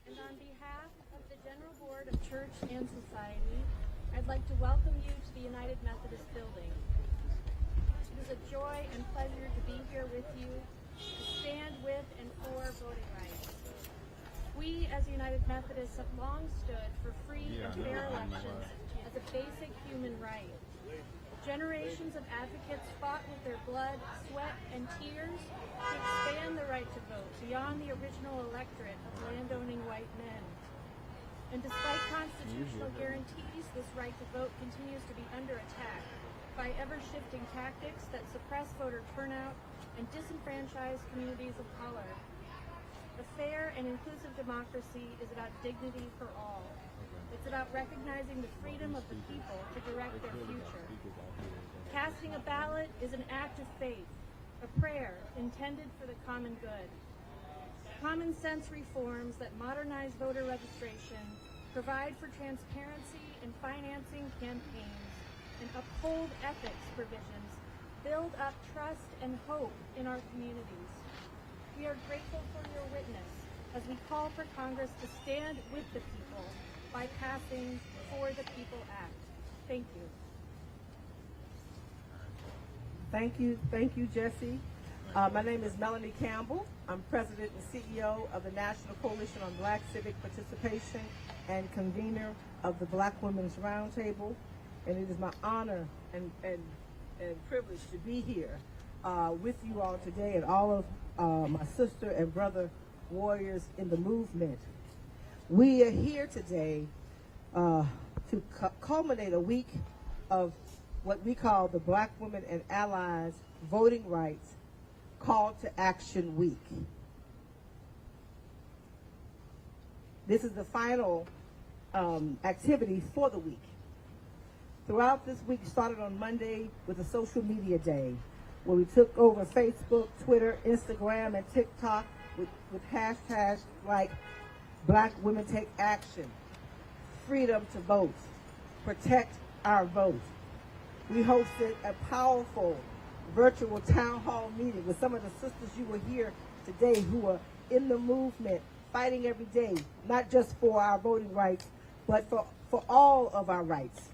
And on behalf of the General Board of Church and Society, I'd like to welcome you to the United Methodist Building. It is a joy and pleasure to be here with you to stand with and for voting rights. We, as United Methodists, have long stood for free and fair elections as a basic human right. Generations of advocates fought with their blood, sweat, and tears to expand the right to vote beyond the original electorate of landowning white men. And despite constitutional guarantees, this right to vote continues to be under attack by ever-shifting tactics that suppress voter turnout and disenfranchise communities of color. A fair and inclusive democracy is about dignity for all. It's about recognizing the freedom of the people to direct their future. Casting a ballot is an act of faith, a prayer intended for the common good. Common sense reforms that modernize voter registration, provide for transparency in financing campaigns, and uphold ethics provisions build up trust and hope in our communities. We are grateful for your witness as we call for Congress to stand with the people by passing For the People Act. Thank you. Thank you, Jesse. My name is Melanie Campbell. I'm President and CEO of the National Coalition on Black Civic Participation and convener of the Black Women's Roundtable. And it is my honor and privilege to be here with you all today and all of my sister and brother warriors in the movement. We are here today to culminate a week of what we call the Black Women and Allies Voting Rights Call to Action Week. This is the final activity for the week. Throughout this week, started on Monday with a social media day, where we took over Facebook, Twitter, Instagram, and TikTok with hashtags like Black Women Take Action, Freedom to Vote, Protect Our Vote. We hosted a powerful virtual town hall meeting with some of the sisters you will hear today who are in the movement, fighting every day, not just for our voting rights, but for all of our rights,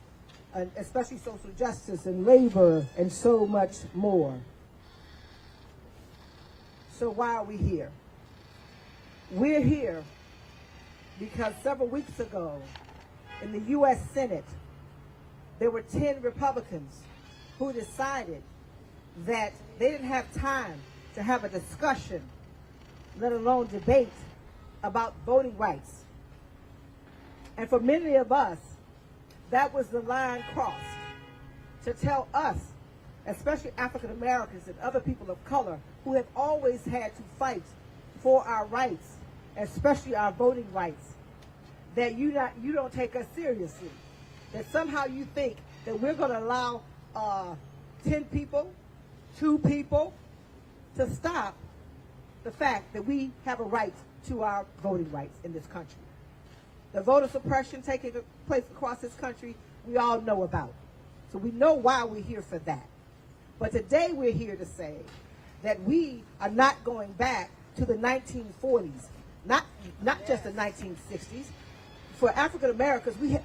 and especially social justice and labor and so much more. So why are we here? We're here because several weeks ago in the U.S. Senate, there were 10 Republicans who decided that they didn't have time to have a discussion, let alone debate, about voting rights. And for many of us, that was the line crossed to tell us, especially African Americans and other people of color who have always had to fight for our rights, especially our voting rights, that you don't take us seriously. That somehow you think that we're going to allow 10 people, 2 people, to stop the fact that we have a right to our voting rights in this country. The voter suppression taking place across this country, we all know about. So we know why we're here for that. But today we're here to say that we are not going back to the 1940s, not just the 1960s. For African Americans, we have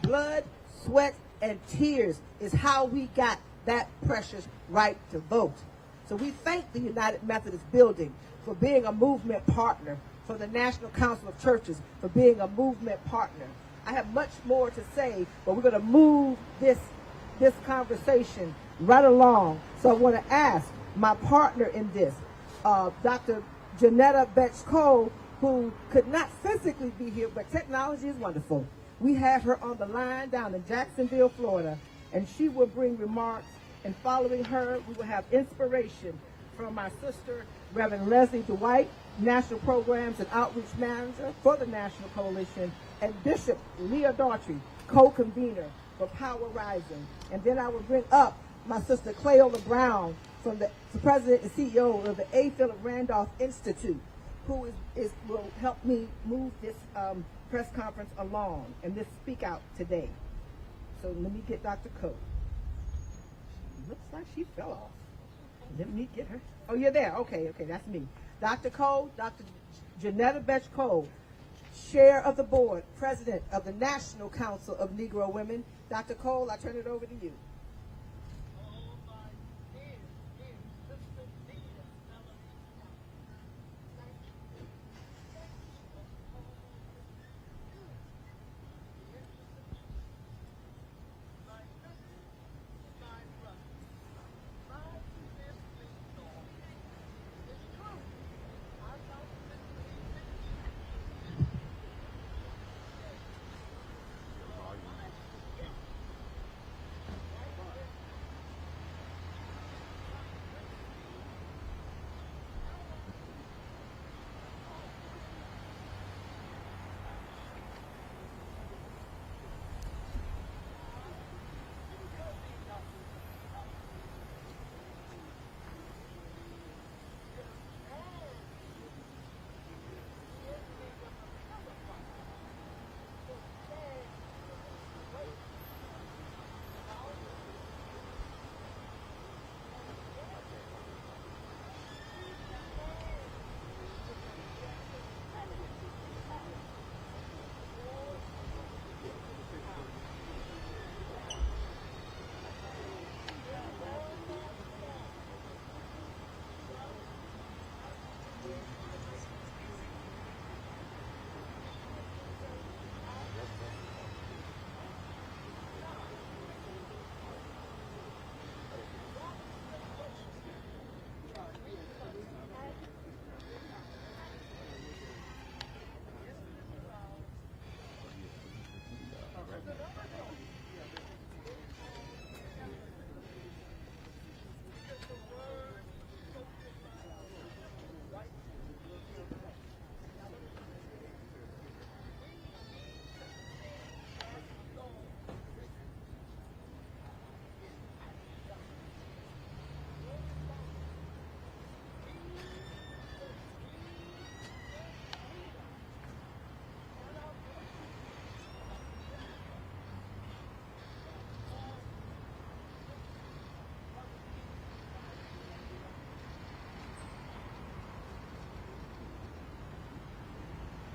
blood, sweat, and tears is how we got that precious right to vote. So we thank the United Methodist Building for being a movement partner, for the National Council of Churches for being a movement partner. I have much more to say, but we're going to move this conversation right along. So I want to ask my partner in this, Dr. Janetta Betch-Cole, who could not physically be here, but technology is wonderful. We have her on the line down in Jacksonville, Florida, and she will bring remarks, and following her, we will have inspiration from my sister, Reverend Leslie Dwight, National Programs and Outreach Manager for the National Coalition, and Bishop Leah Daughtry, co-convener for Power Rising. And then I will bring up my sister Cleola Brown, from the President and CEO of the A. Philip Randolph Institute, who will help me move this press conference along and this speak out today. So let me get Dr. Cole. Looks like she fell off. Let me get her. Oh, you're there. Okay, that's me. Dr. Cole, Dr. Janetta Betch-Cole, Chair of the Board, President of the National Council of Negro Women. Dr. Cole, I turn it over to you.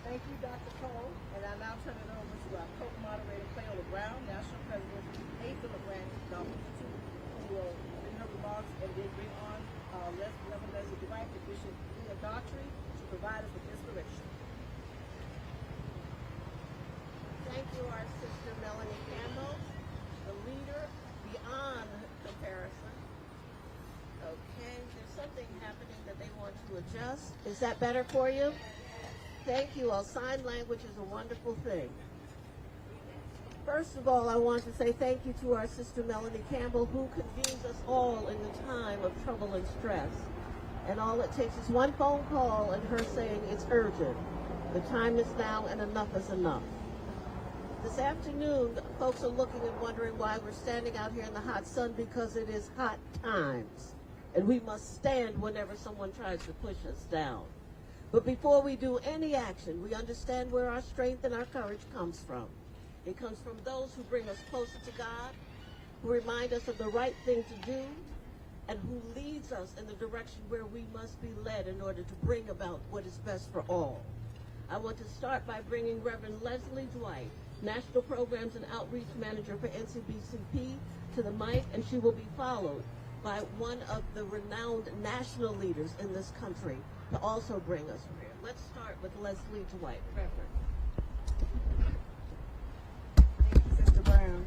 Thank you, Dr. Cole. And I now turn it over to our co-moderator, Cleola Brown, National President, Eighth of the Branch, Dr. Institute, who will bring her remarks and then bring on Reverend Leslie Dwight and Bishop Leah Daughtry to provide us with inspiration. Thank you, our sister Melanie Campbell, the leader beyond comparison. Okay, there's something happening that they want to adjust. Is that better for you? Thank you. Well, sign language is a wonderful thing. First of all, I want to say thank you to our sister Melanie Campbell, who convenes us all in the time of trouble and stress. And all it takes is one phone call and her saying it's urgent. The time is now and enough is enough. This afternoon, folks are looking and wondering why we're standing out here in the hot sun, because it is hot times. And we must stand whenever someone tries to push us down. But before we do any action, we understand where our strength and our courage comes from. It comes from those who bring us closer to God, who remind us of the right thing to do, and who leads us in the direction where we must be led in order to bring about what is best for all. I want to start by bringing Reverend Leslie Dwight, National Programs and Outreach Manager for NCBCP, to the mic, and she will be followed by one of the renowned national leaders in this country to also bring us prayer. Let's start with Leslie Dwight. Reverend. Thank you, Sister Brown.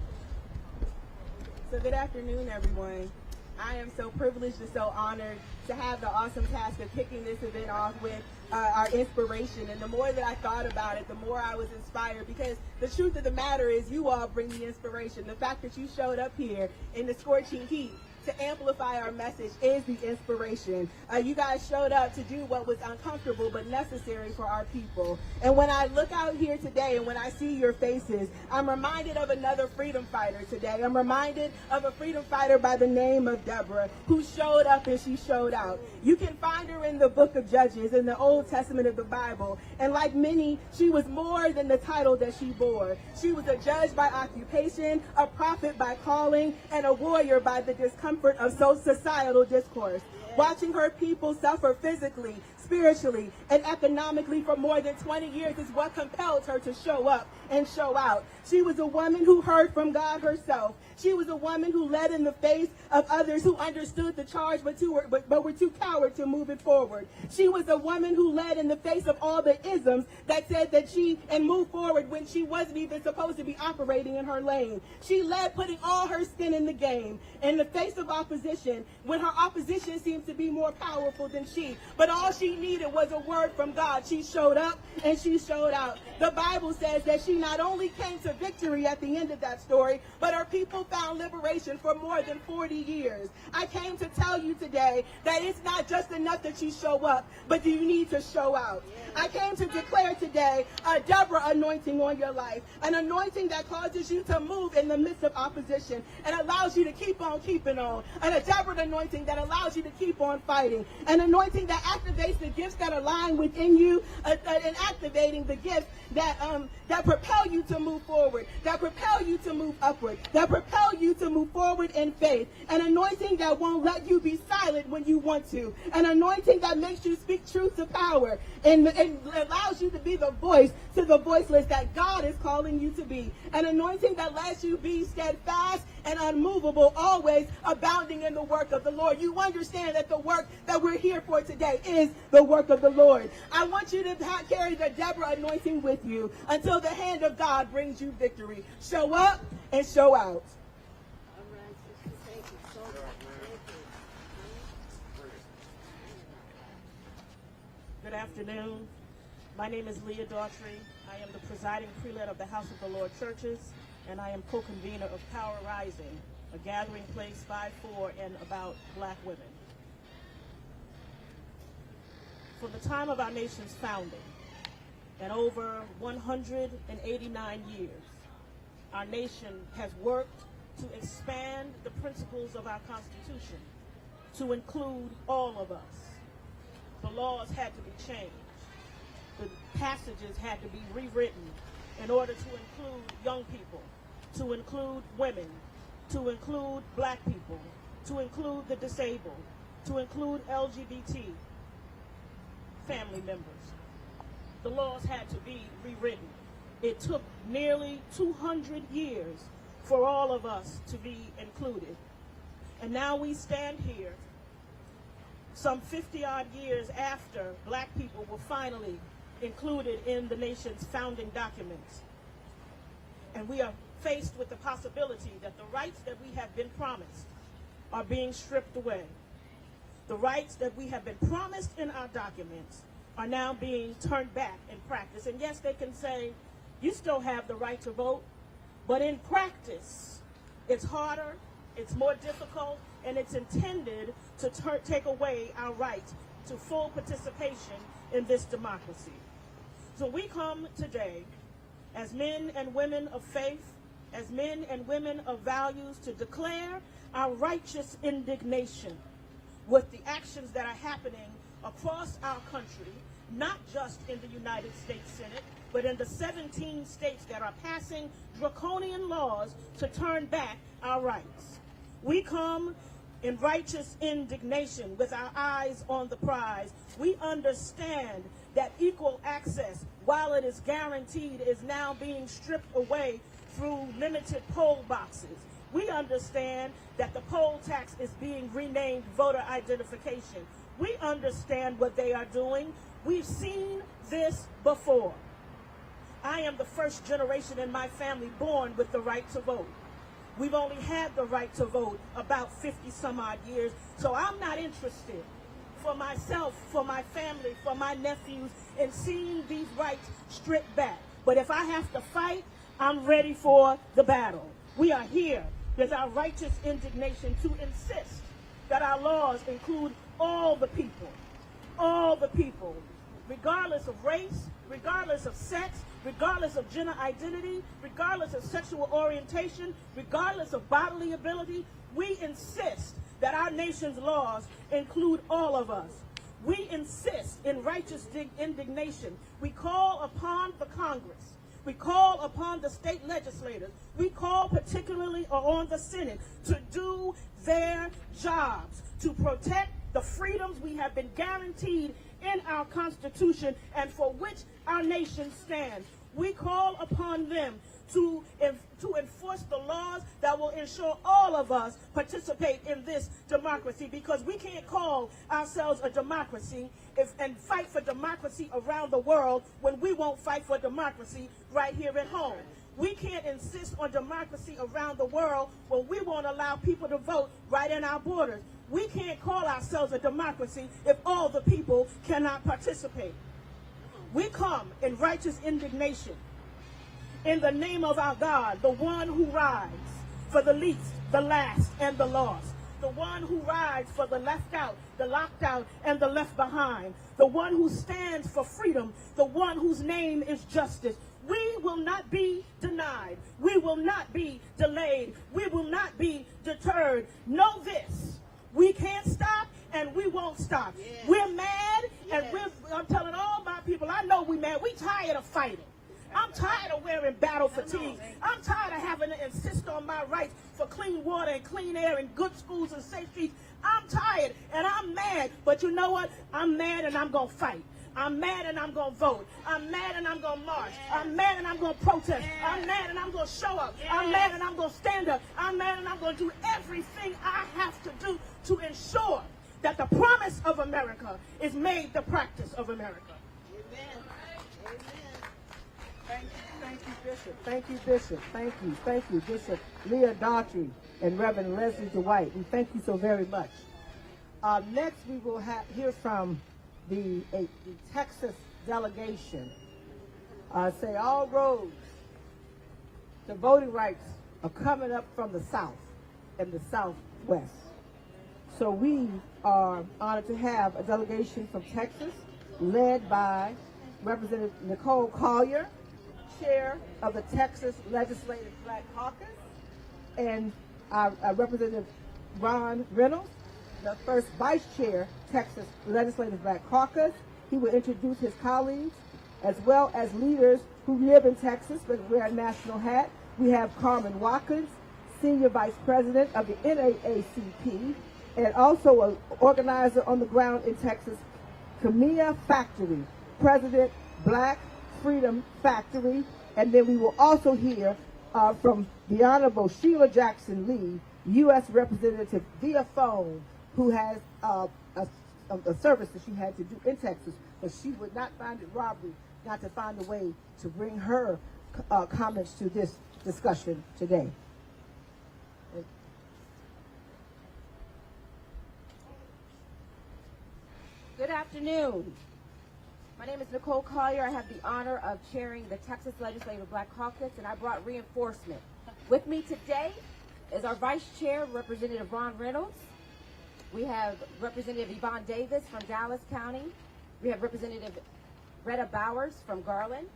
So good afternoon, everyone. I am so privileged and so honored to have the awesome task of kicking this event off with our inspiration. And the more that I thought about it, the more I was inspired, because the truth of the matter is you all bring the inspiration. The fact that you showed up here in the scorching heat to amplify our message is the inspiration. You guys showed up to do what was uncomfortable but necessary for our people. And when I look out here today and when I see your faces, I'm reminded of another freedom fighter today. I'm reminded of a freedom fighter by the name of Deborah, who showed up and she showed out. You can find her in the book of Judges, in the Old Testament of the Bible. And like many, she was more than the title that she bore. She was a judge by occupation, a prophet by calling, and a warrior by the discomfort of societal discourse. Watching her people suffer physically, spiritually, and economically for more than 20 years is what compelled her to show up and show out. She was a woman who heard from God herself. She was a woman who led in the face of others who understood the charge but were too coward to move it forward. She was a woman who led in the face of all the isms that said that and moved forward when she wasn't even supposed to be operating in her lane. She led putting all her skin in the game in the face of opposition when her opposition seemed to be more powerful than she. But all she needed was a word from God. She showed up and she showed out. The Bible says that she not only came to victory at the end of that story, but her people found liberation for more than 40 years. I came to tell you today that it's not just enough that you show up, but you need to show out. I came to declare today a Deborah anointing on your life, an anointing that causes you to move in the midst of opposition and allows you to keep on keeping on, and a Deborah anointing that allows you to keep on fighting, an anointing that activates the gifts that are lying within you, and activating the gifts that propel you to move forward, that propel you to move upward, that propel you to move forward in faith, an anointing that won't let you be silent when you want to, an anointing that makes you speak truth to power and allows you to be the voice to the voiceless that God is calling you to be, an anointing that lets you be steadfast and unmovable, always abounding in the work of the Lord. You understand that the work that we're here for today is the work of the Lord. I want you to carry the Deborah anointing with you until the hand of God brings you victory. Show up and show out. All right, sister, thank you so much. Thank you. Good afternoon. My name is Leah Daughtry. I am the presiding prelate of the House of the Lord Churches, and I am co-convener of Power Rising, a gathering place by, for, and about Black women. From the time of our nation's founding, and over 189 years, our nation has worked to expand the principles of our Constitution to include all of us. The laws had to be changed. The passages had to be rewritten in order to include young people, to include women, to include Black people, to include the disabled, to include LGBT family members. The laws had to be rewritten. It took nearly 200 years for all of us to be included. And now we stand here, some 50-odd years after Black people were finally included in the nation's founding documents. And we are faced with the possibility that the rights that we have been promised are being stripped away. The rights that we have been promised in our documents are now being turned back in practice. And yes, they can say, you still have the right to vote, but in practice, it's harder, it's more difficult, and it's intended to take away our right to full participation in this democracy. So we come today as men and women of faith, as men and women of values, to declare our righteous indignation with the actions that are happening across our country, not just in the United States Senate, but in the 17 states that are passing draconian laws to turn back our rights. We come in righteous indignation with our eyes on the prize. We understand that equal access, while it is guaranteed, is now being stripped away through limited poll boxes. We understand that the poll tax is being renamed voter identification. We understand what they are doing. We've seen this before. I am the first generation in my family born with the right to vote. We've only had the right to vote about 50 some odd years, so I'm not interested for myself, for my family, for my nephews, in seeing these rights stripped back. But if I have to fight, I'm ready for the battle. We are here with our righteous indignation to insist that our laws include all the people, regardless of race, regardless of sex, regardless of gender identity, regardless of sexual orientation, regardless of bodily ability. We insist that our nation's laws include all of us. We insist in righteous indignation. We call upon the Congress. We call upon the state legislators. We call particularly on the Senate to do their jobs, to protect the freedoms we have been guaranteed in our Constitution and for which our nation stands. We call upon them to enforce the laws that will ensure all of us participate in this democracy, because we can't call ourselves a democracy and fight for democracy around the world when we won't fight for democracy right here at home. We can't insist on democracy around the world when we won't allow people to vote right in our borders. We can't call ourselves a democracy if all the people cannot participate. We come in righteous indignation in the name of our God, the one who rides for the least, the last, and the lost, the one who rides for the left out, the locked out, and the left behind, the one who stands for freedom, the one whose name is justice. We will not be denied. We will not be delayed. We will not be deterred. Know this: we can't stop and we won't stop. Yes. We're mad, and I'm telling all my people, I know we're mad. We tired of fighting. I'm tired of wearing battle fatigue. I'm tired of having to insist on my rights for clean water and clean air and good schools and safe streets. I'm tired and I'm mad. But you know what? I'm mad and I'm going to fight. I'm mad and I'm going to vote. I'm mad and I'm going to march. I'm mad and I'm going to protest. I'm mad and I'm going to show up. I'm mad and I'm going to stand up. I'm mad and I'm going to do everything I have to do to ensure that the promise of America is made the practice of America. Amen. Amen. Thank you, Bishop. Thank you, Bishop. Thank you, Bishop Leah Daughtry and Reverend Leslie Dwight. We thank you so very much. Next, we will hear from the Texas delegation. Say all roads to voting rights are coming up from the South and the Southwest. So we are honored to have a delegation from Texas led by Representative Nicole Collier, Chair of the Texas Legislative Black Caucus, and Representative Ron Reynolds, the first Vice Chair, Texas Legislative Black Caucus. He will introduce his colleagues as well as leaders who live in Texas but wear a national hat. We have Carmen Watkins, Senior Vice President of the NAACP, and also an organizer on the ground in Texas, Camilla Factory, President, Black Freedom Factory. And then we will also hear from the Honorable Sheila Jackson Lee, U.S. Representative via phone, who has a service that she had to do in Texas, but she would not find it robbery not to find a way to bring her comments to this discussion today. Good afternoon. My name is Nicole Collier. I have the honor of chairing the Texas Legislative Black Caucus, and I brought reinforcement. With me today is our Vice Chair, Representative Ron Reynolds. We have Representative Yvonne Davis from Dallas County. We have Representative Retta Bowers from Garland.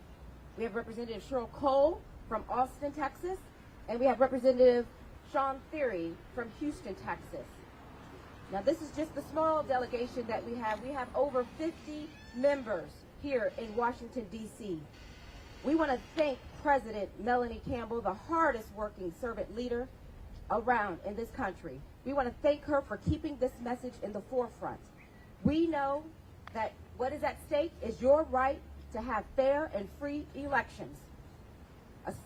We have Representative Cheryl Cole from Austin, Texas. And we have Representative Sean Theory from Houston, Texas. Now, this is just the small delegation that we have. We have over 50 members here in Washington, D.C. We want to thank President Melanie Campbell, the hardest working servant leader around in this country. We want to thank her for keeping this message in the forefront. We know that what is at stake is your right to have fair and free elections.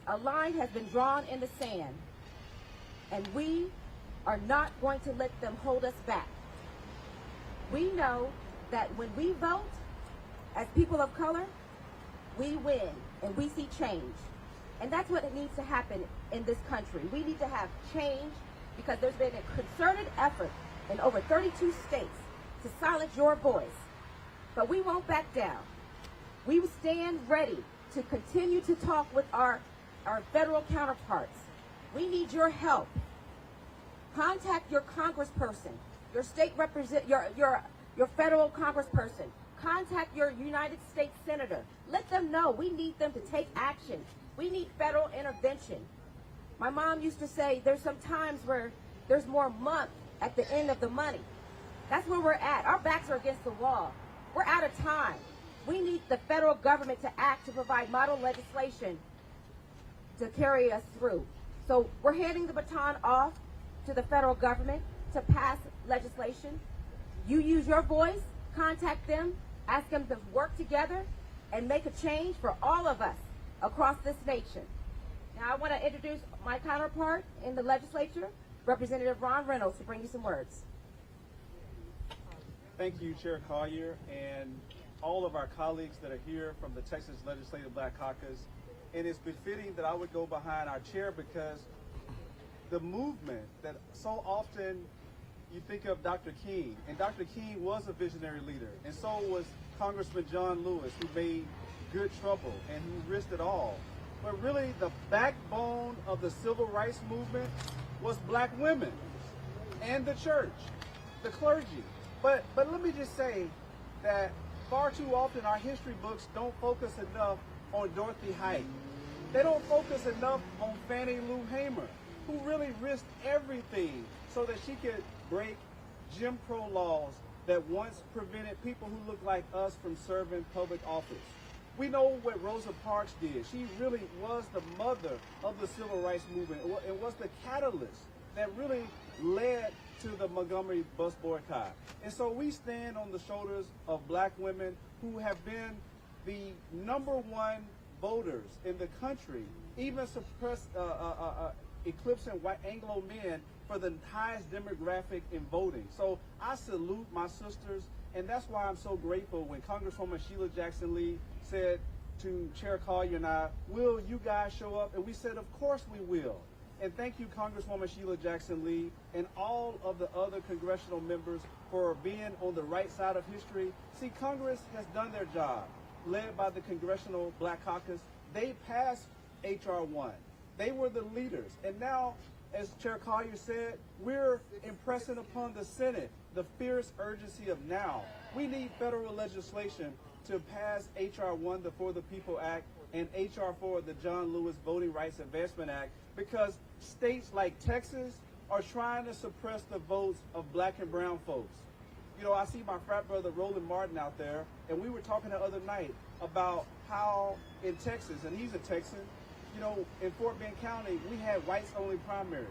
A line has been drawn in the sand, and we are not going to let them hold us back. We know that when we vote as people of color, we win and we see change. And that's what needs to happen in this country. We need to have change because there's been a concerted effort in over 32 states to silence your voice. But we won't back down. We will stand ready to continue to talk with our federal counterparts. We need your help. Contact your congressperson, your state your federal congressperson. Contact your United States senator. Let them know we need them to take action. We need federal intervention. My mom used to say there's some times where there's more month at the end of the money. That's where we're at. Our backs are against the wall. We're out of time. We need the federal government to act to provide model legislation to carry us through. So we're handing the baton off to the federal government to pass legislation. You use your voice, contact them, Ask them to work together and make a change for all of us across this nation. Now I want to introduce my counterpart in the legislature, Representative Ron Reynolds, to bring you some words. Thank you, Chair Collier, and all of our colleagues that are here from the Texas Legislative Black Caucus. And it's befitting that I would go behind our chair because the movement that so often you think of Dr. King, and Dr. King was a visionary leader, and so was Congressman John Lewis, who made good trouble and who risked it all. But really, the backbone of the civil rights movement was black women and the church, the clergy. But let me just say that far too often our history books don't focus enough on Dorothy Height. They don't focus enough on Fannie Lou Hamer, who really risked everything so that she could break Jim Crow laws that once prevented people who looked like us from serving public office. We know what Rosa Parks did. She really was the mother of the civil rights movement. It was the catalyst that really led to the Montgomery bus boycott. And so we stand on the shoulders of black women who have been the #1 voters in the country, even eclipsing white Anglo men for the highest demographic in voting. So I salute my sisters, and that's why I'm so grateful when Congresswoman Sheila Jackson Lee said to Chair Collier and I, will you guys show up? And we said, of course we will. And thank you, Congresswoman Sheila Jackson Lee, and all of the other congressional members for being on the right side of history. See, Congress has done their job, led by the Congressional Black Caucus. They passed H.R. 1. They were the leaders. And now, as Chair Collier said, we're impressing upon the Senate the fierce urgency of now. We need federal legislation to pass H.R. 1, the For the People Act, and H.R. 4, the John Lewis Voting Rights Advancement Act, because states like Texas are trying to suppress the votes of black and brown folks. You know, I see my frat brother Roland Martin out there, and we were talking the other night about how in Texas, and he's a Texan, you know, in Fort Bend County, we had whites-only primaries.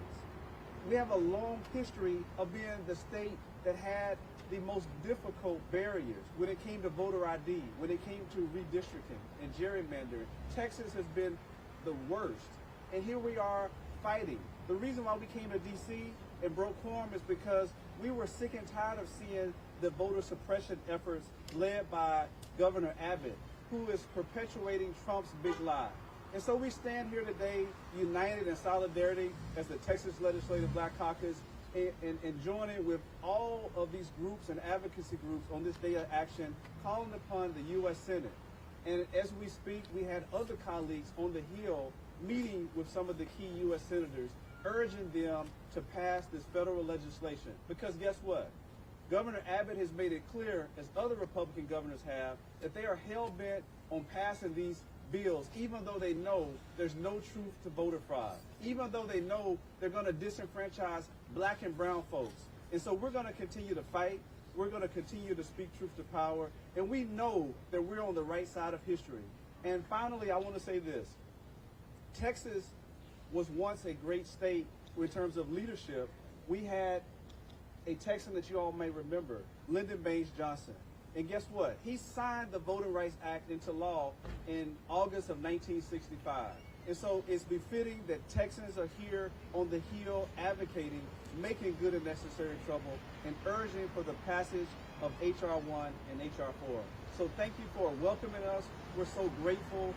We have a long history of being the state that had the most difficult barriers when it came to voter ID, when it came to redistricting and gerrymandering. Texas has been the worst. And here we are fighting. The reason why we came to D.C. and broke quorum is because we were sick and tired of seeing the voter suppression efforts led by Governor Abbott, who is perpetuating Trump's big lie. And so we stand here today united in solidarity as the Texas Legislative Black Caucus and joining with all of these groups and advocacy groups on this day of action, calling upon the U.S. Senate. And as we speak, we had other colleagues on the Hill meeting with some of the key U.S. senators, urging them to pass this federal legislation. Because guess what? Governor Abbott has made it clear, as other Republican governors have, that they are hell-bent on passing these bills, even though they know there's no truth to voter fraud, even though they know they're going to disenfranchise black and brown folks. And so we're going to continue to fight. We're going to continue to speak truth to power. And we know that we're on the right side of history. And finally, I want to say this. Texas was once a great state in terms of leadership. We had a Texan that you all may remember, Lyndon Baines Johnson. And guess what? He signed the Voting Rights Act into law in August of 1965. And so it's befitting that Texans are here on the Hill advocating, making good and necessary trouble, and urging for the passage of H.R. 1 and H.R. 4. So thank you for welcoming us. We're so grateful.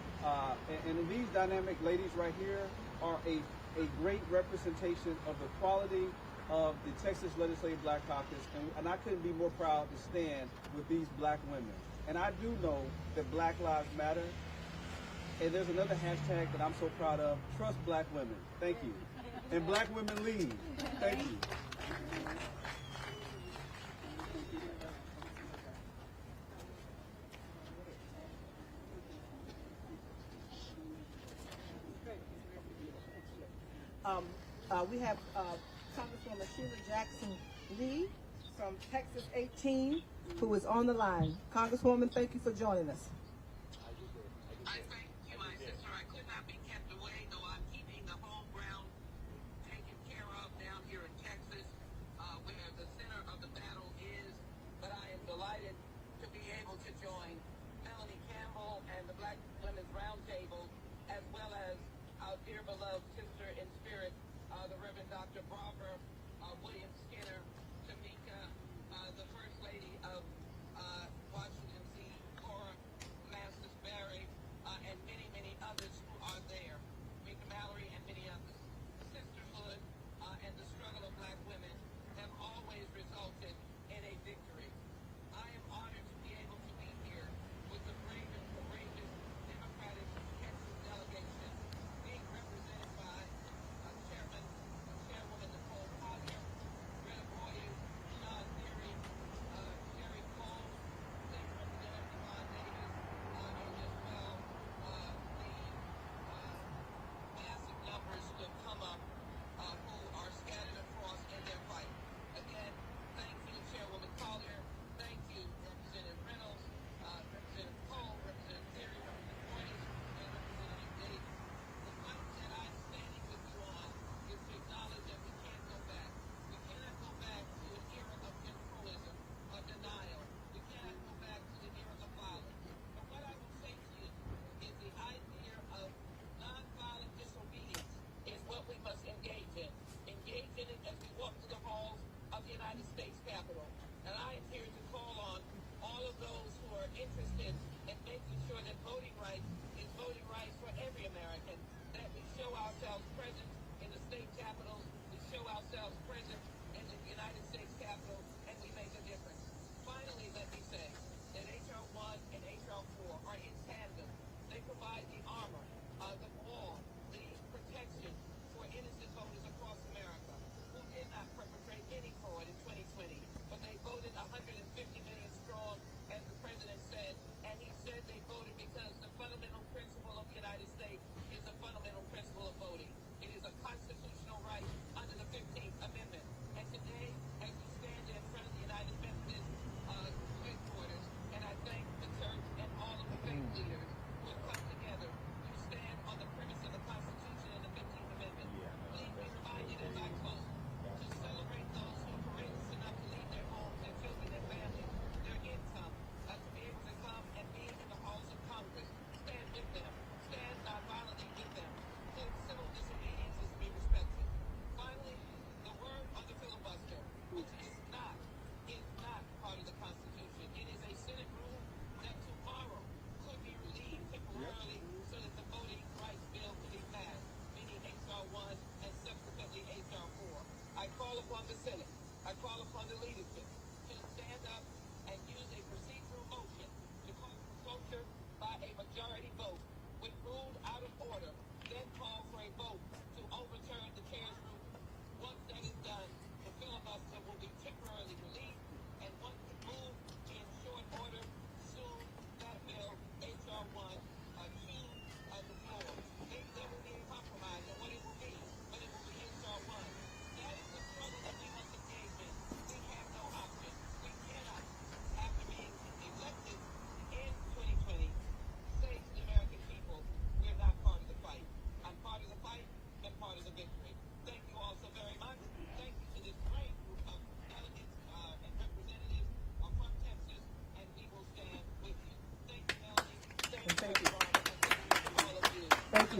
And these dynamic ladies right here are a great representation of the quality of the Texas Legislative Black Caucus, and I couldn't be more proud to stand with these black women. And I do know that Black Lives Matter, and there's another hashtag that I'm so proud of, Trust Black Women. Thank you. And Black Women Lead. Thank you. We have Congresswoman Sheila Jackson Lee from Texas 18, who is on the line. Congresswoman, thank you for joining us. I thank you, my sister. I could not be kept away, though I'm keeping the home ground taken care of down here in Texas, where the center of the battle is. But I am delighted to be able to join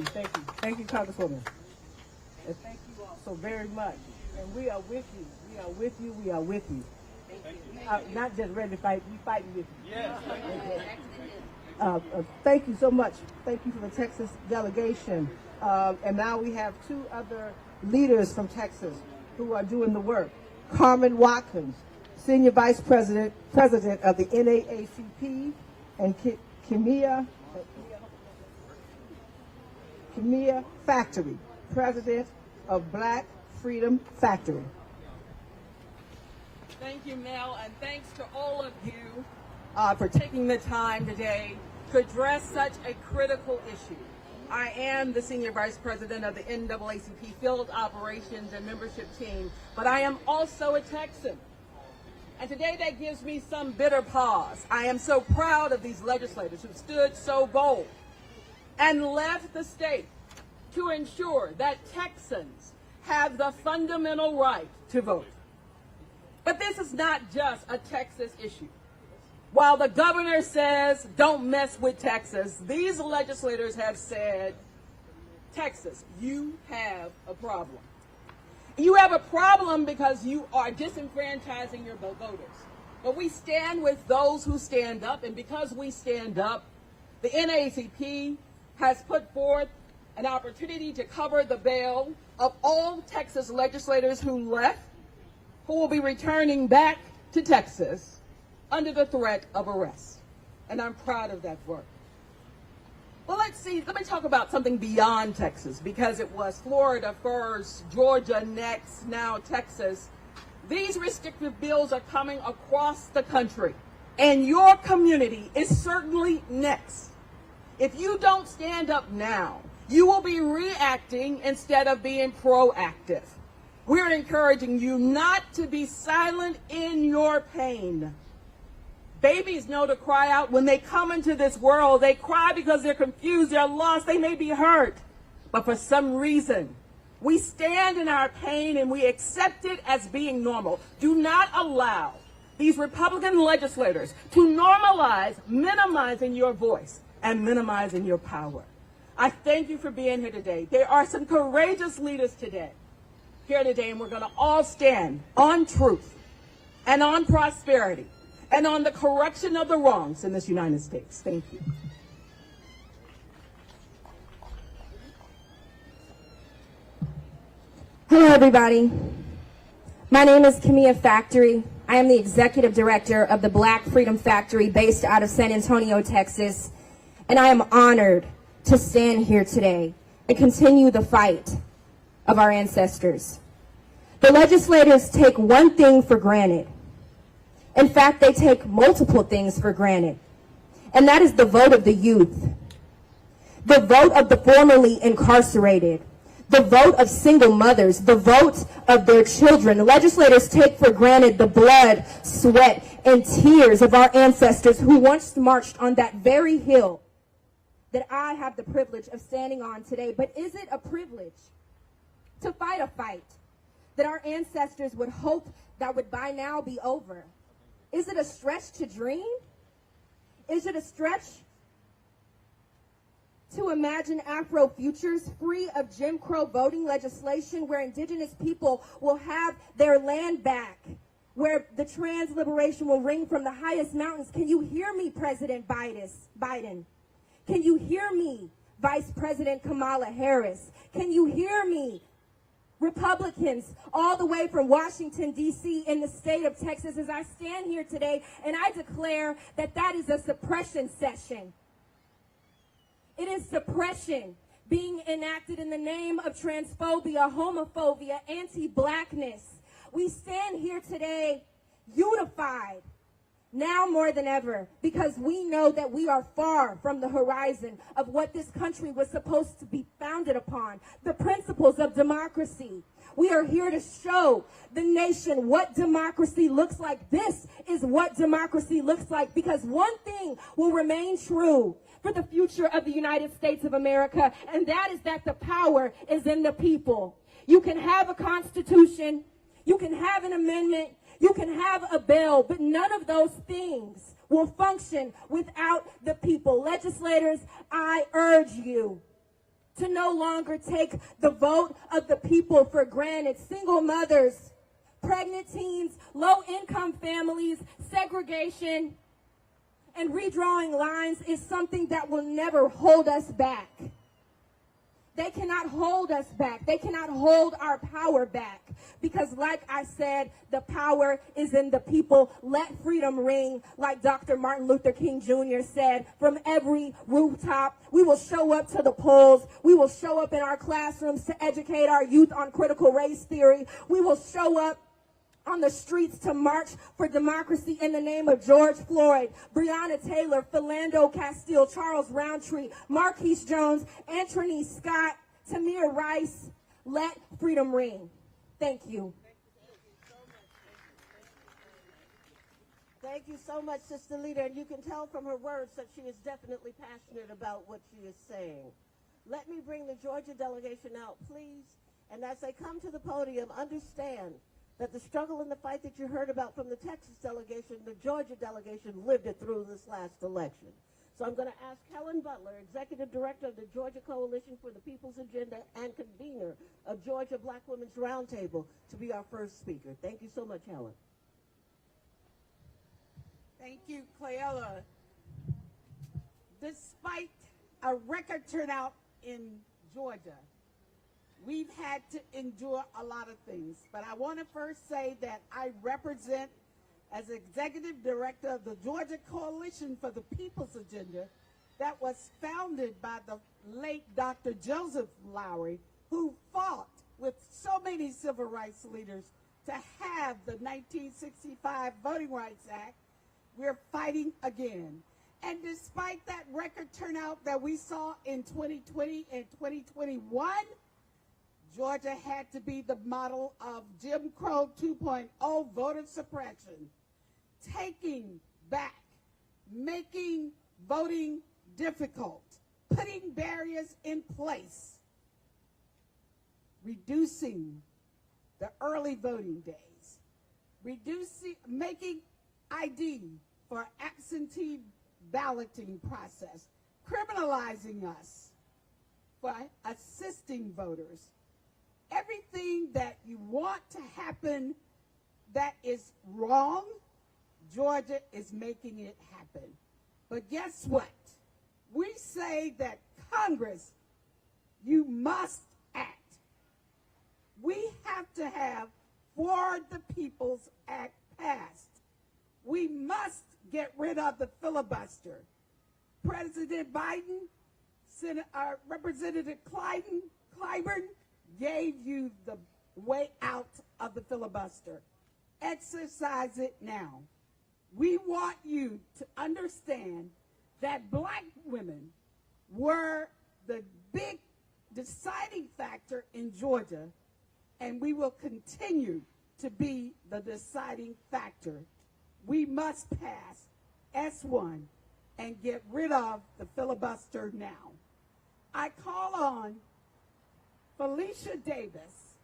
you, thank you, Congresswoman. And thank you all so very much. And we are with you, we are with you, we are with you. We are not just ready to fight, we fighting with you. Yes. Thank you so much. Thank you for the Texas delegation. And now we have two other leaders from Texas who are doing the work. Carmen Watkins, Senior Vice President of the NAACP, and Kimia Factory, President of Black Freedom Factory. Thank you, Mel, and thanks to all of you for taking the time today to address such a critical issue. I am the Senior Vice President of the NAACP Field Operations and Membership Team, but I am also a Texan. And today that gives me some bitter pause. I am so proud of these legislators who stood so bold and left the state to ensure that Texans have the fundamental right to vote. But this is not just a Texas issue. While the governor says, don't mess with Texas, these legislators have said, Texas, you have a problem. You have a problem because you are disenfranchising your voters. But we stand with those who stand up, and because we stand up, the NAACP has put forth an opportunity to cover the bail of all Texas legislators who left, who will be returning back to Texas under the threat of arrest. And I'm proud of that work. Well, let me talk about something beyond Texas, because it was Florida first, Georgia next, now Texas. These restrictive bills are coming across the country, and your community is certainly next. If you don't stand up now, you will be reacting instead of being proactive. We're encouraging you not to be silent in your pain. Babies know to cry out when they come into this world. They cry because they're confused, they're lost, they may be hurt. But for some reason, we stand in our pain and we accept it as being normal. Do not allow these Republican legislators to normalize minimizing your voice and minimizing your power. I thank you for being here today. There are some courageous leaders here today, and we're going to all stand on truth and on prosperity and on the correction of the wrongs in this United States. Thank you. Hello, everybody. My name is Kimia Factory. I am the executive director of the Black Freedom Factory based out of San Antonio, Texas, and I am honored to stand here today and continue the fight of our ancestors. The legislators take one thing for granted. In fact, they take multiple things for granted, and that is the vote of the youth, the vote of the formerly incarcerated, the vote of single mothers, the vote of their children. Legislators take for granted the blood, sweat, and tears of our ancestors who once marched on that very hill that I have the privilege of standing on today. But is it a privilege to fight a fight that our ancestors would hope that would by now be over? Is it a stretch to dream? Is it a stretch to imagine Afro futures free of Jim Crow voting legislation, where indigenous people will have their land back, where the trans liberation will ring from the highest mountains? Can you hear me, President Biden? Can you hear me, Vice President Kamala Harris? Can you hear me, Republicans all the way from Washington, D.C. in the state of Texas, as I stand here today and I declare that that is a suppression session. It is suppression being enacted in the name of transphobia, homophobia, anti-blackness. We stand here today unified, now more than ever, because we know that we are far from the horizon of what this country was supposed to be founded upon, the principles of democracy. We are here to show the nation what democracy looks like. This is what democracy looks like, because one thing will remain true for the future of the United States of America, and that is that the power is in the people. You can have a constitution, you can have an amendment, you can have a bill, but none of those things will function without the people. Legislators, I urge you to no longer take the vote of the people for granted. Single mothers, pregnant teens, low-income families, segregation, and redrawing lines is something that will never hold us back. They cannot hold us back. They cannot hold our power back. Because like I said, the power is in the people. Let freedom ring, like Dr. Martin Luther King Jr. said, from every rooftop. We will show up to the polls. We will show up in our classrooms to educate our youth on critical race theory. We will show up on the streets to march for democracy in the name of George Floyd, Breonna Taylor, Philando Castile, Charles Roundtree, Marquise Jones, Anthony Scott, Tamir Rice. Let freedom ring. Thank you. Thank you so much, Sister Leader. And you can tell from her words that she is definitely passionate about what she is saying. Let me bring the Georgia delegation out, please. And as they come to the podium, understand that the struggle and the fight that you heard about from the Texas delegation, the Georgia delegation lived it through this last election. So I'm going to ask Helen Butler, Executive Director of the Georgia Coalition for the People's Agenda and convener of Georgia Black Women's Roundtable, to be our first speaker. Thank you so much, Helen. Thank you, Cleella. Despite a record turnout in Georgia, we've had to endure a lot of things, but I want to first say that I represent, as Executive Director of the Georgia Coalition for the People's Agenda, that was founded by the late Dr. Joseph Lowery, who fought with so many civil rights leaders to have the 1965 Voting Rights Act. We're fighting again. And despite that record turnout that we saw in 2020 and 2021, Georgia had to be the model of Jim Crow 2.0 voter suppression, taking back, making voting difficult, putting barriers in place, reducing the early voting days, making ID for absentee balloting process, criminalizing us for assisting voters. Everything that you want to happen that is wrong, Georgia is making it happen. But guess what? We say that Congress, you must act. We have to have For the People's Act passed. We must get rid of the filibuster. President Biden, Representative Clyburn gave you the way out of the filibuster. Exercise it now. We want you to understand that black women were the big deciding factor in Georgia, and we will continue to be the deciding factor. We must pass S1 and get rid of the filibuster now. I call on Felicia Davis,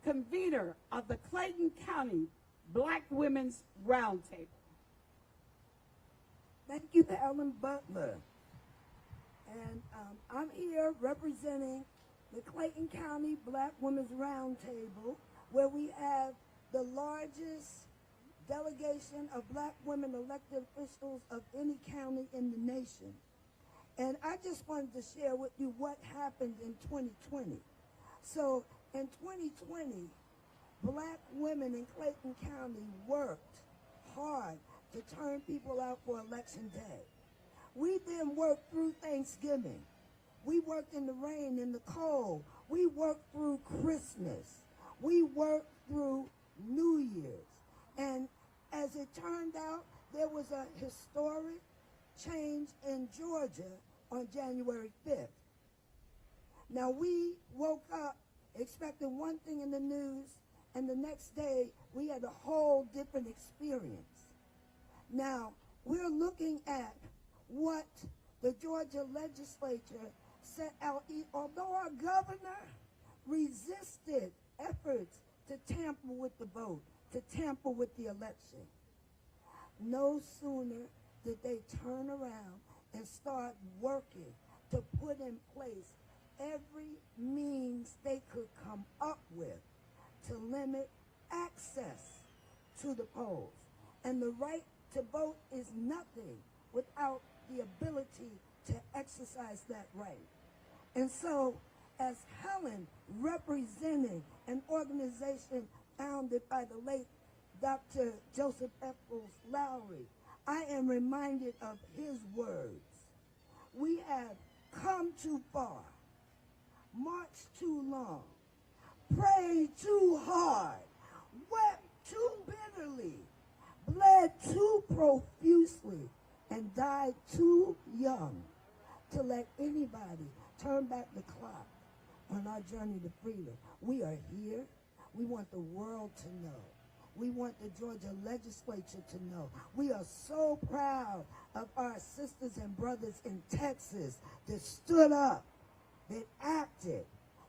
convener of the Clayton County Black Women's Roundtable. Thank you, Helen Butler. And I'm here representing the Clayton County Black Women's Roundtable, where we have the largest delegation of black women elected officials of any county in the nation. And I just wanted to share with you what happened in 2020. So in 2020, black women in Clayton County worked hard to turn people out for election day. We then worked through Thanksgiving. We worked in the rain, in the cold. We worked through Christmas. We worked through New Year's. And as it turned out, there was a historic change in Georgia on January 5th. Now, we woke up expecting one thing in the news, and the next day we had a whole different experience. Now, we're looking at what the Georgia legislature set out. Although our governor resisted efforts to tamper with the vote, to tamper with the election, no sooner did they turn around and start working to put in place every means they could come up with to limit access to the polls. And the right to vote is nothing without the ability to exercise that right. And so, as Helen, representing an organization founded by the late Dr. Joseph Eccles Lowry, I am reminded of his words. We have come too far, marched too long, prayed too hard, wept too bitterly, bled too profusely, and died too young to let anybody turn back the clock on our journey to freedom. We are here. We want the world to know. We want the Georgia legislature to know. We are so proud of our sisters and brothers in Texas that stood up, that acted,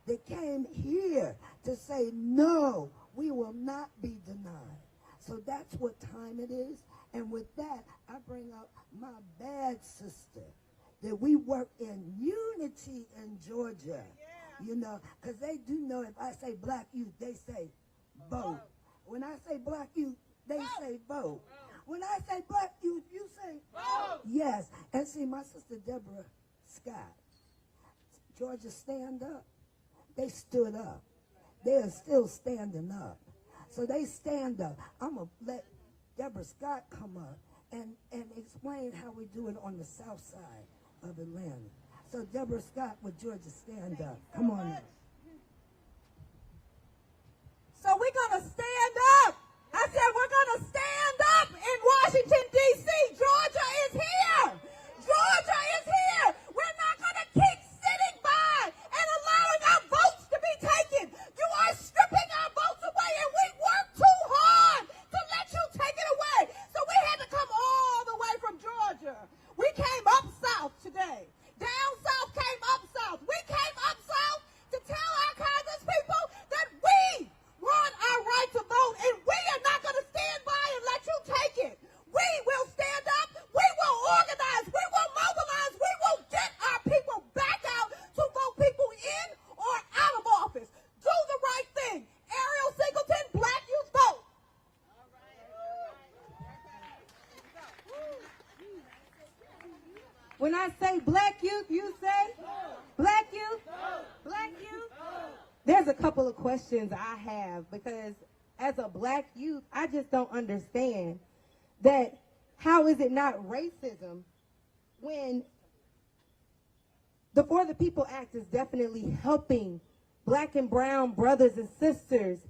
that came here to say, no, we will not be denied. So that's what time it is. And with that, I bring up my bad sister, that we work in unity in Georgia. You know, because they do know if I say black youth, they say vote. When I say black youth, they say vote. When I say black youth, you say vote. Yes. And see, my sister Deborah Scott, Georgia Stand Up, they stood up. They are still standing up. So they stand up. I'm going to let Deborah Scott come up and explain how we do it on the south side of Atlanta. So Deborah Scott with Georgia Stand Up. Come on now. So we're going to stand up. I said we're going to stand up in Washington, D.C. Georgia is here. Georgia is here. We're not going to keep sitting by and allowing our votes to be taken. You are stripping our votes away, and we worked too hard to let you take it away. So we had to come all the way from Georgia. We came up south today. Down south came up south. We came up south to tell our Congress people that we want our right to vote, and we are not going to stand by and let you take it. We will stand up. We will organize. We will mobilize. We will get our people back out to vote people in or out of office. Do the right thing. Ariel Singleton, Black Youth Vote. When I say black youth, you say? Black youth? Black youth? There's a couple of questions I have, because as a black youth, I just don't understand that how is it not racism when the For the People Act is definitely helping black and brown brothers and sisters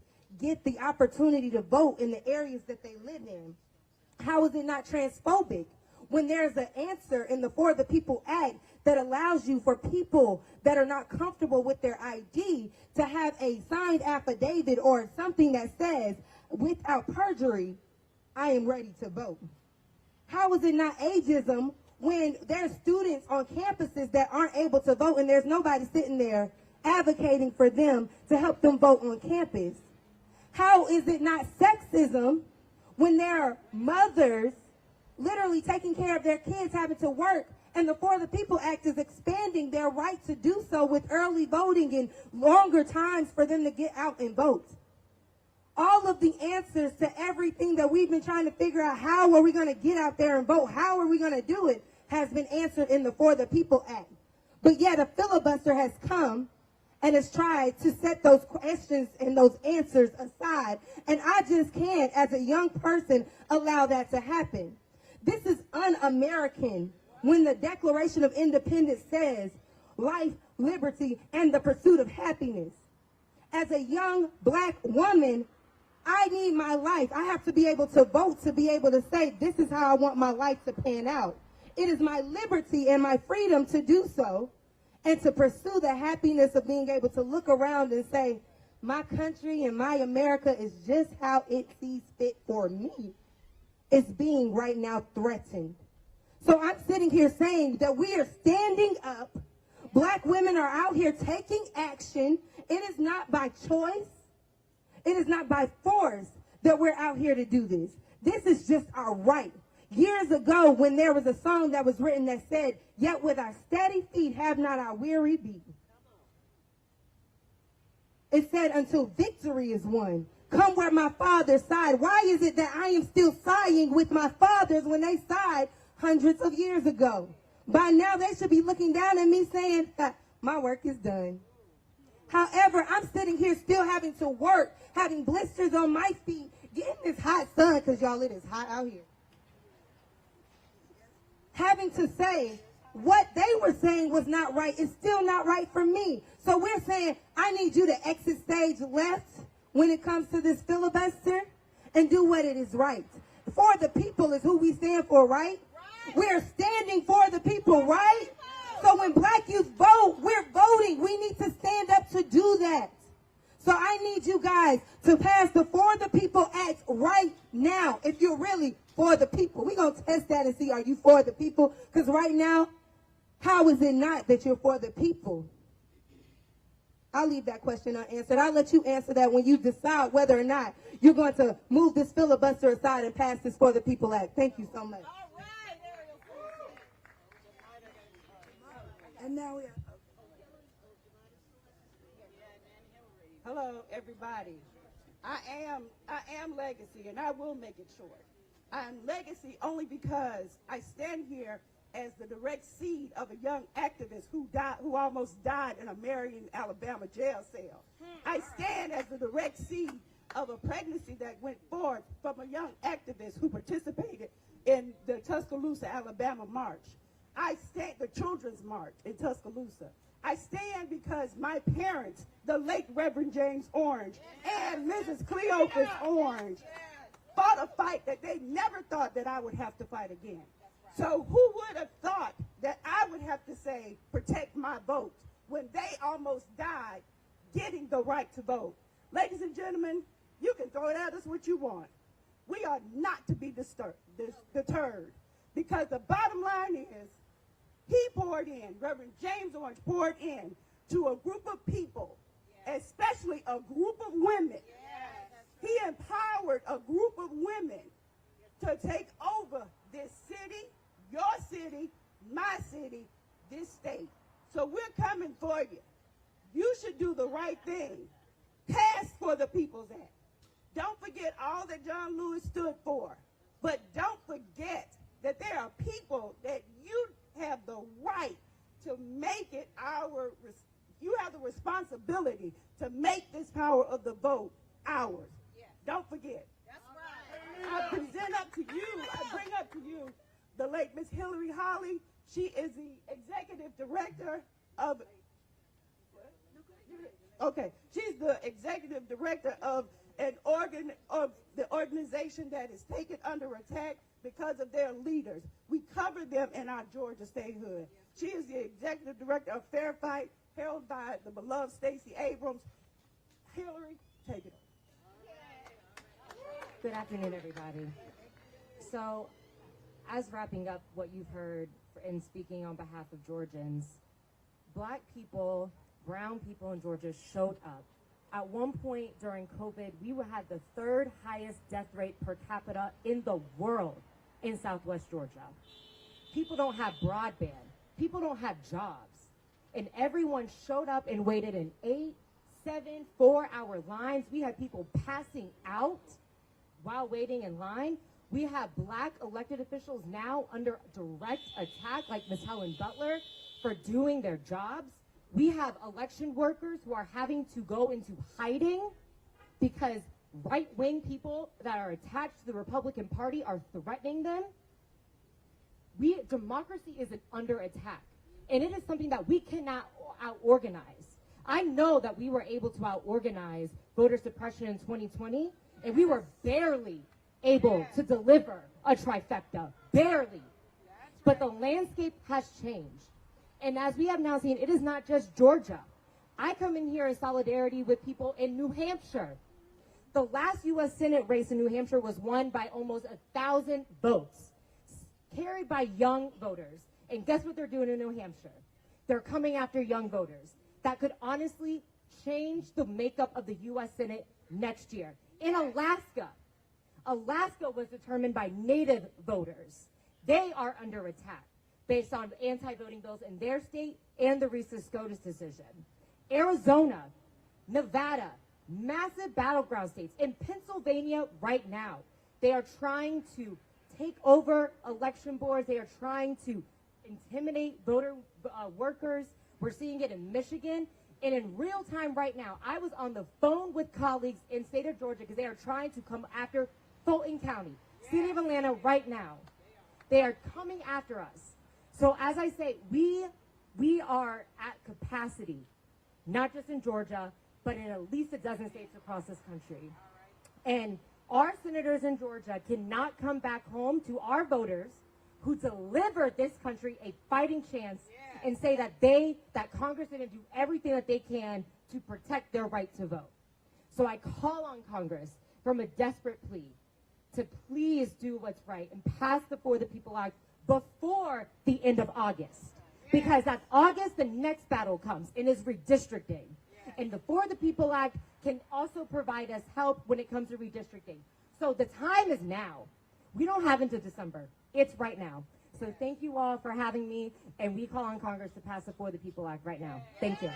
get the opportunity to vote in the areas that they live in? How is it not transphobic when there's an answer in the For the People Act that allows you, for people that are not comfortable with their ID, to have a signed affidavit or something that says, without perjury, I am ready to vote? How is it not ageism when there's students on campuses that aren't able to vote and there's nobody sitting there advocating for them to help them vote on campus? How is it not sexism when there are mothers literally taking care of their kids having to work, and the For the People Act is expanding their right to do so with early voting and longer times for them to get out and vote? All of the answers to everything that we've been trying to figure out, how are we going to get out there and vote, how are we going to do it, has been answered in the For the People Act. But yet a filibuster has come and has tried to set those questions and those answers aside. And I just can't, as a young person, allow that to happen. This is un-American when the Declaration of Independence says life, liberty, and the pursuit of happiness. As a young black woman, I need my life. I have to be able to vote, to be able to say, this is how I want my life to pan out. It is my liberty and my freedom to do so, and to pursue the happiness of being able to look around and say, my country and my America is just how it sees fit for me. It's being right now threatened. So I'm sitting here saying that we are standing up. Black women are out here taking action. It is not by choice. It is not by force that we're out here to do this. This is just our right. Years ago, when there was a song that was written that said, yet with our steady feet have not our weary beat. It said, until victory is won. Come where my father sighed. Why is it that I am still sighing with my fathers when they sighed hundreds of years ago? By now, they should be looking down at me saying that my work is done. However, I'm sitting here still having to work, having blisters on my feet, getting this hot sun, because y'all, it is hot out here. Having to say what they were saying was not right is still not right for me. So we're saying, I need you to exit stage left when it comes to this filibuster and do what it is right. For the people is who we stand for, right? We're standing for the people, right? So when black youth vote, we're voting. We need to stand up to do that. So I need you guys to pass the For the People Act right now if you're really for the people. We're going to test that and see, are you for the people? Because right now, how is it not that you're for the people? I'll leave that question unanswered. I'll let you answer that when you decide whether or not you're going to move this filibuster aside and pass this For the People Act. Thank you so much. And now we have... Hello, everybody. I am Legacy, and I will make it short. I'm Legacy only because I stand here as the direct seed of a young activist who almost died in a Marion, Alabama jail cell. I stand as the direct seed of a pregnancy that went forth from a young activist who participated in the Tuscaloosa, Alabama march. I stand the Children's March in Tuscaloosa. I stand because my parents, the late Reverend James Orange and Mrs. Cleophas Orange, fought a fight that they never thought that I would have to fight again. So who would have thought that I would have to say, protect my vote, when they almost died getting the right to vote? Ladies and gentlemen, you can throw it at us what you want. We are not to be deterred, because the bottom line is, he poured in, Reverend James Orange poured in to a group of people, especially a group of women. He empowered a group of women to take over this city, your city, my city, this state. So we're coming for you. You should do the right thing. Pass For the People's Act. Don't forget all that John Lewis stood for. But don't forget that there are people that you have the right to make it you have the responsibility to make this power of the vote ours. Don't forget. That's right. I bring up to you the late Miss Hillary Holly. She is the executive director of, she's the executive director of the organization that is taken under attack because of their leaders. We cover them in our Georgia statehood. She is the executive director of Fair Fight, held by the beloved Stacey Abrams. Hillary, take it on. Good afternoon, everybody. So, as wrapping up what you've heard in speaking on behalf of Georgians, black people, brown people in Georgia showed up. At one point during COVID, we had the third highest death rate per capita in the world in Southwest Georgia. People don't have broadband. People don't have jobs. And everyone showed up and waited in 8, 7, 4-hour lines. We had people passing out while waiting in line. We have black elected officials now under direct attack, like Ms. Helen Butler, for doing their jobs. We have election workers who are having to go into hiding because right-wing people that are attached to the Republican Party are threatening them. Democracy is under attack, and it is something that we cannot out-organize. I know that we were able to out-organize voter suppression in 2020, and we were barely able to deliver a trifecta, barely. But the landscape has changed. And as we have now seen, it is not just Georgia. I come in here in solidarity with people in New Hampshire. The last U.S. Senate race in New Hampshire was won by almost 1,000 votes, carried by young voters. And guess what they're doing in New Hampshire? They're coming after young voters. That could honestly change the makeup of the U.S. Senate next year. In Alaska was determined by Native voters. They are under attack based on anti-voting bills in their state and the recent SCOTUS decision. Arizona, Nevada, massive battleground states. In Pennsylvania right now, they are trying to take over election boards. They are trying to intimidate voter workers. We're seeing it in Michigan. And in real time right now, I was on the phone with colleagues in state of Georgia because they are trying to come after Fulton County, city of Atlanta right now. They are coming after us. So as I say, we are at capacity, not just in Georgia, but in at least a dozen states across this country. And our senators in Georgia cannot come back home to our voters who delivered this country a fighting chance and say that Congress didn't do everything that they can to protect their right to vote. So I call on Congress from a desperate plea to please do what's right and pass the For the People Act before the end of August. Because at August, the next battle comes and is redistricting. And the For the People Act can also provide us help when it comes to redistricting. So the time is now. We don't have until December. It's right now. So thank you all for having me, and we call on Congress to pass the For the People Act right now. Thank you.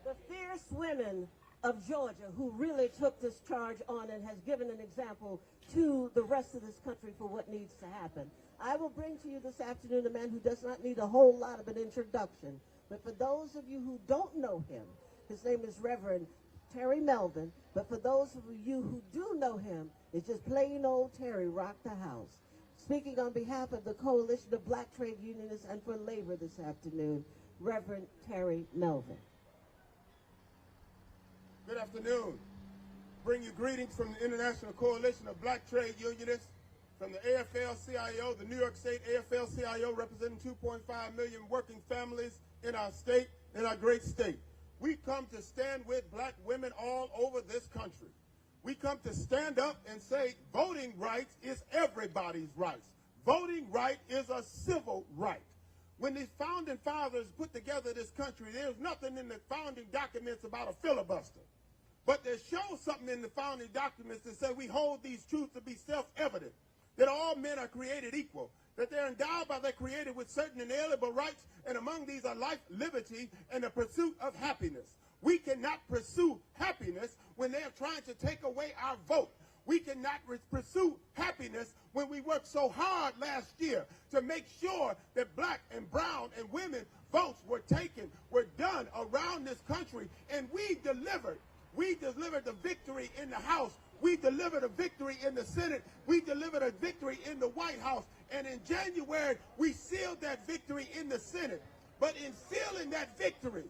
The fierce women of Georgia who really took this charge on and has given an example to the rest of this country for what needs to happen. I will bring to you this afternoon a man who does not need a whole lot of an introduction, but for those of you who don't know him, his name is Reverend Terry Melvin, but for those of you who do know him, it's just plain old Terry rocked the house. Speaking on behalf of the Coalition of Black Trade Unionists and for Labor this afternoon, Reverend Terry Melvin. Good afternoon. Bring you greetings from the International Coalition of Black Trade Unionists, from the AFL-CIO, the New York State AFL-CIO, representing 2.5 million working families in our state, in our great state. We come to stand with black women all over this country. We come to stand up and say voting rights is everybody's rights. Voting right is a civil right. When these founding fathers put together this country, there's nothing in the founding documents about a filibuster. But there shows something in the founding documents that say we hold these truths to be self-evident, that all men are created equal, that they're endowed by their Creator with certain inalienable rights, and among these are life, liberty, and the pursuit of happiness. We cannot pursue happiness when they're trying to take away our vote. We cannot pursue happiness when we worked so hard last year to make sure that black and brown and women votes were taken, were done around this country, and we delivered. We delivered the victory in the House. We delivered a victory in the Senate. We delivered a victory in the White House. And in January, we sealed that victory in the Senate. But in sealing that victory,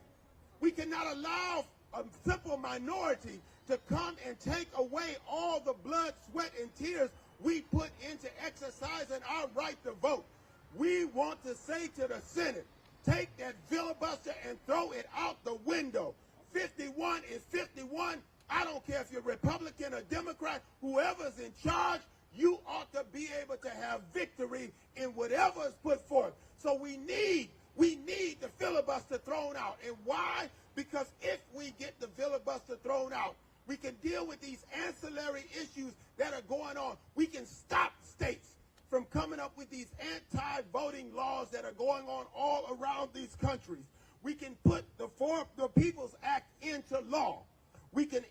we cannot allow a simple minority to come and take away all the blood, sweat, and tears we put into exercising our right to vote. We want to say to the Senate, take that filibuster and throw it out the window. 51 is 51. I don't care if you're Republican or Democrat, whoever's in charge, you ought to be able to have victory in whatever is put forth. So we need the filibuster thrown out. And why? Because if we get the filibuster thrown out, we can deal with these ancillary issues that are going on. We can stop states from coming up with these anti-voting laws that are going on all around these countries. We can put the People's Act into law. We can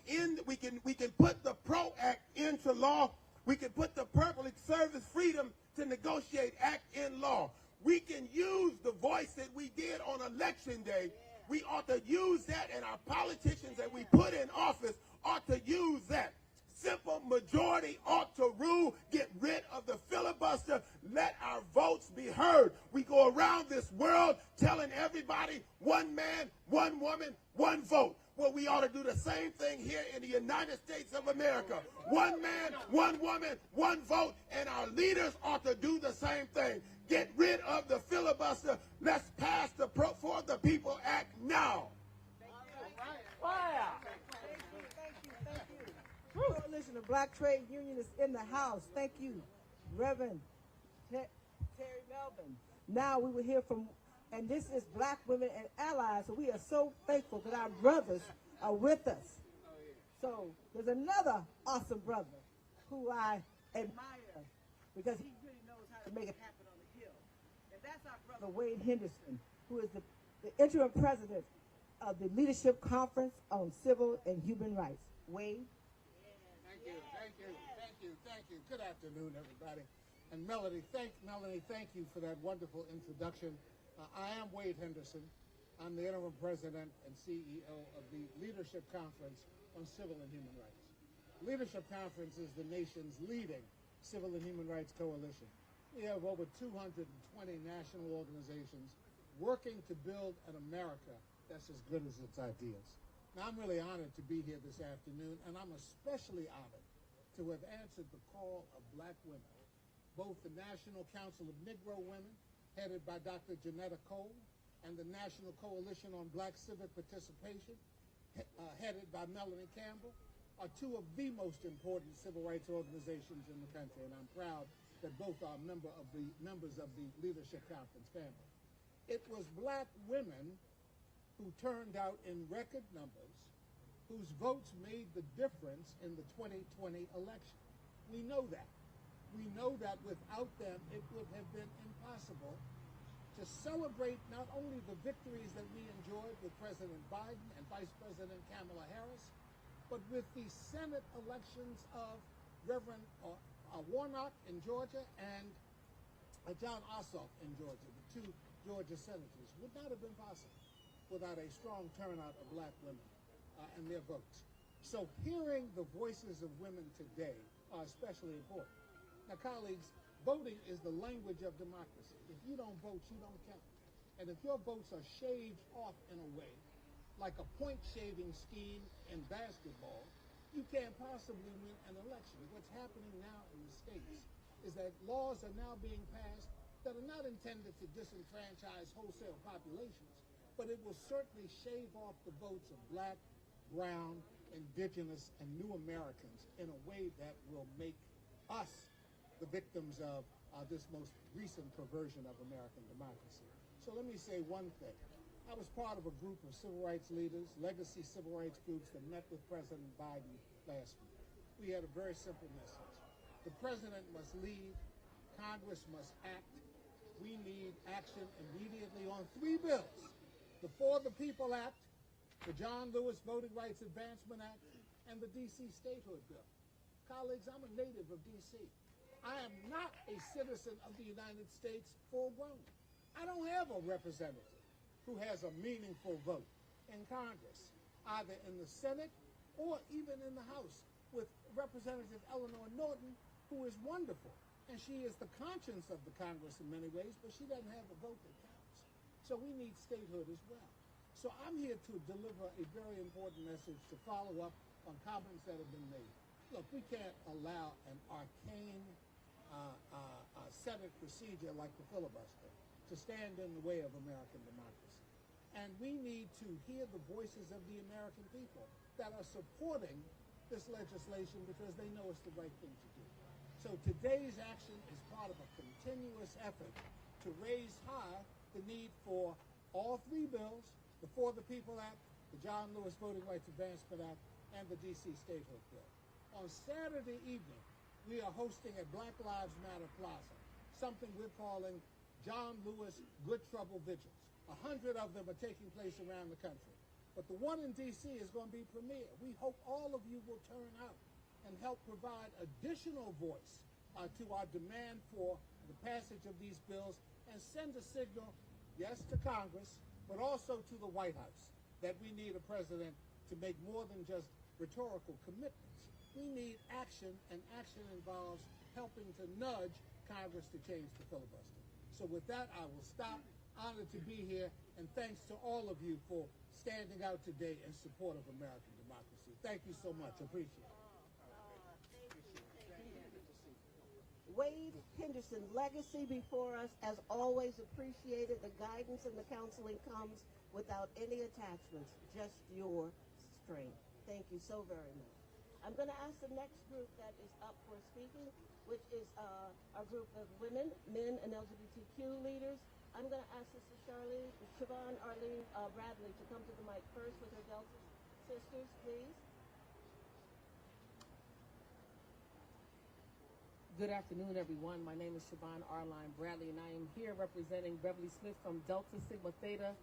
put the PRO Act into law. We can put the Public Service Freedom to Negotiate Act in law. We can use the voice that we did on Election Day. We ought to use that, and our politicians that we put in office ought to use that. Simple majority ought to rule. Get rid of the filibuster. Let our votes be heard. We go around this world telling everybody one man, one woman, one vote. Well, we ought to do the same thing here in the United States of America. One man, one woman, one vote, and our leaders ought to do the same thing. Get rid of the filibuster. Let's pass the For the People Act now. Coalition of Black Trade Unionists in the House. Thank you, Reverend Terry Melvin. Now we will hear from, and this is Black Women and Allies, so we are so thankful that our brothers are with us. So there's another awesome brother who I admire because he really knows how to make it happen on the Hill. And that's Brother Wade Henderson, who is the interim president of the Leadership Conference on Civil and Human Rights. Wade? Thank you. Good afternoon, everybody. And Melanie, thank you for that wonderful introduction. I am Wade Henderson. I'm the interim president and CEO of the Leadership Conference on Civil and Human Rights. Leadership Conference is the nation's leading civil and human rights coalition. We have over 220 national organizations working to build an America that's as good as its ideals. Now, I'm really honored to be here this afternoon, and I'm especially honored to have answered the call of black women, both the National Council of Negro Women, headed by Dr. Janetta Cole, and the National Coalition on Black Civic Participation, headed by Melanie Campbell, are two of the most important civil rights organizations in the country, and I'm proud that both are members of the Leadership Conference family. It was black women who turned out in record numbers, whose votes made the difference in the 2020 election. We know that. We know that without them, it would have been impossible to celebrate not only the victories that we enjoyed with President Biden and Vice President Kamala Harris, but with the Senate elections of Reverend Warnock in Georgia and John Ossoff in Georgia, the two Georgia senators, would not have been possible without a strong turnout of black women and their votes. So hearing the voices of women today are especially important. Now, colleagues, voting is the language of democracy. If you don't vote, you don't count. And if your votes are shaved off in a way, like a point-shaving scheme in basketball, you can't possibly win an election. What's happening now in the states is that laws are now being passed that are not intended to disenfranchise wholesale populations, but it will certainly shave off the votes of black, brown, indigenous, and new Americans in a way that will make us the victims of this most recent perversion of American democracy. So let me say one thing. I was part of a group of civil rights leaders, legacy civil rights groups that met with President Biden last week. We had a very simple message. The president must lead, Congress must act. We need action immediately on 3 bills. The For the People Act, the John Lewis Voting Rights Advancement Act, and the D.C. Statehood Bill. Colleagues, I'm a native of D.C. I am not a citizen of the United States full grown. I don't have a representative who has a meaningful vote in Congress, either in the Senate or even in the House, with Representative Eleanor Norton, who is wonderful. And she is the conscience of the Congress in many ways, but she doesn't have a vote that counts. So we need statehood as well. So I'm here to deliver a very important message to follow up on comments that have been made. Look, we can't allow an arcane Senate procedure like the filibuster to stand in the way of American democracy. And we need to hear the voices of the American people that are supporting this legislation because they know it's the right thing to do. So today's action is part of a continuous effort to raise high the need for all 3 bills, the For the People Act, the John Lewis Voting Rights Advancement Act, and the D.C. Statehood Bill. On Saturday evening, we are hosting at Black Lives Matter Plaza something we're calling John Lewis Good Trouble Vigils. 100 of them are taking place around the country. But the one in D.C. is going to be premier. We hope all of you will turn out and help provide additional voice to our demand for the passage of these bills and send a signal, yes, to Congress, but also to the White House, that we need a president to make more than just rhetorical commitments. We need action, and action involves helping to nudge Congress to change the filibuster. So with that, I will stop. Honored to be here, and thanks to all of you for standing out today in support of American democracy. Thank you so much. Appreciate it. Wade Henderson, legacy before us, as always, appreciated. The guidance and the counseling comes without any attachments, just your strength. Thank you so very much. I'm going to ask the next group that is up for speaking, which is our group of women, men, and LGBTQ leaders. I'm going to ask Sister Siobhan Arlene Bradley to come to the mic first with her Delta sisters, please. Good afternoon, everyone. My name is Siobhan Arline Bradley, and I am here representing Beverly Smith from Delta Sigma Theta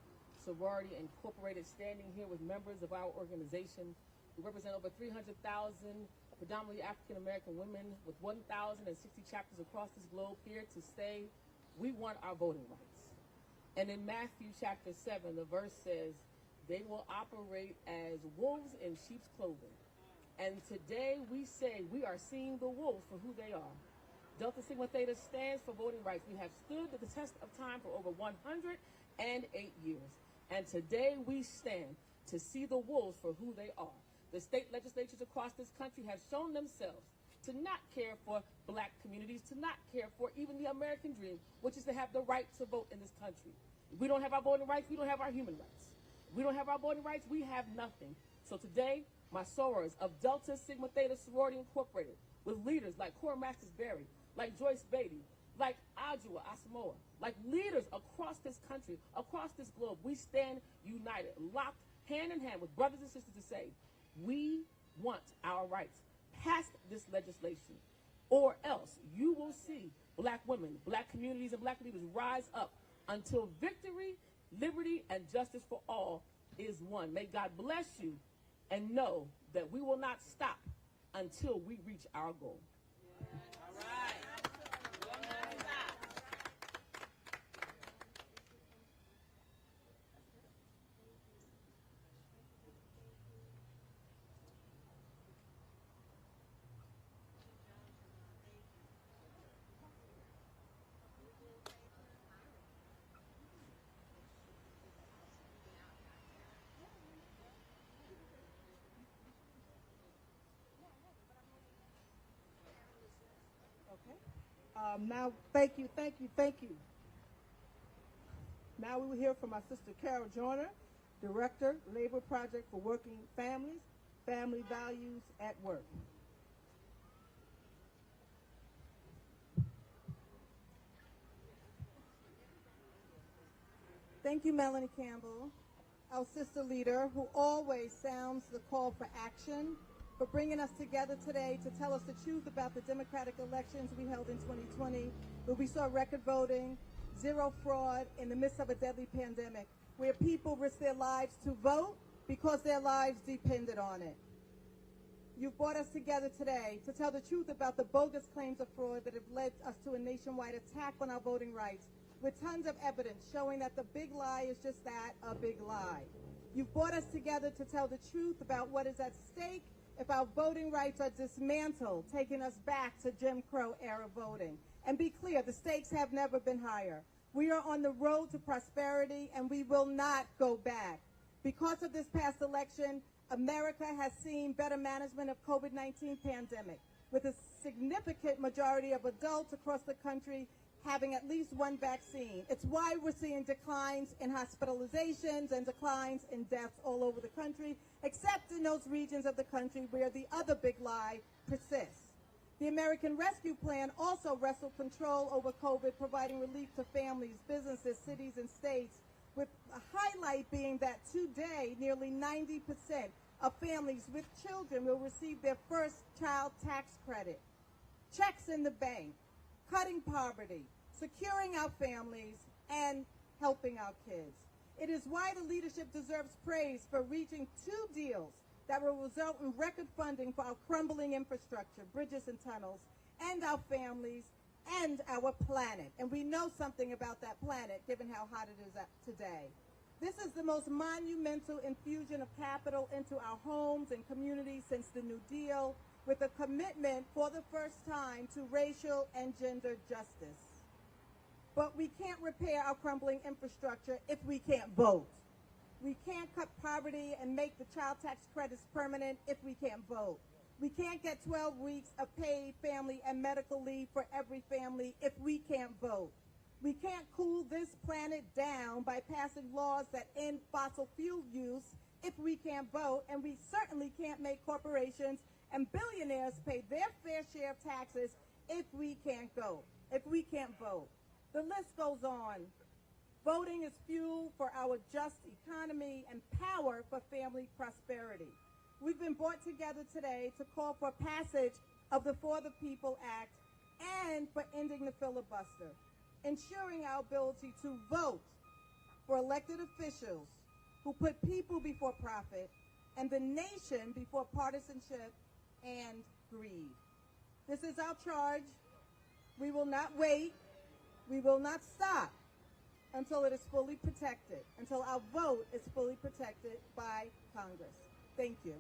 Sorority Incorporated, standing here with members of our organization. We represent over 300,000 predominantly African-American women with 1,060 chapters across this globe here to stay. We want our voting rights. And in Matthew chapter 7, the verse says, they will operate as wolves in sheep's clothing. And today we say we are seeing the wolves for who they are. Delta Sigma Theta stands for voting rights. We have stood the test of time for over 108 years. And today we stand to see the wolves for who they are. The state legislatures across this country have shown themselves to not care for black communities, to not care for even the American dream, which is to have the right to vote in this country. If we don't have our voting rights, we don't have our human rights. If we don't have our voting rights, we have nothing. So today, my sorors of Delta Sigma Theta Sorority Incorporated, with leaders like Cora Masters Berry, like Joyce Beatty, like Adjua Asamoah, like leaders across this country, across this globe, we stand united, locked hand in hand with brothers and sisters to say, we want our rights. Pass this legislation, or else you will see black women, black communities, and black leaders rise up until victory, liberty, and justice for all is won. May God bless you. And know that we will not stop until we reach our goal. All right. Now, thank you. Now we will hear from our sister Carol Joyner, Director, Labor Project for Working Families, Family Values at Work. Thank you, Melanie Campbell, our sister leader who always sounds the call for action, for bringing us together today to tell us the truth about the democratic elections we held in 2020, where we saw record voting, zero fraud in the midst of a deadly pandemic, where people risked their lives to vote because their lives depended on it. You've brought us together today to tell the truth about the bogus claims of fraud that have led us to a nationwide attack on our voting rights, with tons of evidence showing that the big lie is just that, a big lie. You've brought us together to tell the truth about what is at stake if our voting rights are dismantled, taking us back to Jim Crow era voting. And be clear, the stakes have never been higher. We are on the road to prosperity, and we will not go back. Because of this past election, America has seen better management of COVID-19 pandemic, with a significant majority of adults across the country having at least one vaccine. It's why we're seeing declines in hospitalizations and declines in deaths all over the country, except in those regions of the country where the other big lie persists. The American Rescue Plan also wrestled control over COVID, providing relief to families, businesses, cities, and states, with a highlight being that today, nearly 90% of families with children will receive their first child tax credit, checks in the bank, cutting poverty, securing our families, and helping our kids. It is why the leadership deserves praise for reaching 2 deals that will result in record funding for our crumbling infrastructure, bridges and tunnels, and our families, and our planet. And we know something about that planet, given how hot it is today. This is the most monumental infusion of capital into our homes and communities since the New Deal, with a commitment for the first time to racial and gender justice. But we can't repair our crumbling infrastructure if we can't vote. We can't cut poverty and make the child tax credits permanent if we can't vote. We can't get 12 weeks of paid family and medical leave for every family if we can't vote. We can't cool this planet down by passing laws that end fossil fuel use if we can't vote, and we certainly can't make corporations and billionaires pay their fair share of taxes if we can't vote. The list goes on. Voting is fuel for our just economy and power for family prosperity. We've been brought together today to call for passage of the For the People Act and for ending the filibuster, ensuring our ability to vote for elected officials who put people before profit and the nation before partisanship and greed. This is our charge. We will not wait. We will not stop until it is fully protected, until our vote is fully protected by Congress. Thank you.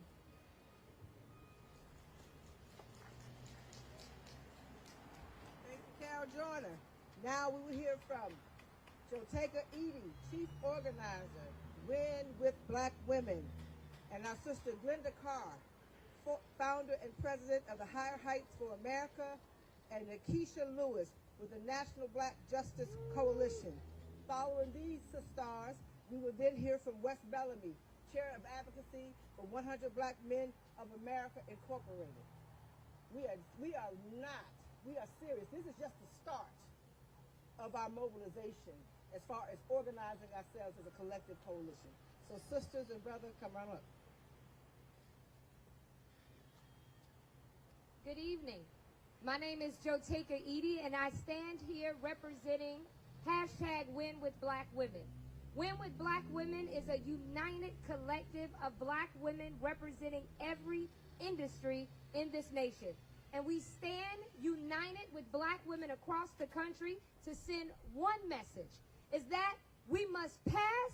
Thank you, Carol Joyner. Now we will hear from Joteka Edie, Chief Organizer, Win with Black Women, and our sister Glenda Carr, founder and president of the Higher Heights for America, and Akeisha Lewis with the National Black Justice Coalition. Following these stars, we will then hear from Wes Bellamy, Chair of Advocacy for 100 Black Men of America Incorporated. We are serious. This is just the start of our mobilization as far as organizing ourselves as a collective coalition. So sisters and brothers, come on up. Good evening. My name is Joteka Edie, and I stand here representing #Win with Black Women. Win with Black Women is a united collective of Black women representing every industry in this nation. And we stand united with Black women across the country to send one message, is that we must pass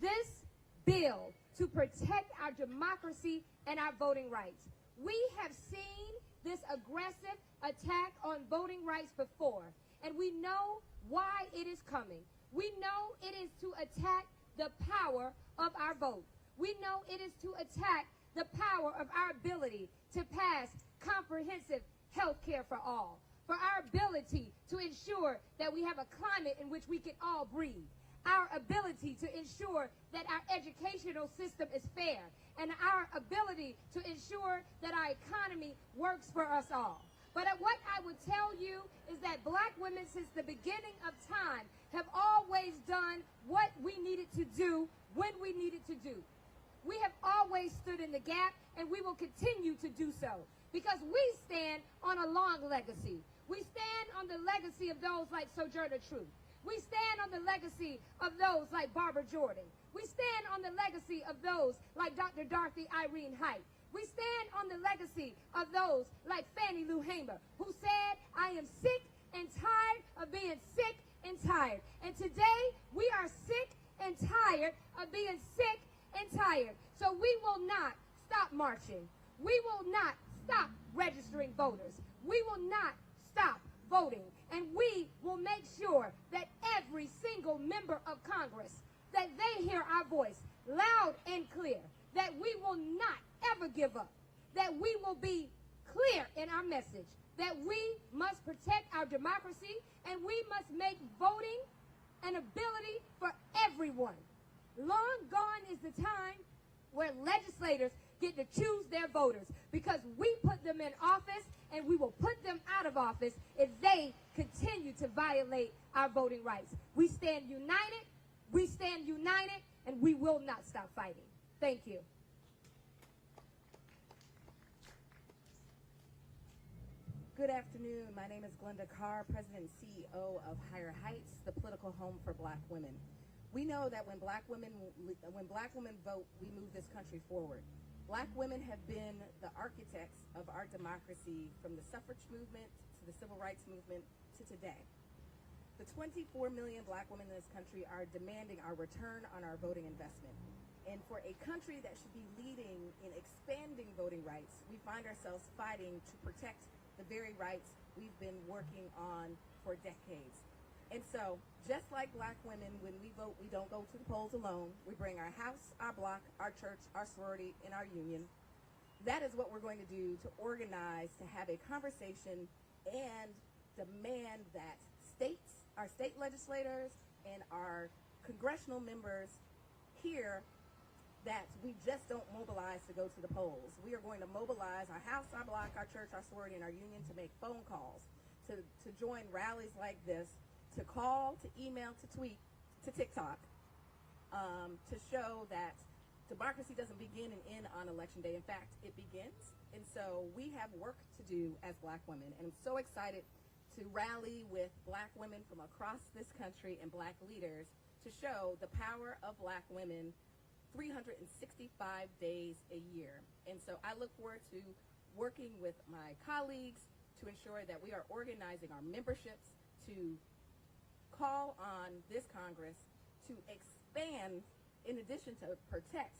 this bill to protect our democracy and our voting rights. We have seen this aggressive attack on voting rights before, and we know why it is coming. We know it is to attack the power of our vote. We know it is to attack the power of our ability to pass comprehensive health care for all, for our ability to ensure that we have a climate in which we can all breathe, our ability to ensure that our educational system is fair, and our ability to ensure that our economy works for us all. But what I would tell you is that Black women since the beginning of time have always done what we needed to do when we needed to do. We have always stood in the gap, and we will continue to do so because we stand on a long legacy. We stand on the legacy of those like Sojourner Truth. We stand on the legacy of those like Barbara Jordan. We stand on the legacy of those like Dr. Dorothy Irene Height. We stand on the legacy of those like Fannie Lou Hamer, who said, I am sick and tired of being sick and tired. And today, we are sick and tired of being sick and tired. So we will not stop marching. We will not stop registering voters. We will not stop voting. And we will make sure that every single member of Congress, that they hear our voice loud and clear, that we will not ever give up, that we will be clear in our message, that we must protect our democracy and we must make voting an ability for everyone. Long gone is the time where legislators get to choose their voters because we put them in office and we will put them out of office if they continue to violate our voting rights. We stand united, and we will not stop fighting. Thank you. Good afternoon. My name is Glenda Carr, President and CEO of Higher Heights, the political home for Black women. We know that when Black women vote, we move this country forward. Black women have been the architects of our democracy from the suffrage movement to the civil rights movement to today. The 24 million Black women in this country are demanding our return on our voting investment. And for a country that should be leading in expanding voting rights, we find ourselves fighting to protect the very rights we've been working on for decades. And so, just like Black women, when we vote, we don't go to the polls alone. We bring our house, our block, our church, our sorority, and our union. That is what we're going to do to organize, to have a conversation and demand that our state legislators and our congressional members hear that we just don't mobilize to go to the polls. We are going to mobilize our house, our block, our church, our sorority, and our union to make phone calls, to join rallies like this, to call, to email, to tweet, to TikTok, to show that democracy doesn't begin and end on Election Day. In fact, it begins. And so we have work to do as Black women. And I'm so excited to rally with black women from across this country and black leaders to show the power of black women 365 days a year. And so I look forward to working with my colleagues to ensure that we are organizing our memberships to call on this Congress to expand, in addition to protect,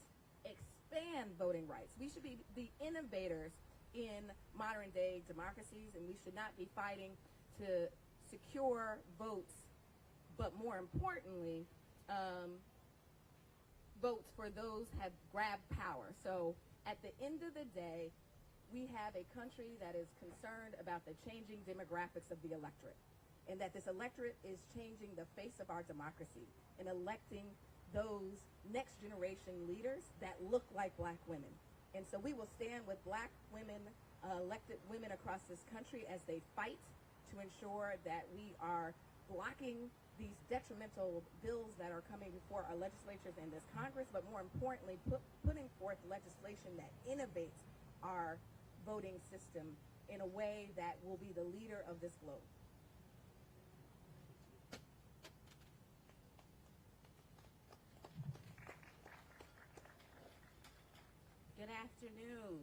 expand voting rights. We should be the innovators in modern day democracies, and we should not be fighting to secure votes, but more importantly, votes for those have grabbed power. So at the end of the day, we have a country that is concerned about the changing demographics of the electorate, and that this electorate is changing the face of our democracy and electing those next generation leaders that look like black women. And so we will stand with black women, elected women across this country as they fight to ensure that we are blocking these detrimental bills that are coming before our legislatures and this Congress, but more importantly, putting forth legislation that innovates our voting system in a way that will be the leader of this globe. Good afternoon.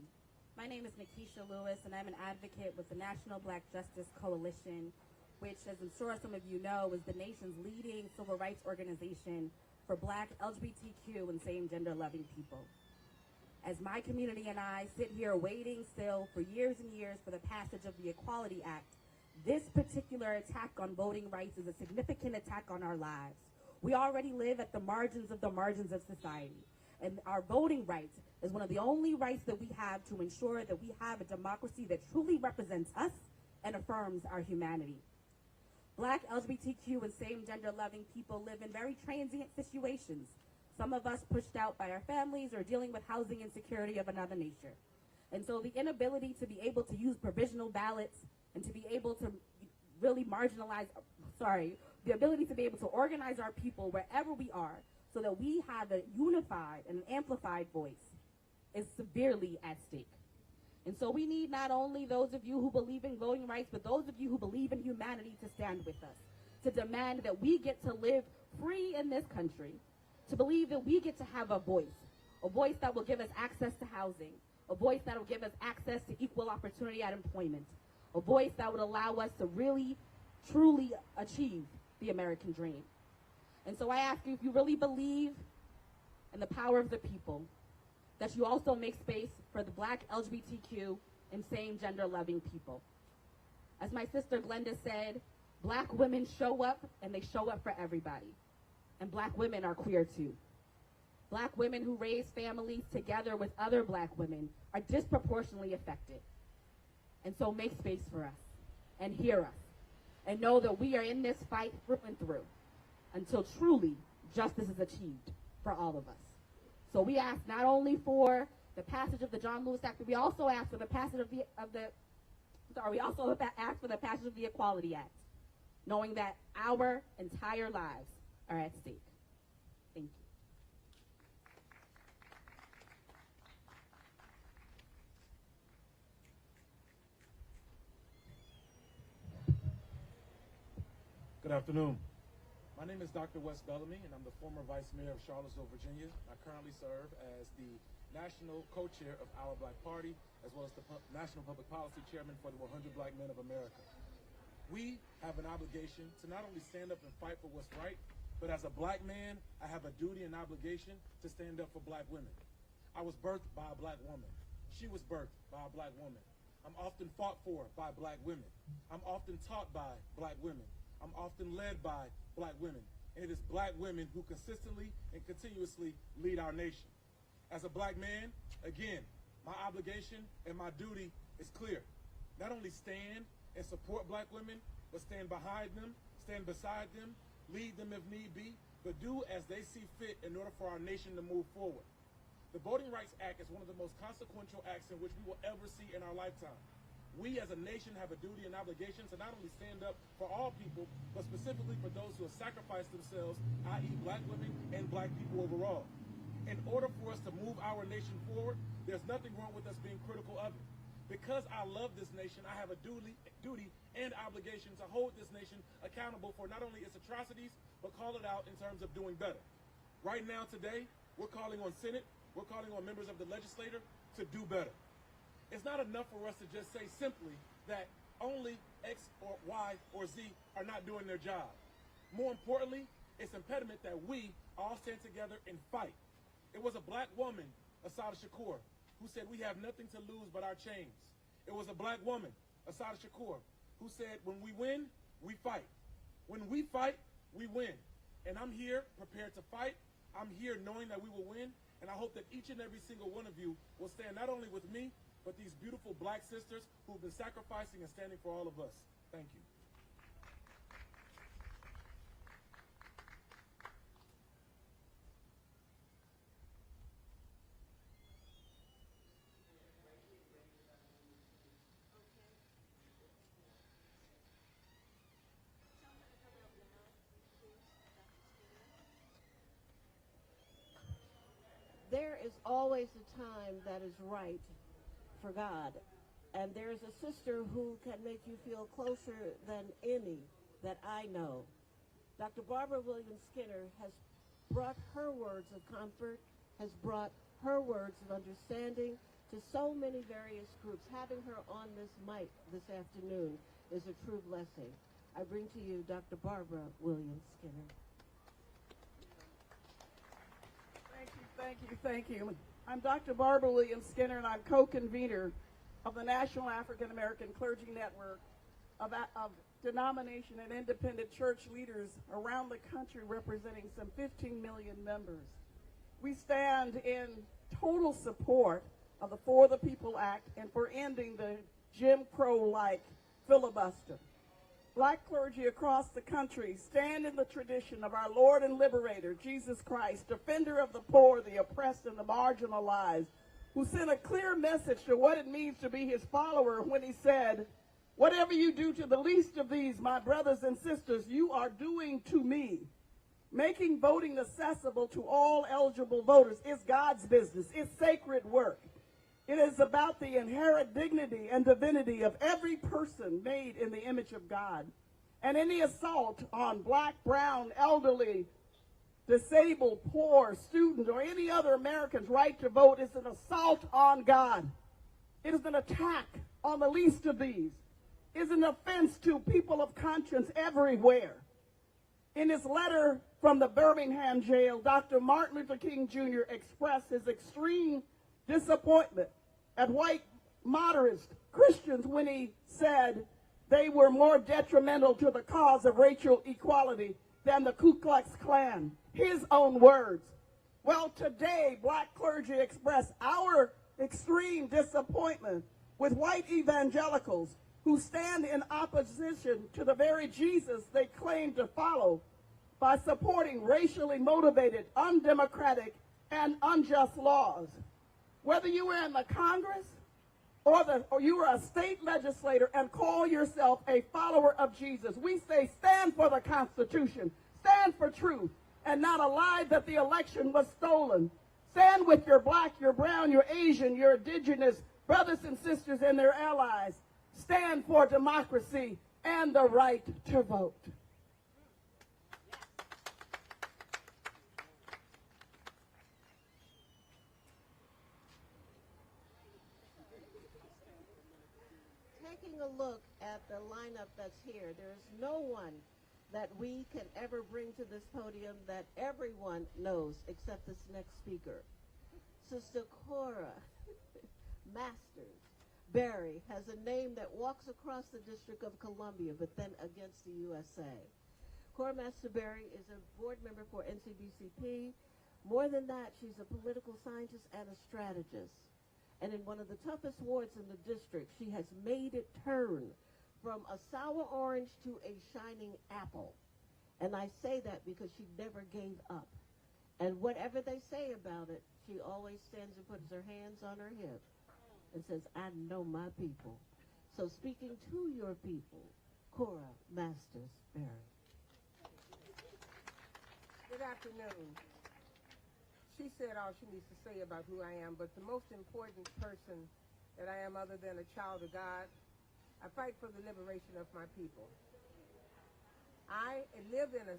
My name is Nikisha Lewis, and I'm an advocate with the National Black Justice Coalition, which, as I'm sure some of you know, is the nation's leading civil rights organization for black, LGBTQ, and same-gender loving people. As my community and I sit here waiting still for years and years for the passage of the Equality Act, this particular attack on voting rights is a significant attack on our lives. We already live at the margins of society. And our voting rights is one of the only rights that we have to ensure that we have a democracy that truly represents us and affirms our humanity. Black, LGBTQ, and same-gender loving people live in very transient situations. Some of us pushed out by our families or dealing with housing insecurity of another nature. And so the inability to be able to use provisional ballots and to be able to really the ability to be able to organize our people wherever we are so that we have a unified and amplified voice is severely at stake. And so we need not only those of you who believe in voting rights, but those of you who believe in humanity to stand with us, to demand that we get to live free in this country, to believe that we get to have a voice that will give us access to housing, a voice that will give us access to equal opportunity at employment, a voice that would allow us to really, truly achieve the American dream. And so I ask you, if you really believe in the power of the people, that you also make space for the black, LGBTQ, and same-gender loving people. As my sister Glenda said, black women show up, and they show up for everybody. And black women are queer too. Black women who raise families together with other black women are disproportionately affected. And so make space for us, and hear us, and know that we are in this fight through and through, until truly justice is achieved for all of us. So we ask not only for the passage of the John Lewis Act, but we also ask for the passage of the Equality Act, knowing that our entire lives are at stake. Thank you. Good afternoon. My name is Dr. Wes Bellamy, and I'm the former Vice Mayor of Charlottesville, Virginia. I currently serve as the National Co-Chair of Our Black Party, as well as the National Public Policy Chairman for the 100 Black Men of America. We have an obligation to not only stand up and fight for what's right, but as a black man, I have a duty and obligation to stand up for black women. I was birthed by a black woman. She was birthed by a black woman. I'm often fought for by black women. I'm often taught by black women. I'm often led by black women. And it is black women who consistently and continuously lead our nation. As a black man, again, my obligation and my duty is clear. Not only stand and support black women, but stand behind them, stand beside them, lead them if need be, but do as they see fit in order for our nation to move forward. The Voting Rights Act is one of the most consequential acts in which we will ever see in our lifetime. We as a nation have a duty and obligation to not only stand up for all people, but specifically for those who have sacrificed themselves, i.e. black women and black people overall. In order for us to move our nation forward, there's nothing wrong with us being critical of it. because I love this nation, I have a duty and obligation to hold this nation accountable for not only its atrocities, but call it out in terms of doing better. Right now, today, we're calling on Senate, we're calling on members of the legislature to do better. It's not enough for us to just say simply that only X or Y or Z are not doing their job. More importantly, it's impediment that we all stand together and fight. It was a black woman, Assata Shakur, who said we have nothing to lose but our chains. It was a black woman, Assata Shakur, who said when we win, we fight. When we fight, we win. And I'm here prepared to fight. I'm here knowing that we will win. And I hope that each and every single one of you will stand not only with me, but these beautiful black sisters who've been sacrificing and standing for all of us. Thank you. There is always a time that is right for God. And there's a sister who can make you feel closer than any that I know. Dr. Barbara Williams Skinner has brought her words of comfort, has brought her words of understanding to so many various groups. Having her on this mic this afternoon is a true blessing. I bring to you Dr. Barbara Williams Skinner. Thank you. I'm Dr. Barbara Williams Skinner, and I'm co-convener of the National African American Clergy Network of denomination and independent church leaders around the country, representing some 15 million members. We stand in total support of the For the People Act and for ending the Jim Crow-like filibuster. Black clergy across the country stand in the tradition of our Lord and Liberator, Jesus Christ, defender of the poor, the oppressed, and the marginalized, who sent a clear message to what it means to be his follower when he said, "Whatever you do to the least of these, my brothers and sisters, you are doing to me." Making voting accessible to all eligible voters is God's business. It's sacred work. It is about the inherent dignity and divinity of every person made in the image of God. And any assault on black, brown, elderly, disabled, poor, student, or any other American's right to vote is an assault on God. It is an attack on the least of these. It is an offense to people of conscience everywhere. In his letter from the Birmingham jail, Dr. Martin Luther King Jr. expressed his extreme disappointment at white moderate Christians when he said they were more detrimental to the cause of racial equality than the Ku Klux Klan. His own words. Well, today, black clergy express our extreme disappointment with white evangelicals who stand in opposition to the very Jesus they claim to follow by supporting racially motivated, undemocratic, and unjust laws. Whether you were in the Congress or you are a state legislator and call yourself a follower of Jesus, we say stand for the Constitution, stand for truth, and not a lie that the election was stolen. Stand with your black, your brown, your Asian, your indigenous brothers and sisters and their allies. Stand for democracy and the right to vote. Taking a look at the lineup that's here, there's no one that we can ever bring to this podium that everyone knows except this next speaker. Sister Cora Masters Berry has a name that walks across the District of Columbia, but then against the USA. Cora Master Berry is a board member for NCBCP. More than that, she's a political scientist and a strategist. And in one of the toughest wards in the district, she has made it turn from a sour orange to a shining apple. And I say that because she never gave up. And whatever they say about it, she always stands and puts her hands on her hip and says, I know my people. So speaking to your people, Cora Masters Berry. Good afternoon. She said all she needs to say about who I am, but the most important person that I am other than a child of God. I fight for the liberation of my people. I live in a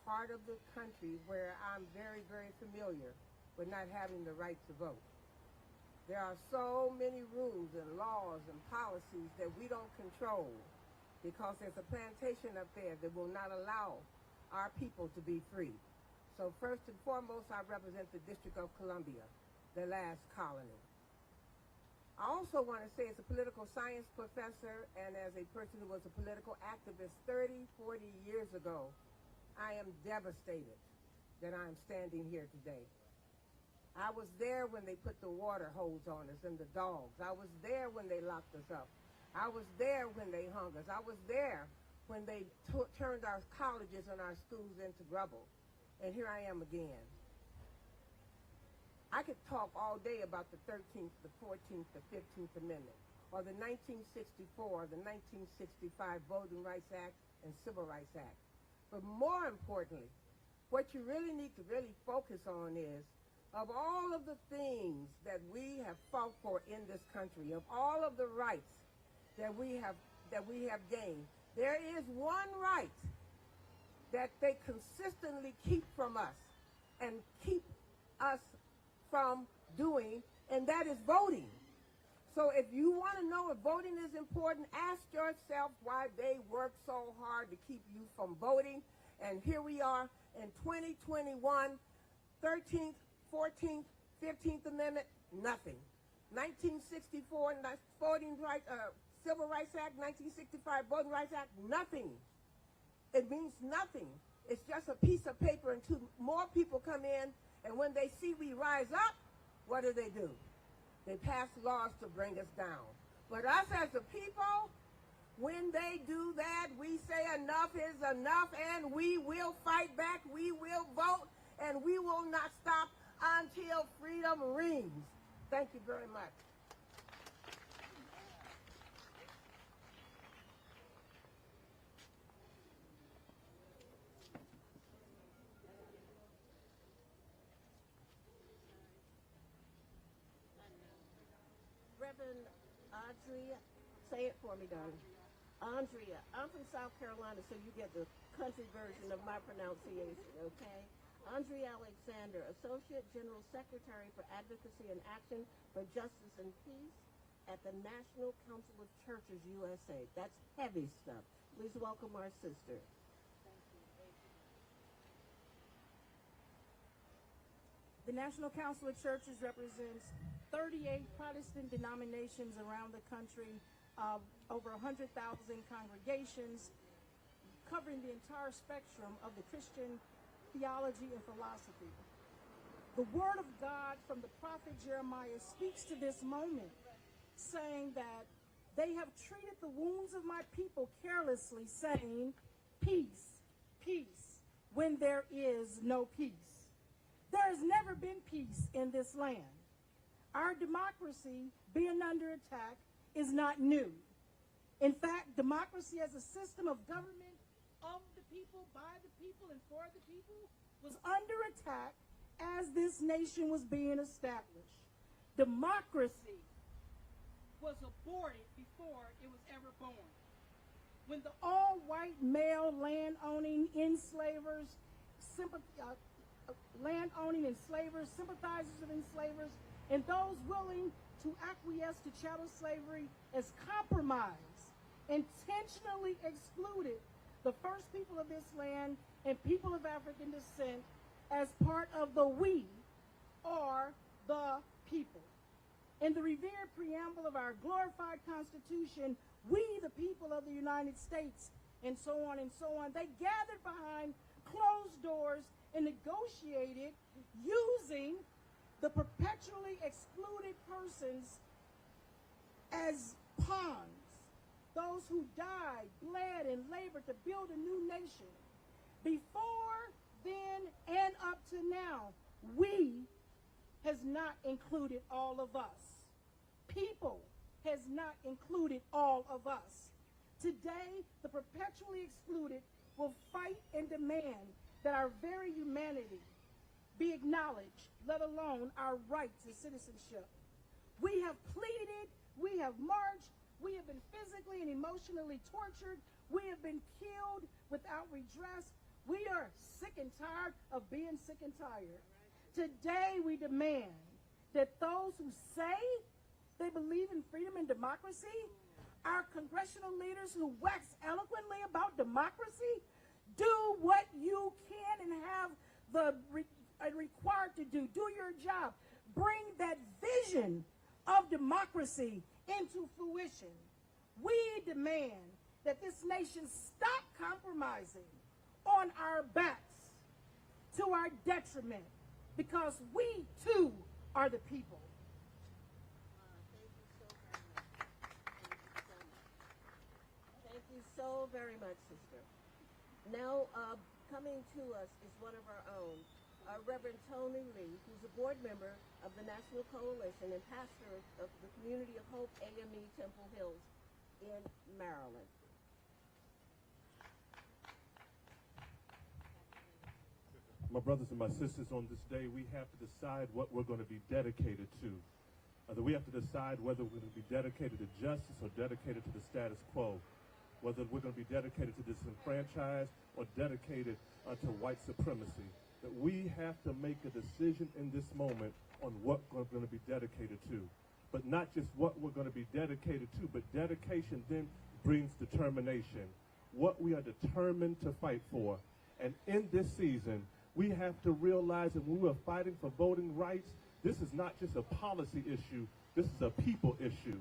part of the country where I'm very, very familiar with not having the right to vote. There are so many rules and laws and policies that we don't control because there's a plantation up there that will not allow our people to be free. So first and foremost, I represent the District of Columbia, the last colony. I also want to say as a political science professor and as a person who was a political activist 30, 40 years ago, I am devastated that I'm standing here today. I was there when they put the water hose on us and the dogs. I was there when they locked us up. I was there when they hung us. I was there when they turned our colleges and our schools into rubble. And here I am again. I could talk all day about the 13th, the 14th, the 15th Amendment, or the 1964, the 1965 Voting Rights Act and Civil Rights Act. But more importantly, what you really need to really focus on is, of all of the things that we have fought for in this country, of all of the rights that we have gained, there is one right that they consistently keep from us and keep us from doing, and that is voting. So if you want to know if voting is important, ask yourself why they work so hard to keep you from voting. And here we are in 2021, 13th, 14th, 15th Amendment, nothing. 1964, Civil Rights Act, 1965 Voting Rights Act, nothing. It means nothing. It's just a piece of paper until more people come in, and when they see we rise up, what do? They pass laws to bring us down. But us as a people, when they do that, we say enough is enough, and we will fight back, we will vote, and we will not stop until freedom rings. Thank you very much. Reverend Andrea, say it for me, darling. Andrea, I'm from South Carolina, so you get the country version of my pronunciation, okay? Andrea Alexander, Associate General Secretary for Advocacy and Action for Justice and Peace at the National Council of Churches USA. That's heavy stuff. Please welcome our sister. The National Council of Churches represents 38 Protestant denominations around the country, over 100,000 congregations, covering the entire spectrum of the Christian theology and philosophy. The word of God from the prophet Jeremiah speaks to this moment, saying that they have treated the wounds of my people carelessly, saying, peace, peace, when there is no peace. There has never been peace in this land. Our democracy being under attack is not new. In fact, democracy as a system of government of the people, by the people, and for the people was under attack as this nation was being established. Democracy was aborted before it was ever born. When the all-white male land-owning enslavers, sympathizers of enslavers, and those willing to acquiesce to chattel slavery as compromise, intentionally excluded the first people of this land and people of African descent as part of the we, or the people. In the revered preamble of our glorified Constitution, we, the people of the United States, and so on and so on, they gathered behind closed doors and negotiated using the perpetually excluded persons as pawns, those who died, bled, and labored to build a new nation. Before then and up to now, we has not included all of us. People has not included all of us. Today, the perpetually excluded will fight and demand that our very humanity be acknowledged, let alone our right to citizenship. We have pleaded We have marched. We have been physically and emotionally tortured. We have been killed without redress. We are sick and tired of being sick and tired. Today we demand that those who say they believe in freedom and democracy, our congressional leaders who wax eloquently about democracy, do what you can and have required to do. Do your job. Bring that vision of democracy into fruition. We demand that this nation stop compromising on our backs to our detriment, because we too are the people. Thank you so very much, sister. Now, coming to us is one of our own, Reverend Tony Lee, who's a board member of the National Coalition and pastor of the Community of Hope AME Temple Hills in Maryland. My brothers and my sisters, on this day, we have to decide what we're going to be dedicated to. We have to decide whether we're going to be dedicated to justice or dedicated to the status quo, whether we're going to be dedicated to disenfranchised or dedicated to white supremacy. That we have to make a decision in this moment on what we're going to be dedicated to. But not just what we're going to be dedicated to, but dedication then brings determination. What we are determined to fight for. And in this season, we have to realize that when we are fighting for voting rights, this is not just a policy issue, this is a people issue.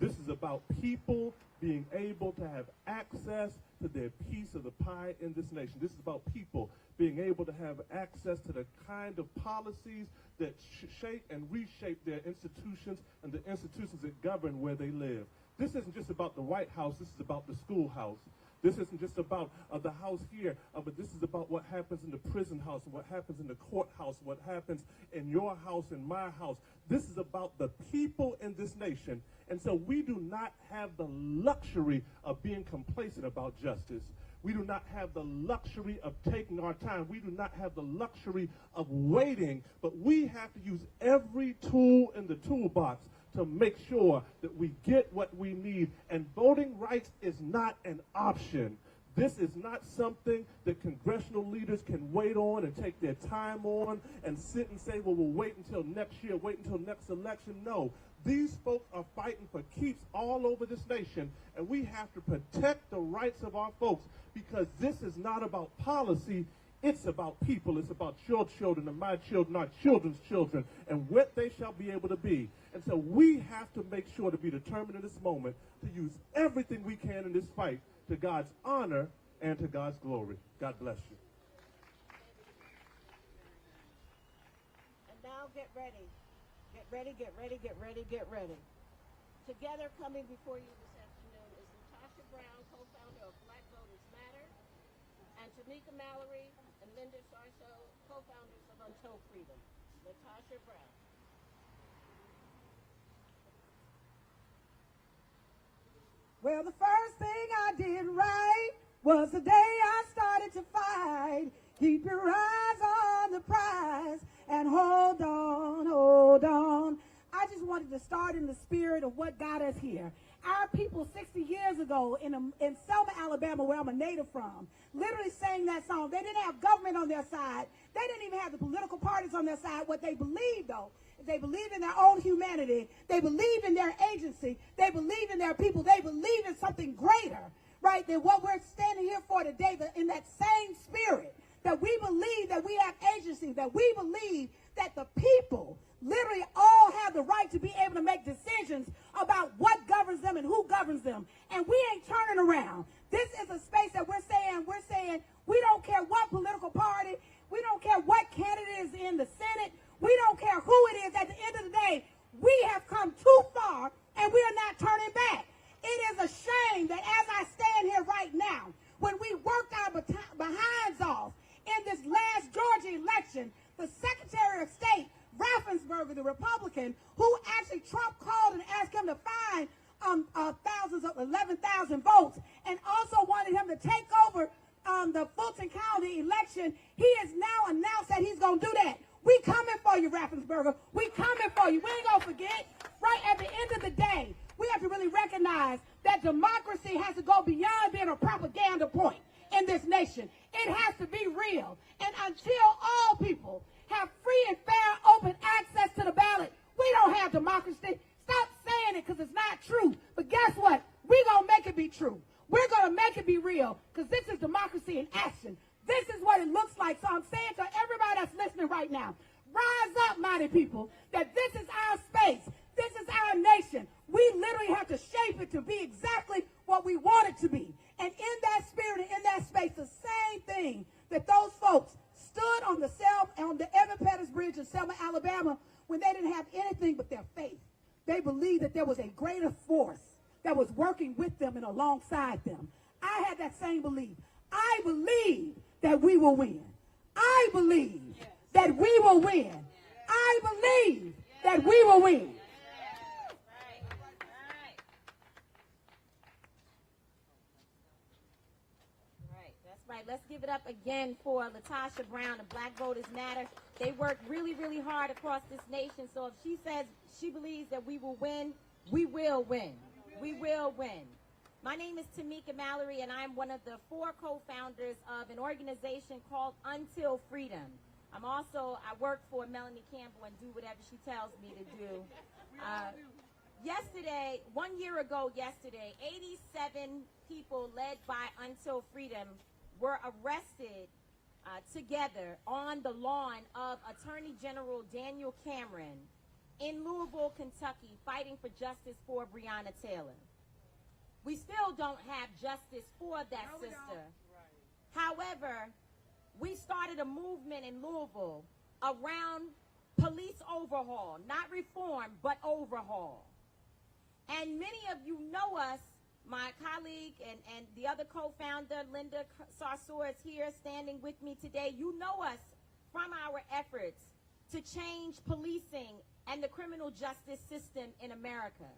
This is about people being able to have access to their piece of the pie in this nation. This is about people being able to have access to the kind of policies that shape and reshape their institutions and the institutions that govern where they live. This isn't just about the White House, this is about the schoolhouse. This isn't just about the house here, but this is about what happens in the prison house, what happens in the courthouse, what happens in your house, in my house. This is about the people in this nation. And so we do not have the luxury of being complacent about justice. We do not have the luxury of taking our time. We do not have the luxury of waiting, but we have to use every tool in the toolbox to make sure that we get what we need. And voting rights is not an option. This is not something that congressional leaders can wait on and take their time on and sit and say, well, we'll wait until next year, wait until next election. No, these folks are fighting for keeps all over this nation, and we have to protect the rights of our folks, because this is not about policy. It's about people. It's about your children and my children, our children's children, and what they shall be able to be. And so we have to make sure to be determined in this moment to use everything we can in this fight to God's honor and to God's glory. God bless you. And now get ready. Get ready, get ready, get ready, get ready. Together coming before you this afternoon is Natasha Brown, co-founder of Black Voters Matter, and Tamika Mallory and Linda Sarso, co-founders of Until Freedom. Natasha Brown. Well, the first thing I did right was the day I started to fight. Keep your eyes on the prize and hold on, hold on. I just wanted to start in the spirit of what got us here. Our people 60 years ago in Selma, Alabama, where I'm a native from, literally sang that song. They didn't have government on their side. They didn't even have the political parties on their side. What they believed, though, is they believed in their own humanity. They believed in their agency. They believed in their people. They believed in something greater, right, than what we're standing here for today, in that same spirit, that we believe that we have agency, that we believe that the people literally all have the right to be able to make decisions about what governs them and who governs them. And we ain't turning around. This is a space that we're saying we don't care what political party, we don't care what candidate is in the Senate, we don't care who it is. At the end of the day, we have come too far and we are not turning back. It is a shame that as I stand here right now, when we worked our behinds off in this last Georgia election, the Secretary of State, Raffensperger, the Republican, who actually Trump called and asked him to find thousands of 11,000 votes, and also wanted him to take over the Fulton County election, he has now announced that he's going to do that. We coming for you, Raffensperger. We coming for you. We ain't going to forget. Right at the end of the day, We have to really recognize that democracy has to go beyond being a propaganda point in this nation. It has to be real. And until all people have free and fair, open access to the ballot, we don't have democracy. Stop saying it because it's not true. But guess what? We're going to make it be true. We're going to make it be real because this is democracy in action. This is what it looks like. So I'm saying to everybody that's listening right now, rise up, mighty people, that this is our space. This is our nation. We literally have to shape it to be exactly what we want it to be. And in that spirit and in that space, the same thing that those folks stood on the Evan Pettus Bridge in Selma, Alabama, when they didn't have anything but their faith. They believed that there was a greater force that was working with them and alongside them. I had that same belief. I believe that we will win. I believe that we will win. I believe that we will win. Right, let's give it up again for Latasha Brown and Black Voters Matter. They work really, really hard across this nation. So if she says she believes that we will win, we will win. We will win. My name is Tamika Mallory, and I'm one of the 4 co-founders of an organization called Until Freedom. I work for Melanie Campbell and do whatever she tells me to do. Yesterday, 1 year ago yesterday, 87 people led by Until Freedom were arrested together on the lawn of Attorney General Daniel Cameron in Louisville, Kentucky, fighting for justice for Breonna Taylor. We still don't have justice for that sister. However, we started a movement in Louisville around police overhaul, not reform, but overhaul. And many of you know us. My colleague and the other co-founder, Linda Sarsour, is here standing with me today. You know us from our efforts to change policing and the criminal justice system in America.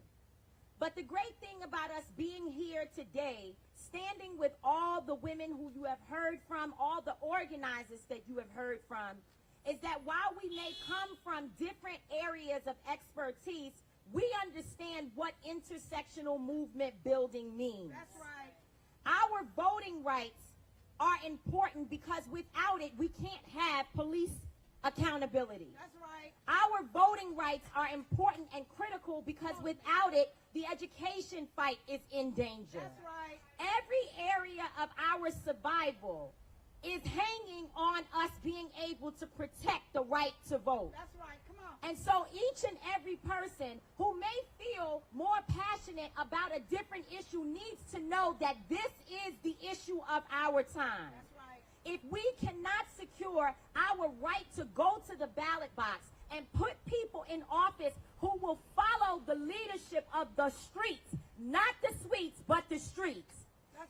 But the great thing about us being here today, standing with all the women who you have heard from, all the organizers that you have heard from, is that while we may come from different areas of expertise, we understand what intersectional movement building means. That's right. Our voting rights are important because without it, we can't have police accountability. That's right. Our voting rights are important and critical because without it, the education fight is in danger. That's right. Every area of our survival is hanging on us being able to protect the right to vote. That's right. Come on. And so each and every person who may feel more passionate about a different issue needs to know that this is the issue of our time. That's right. If we cannot secure our right to go to the ballot box and put people in office who will follow the leadership of the streets, not the suites, but the streets.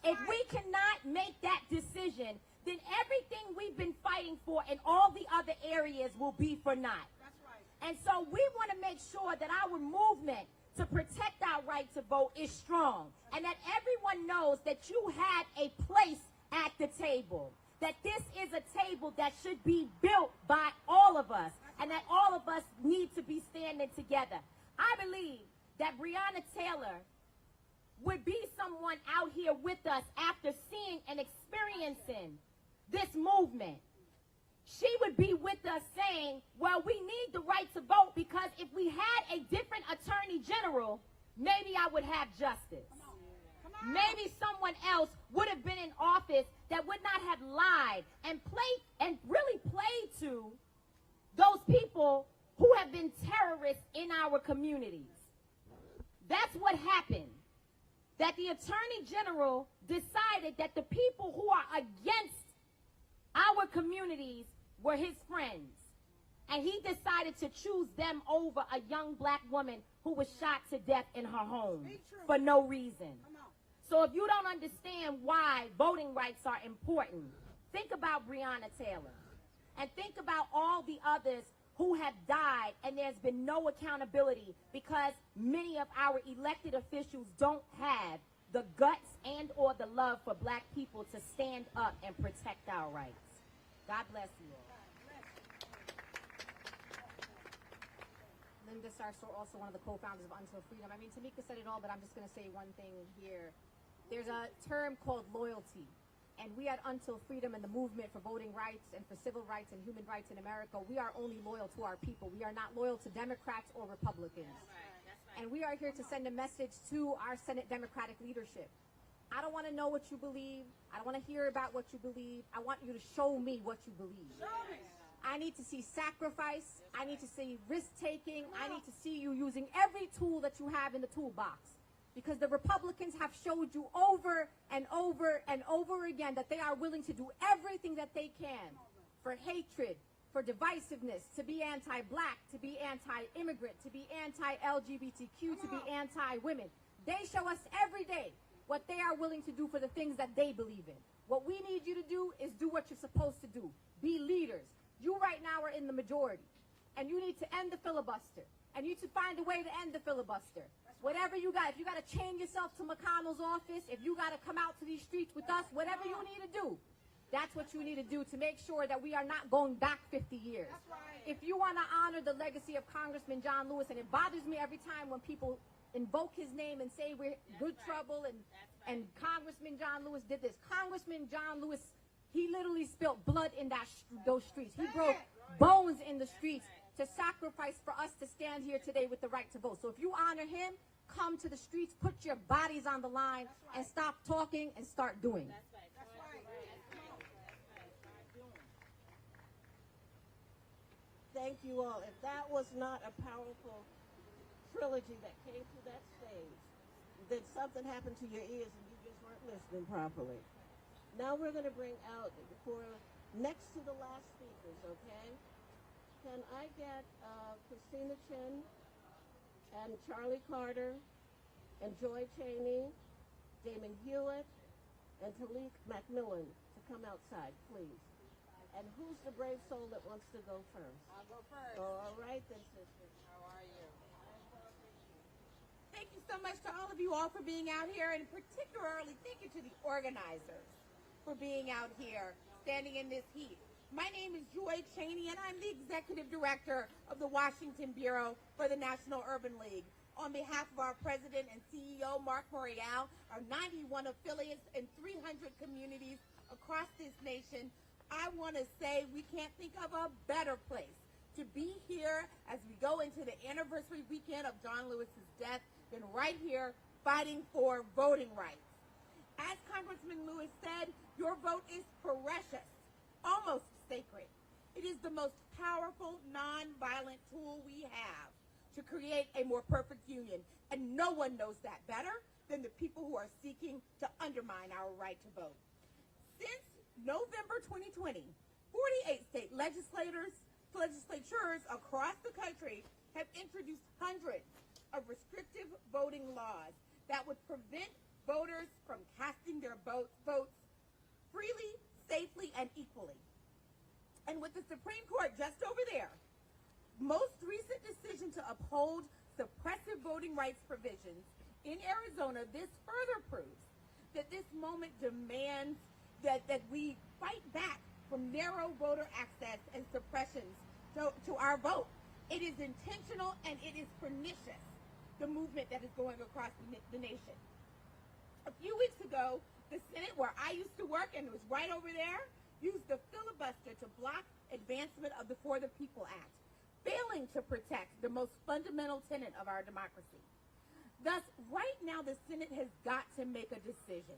If we cannot make that decision, then everything we've been fighting for in all the other areas will be for naught. That's right. And so we want to make sure that our movement to protect our right to vote is strong and that everyone knows that you have a place at the table, that this is a table that should be built by all of us and that all of us need to be standing together. I believe that Breonna Taylor would be someone out here with us after seeing and experiencing this movement. She would be with us saying, well, we need the right to vote because if we had a different attorney general, maybe I would have justice. Maybe someone else would have been in office that would not have lied and really played to those people who have been terrorists in our communities. That's what happened. That the Attorney General decided that the people who are against our communities were his friends. And he decided to choose them over a young black woman who was shot to death in her home for no reason. So if you don't understand why voting rights are important, think about Breonna Taylor. And think about all the others who have died and there's been no accountability because many of our elected officials don't have the guts and or the love for black people to stand up and protect our rights. God bless you all. Linda Sarsour, also one of the co-founders of Until Freedom. I mean, Tamika said it all, but I'm just going to say one thing here. There's a term called loyalty. And we at Until Freedom and the movement for voting rights and for civil rights and human rights in America, we are only loyal to our people. We are not loyal to Democrats or Republicans. That's right. And we are here to send a message to our Senate Democratic leadership. I don't want to know what you believe. I don't want to hear about what you believe. I want you to show me what you believe. Show me. I need to see sacrifice. I need to see risk-taking. I need to see you using every tool that you have in the toolbox. Because the Republicans have showed you over and over and over again that they are willing to do everything that they can for hatred, for divisiveness, to be anti-black, to be anti-immigrant, to be anti-LGBTQ, to be anti-women. They show us every day what they are willing to do for the things that they believe in. What we need you to do is do what you're supposed to do. Be leaders. You right now are in the majority, and you need to end the filibuster, and you need to find a way to end the filibuster. Whatever you got, if you got to chain yourself to McConnell's office, if you got to come out to these streets with us, whatever you need to do, that's what you need to do to make sure that we are not going back 50 years. If you want to honor the legacy of Congressman John Lewis, and it bothers me every time when people invoke his name and say we're good trouble and Congressman John Lewis did this. Congressman John Lewis, he literally spilled blood in those streets. He broke bones in the streets to sacrifice for us to stand here today with the right to vote. So if you honor him, come to the streets, put your bodies on the line, and stop talking and start doing. Thank you all. If that was not a powerful trilogy that came through that stage, then something happened to your ears and you just weren't listening properly. Now we're going to bring out, for next to the last speakers, okay? Can I get Christina Chin and Charlie Carter and Joy Cheney, Damon Hewitt, and Talik McMillan to come outside, please? And who's the brave soul that wants to go first? I'll go first. Oh, all right then, sister. How are you? Thank you so much to all of you all for being out here, and particularly thank you to the organizers for being out here, standing in this heat. My name is Joy Cheney, and I'm the Executive Director of the Washington Bureau for the National Urban League. On behalf of our President and CEO, Mark Morial, our 91 affiliates in 300 communities across this nation, I want to say we can't think of a better place to be here as we go into the anniversary weekend of John Lewis's death than right here fighting for voting rights. As Congressman Lewis said, your vote is precious, almost sacred. It is the most powerful, non-violent tool we have to create a more perfect union, and no one knows that better than the people who are seeking to undermine our right to vote. Since November 2020, 48 state legislatures across the country have introduced hundreds of restrictive voting laws that would prevent voters from casting their votes freely, safely, and equally. And with the Supreme Court just over there, most recent decision to uphold suppressive voting rights provisions in Arizona, this further proves that this moment demands that we fight back from narrow voter access and suppressions to our vote. It is intentional and it is pernicious, the movement that is going across the nation. A few weeks ago, the Senate, where I used to work and was right over there, used the filibuster to block advancement of the For the People Act, failing to protect the most fundamental tenet of our democracy. Thus, right now, the Senate has got to make a decision.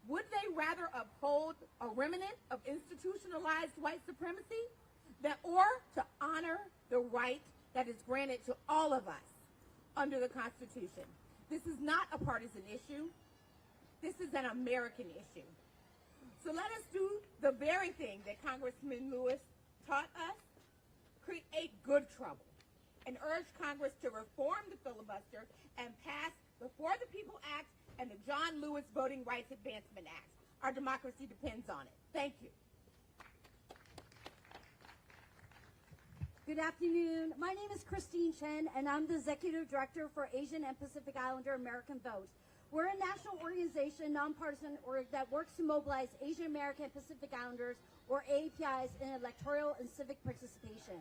Would they rather uphold a remnant of institutionalized white supremacy or to honor the right that is granted to all of us under the Constitution? This is not a partisan issue. This is an American issue. So let us do the very thing that Congressman Lewis taught us, create good trouble, and urge Congress to reform the filibuster and pass the For the People Act and the John Lewis Voting Rights Advancement Act. Our democracy depends on it. Thank you. Good afternoon. My name is Christine Chen, and I'm the Executive Director for Asian and Pacific Islander American Vote. We're a national organization, nonpartisan, that works to mobilize Asian American and Pacific Islanders, or AAPIs, in electoral and civic participation.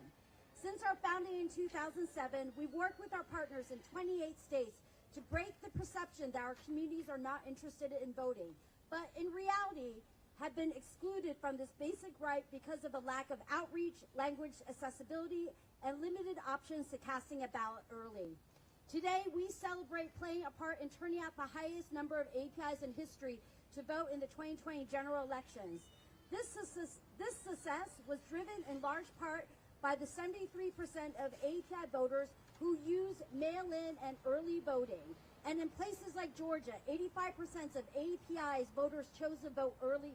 Since our founding in 2007, we've worked with our partners in 28 states to break the perception that our communities are not interested in voting, but in reality have been excluded from this basic right because of the lack of outreach, language accessibility, and limited options to casting a ballot early. Today, we celebrate playing a part in turning out the highest number of APIs in history to vote in the 2020 general elections. This success was driven in large part by the 73% of API voters who use mail-in and early voting. And in places like Georgia, 85% of API's voters chose to vote early.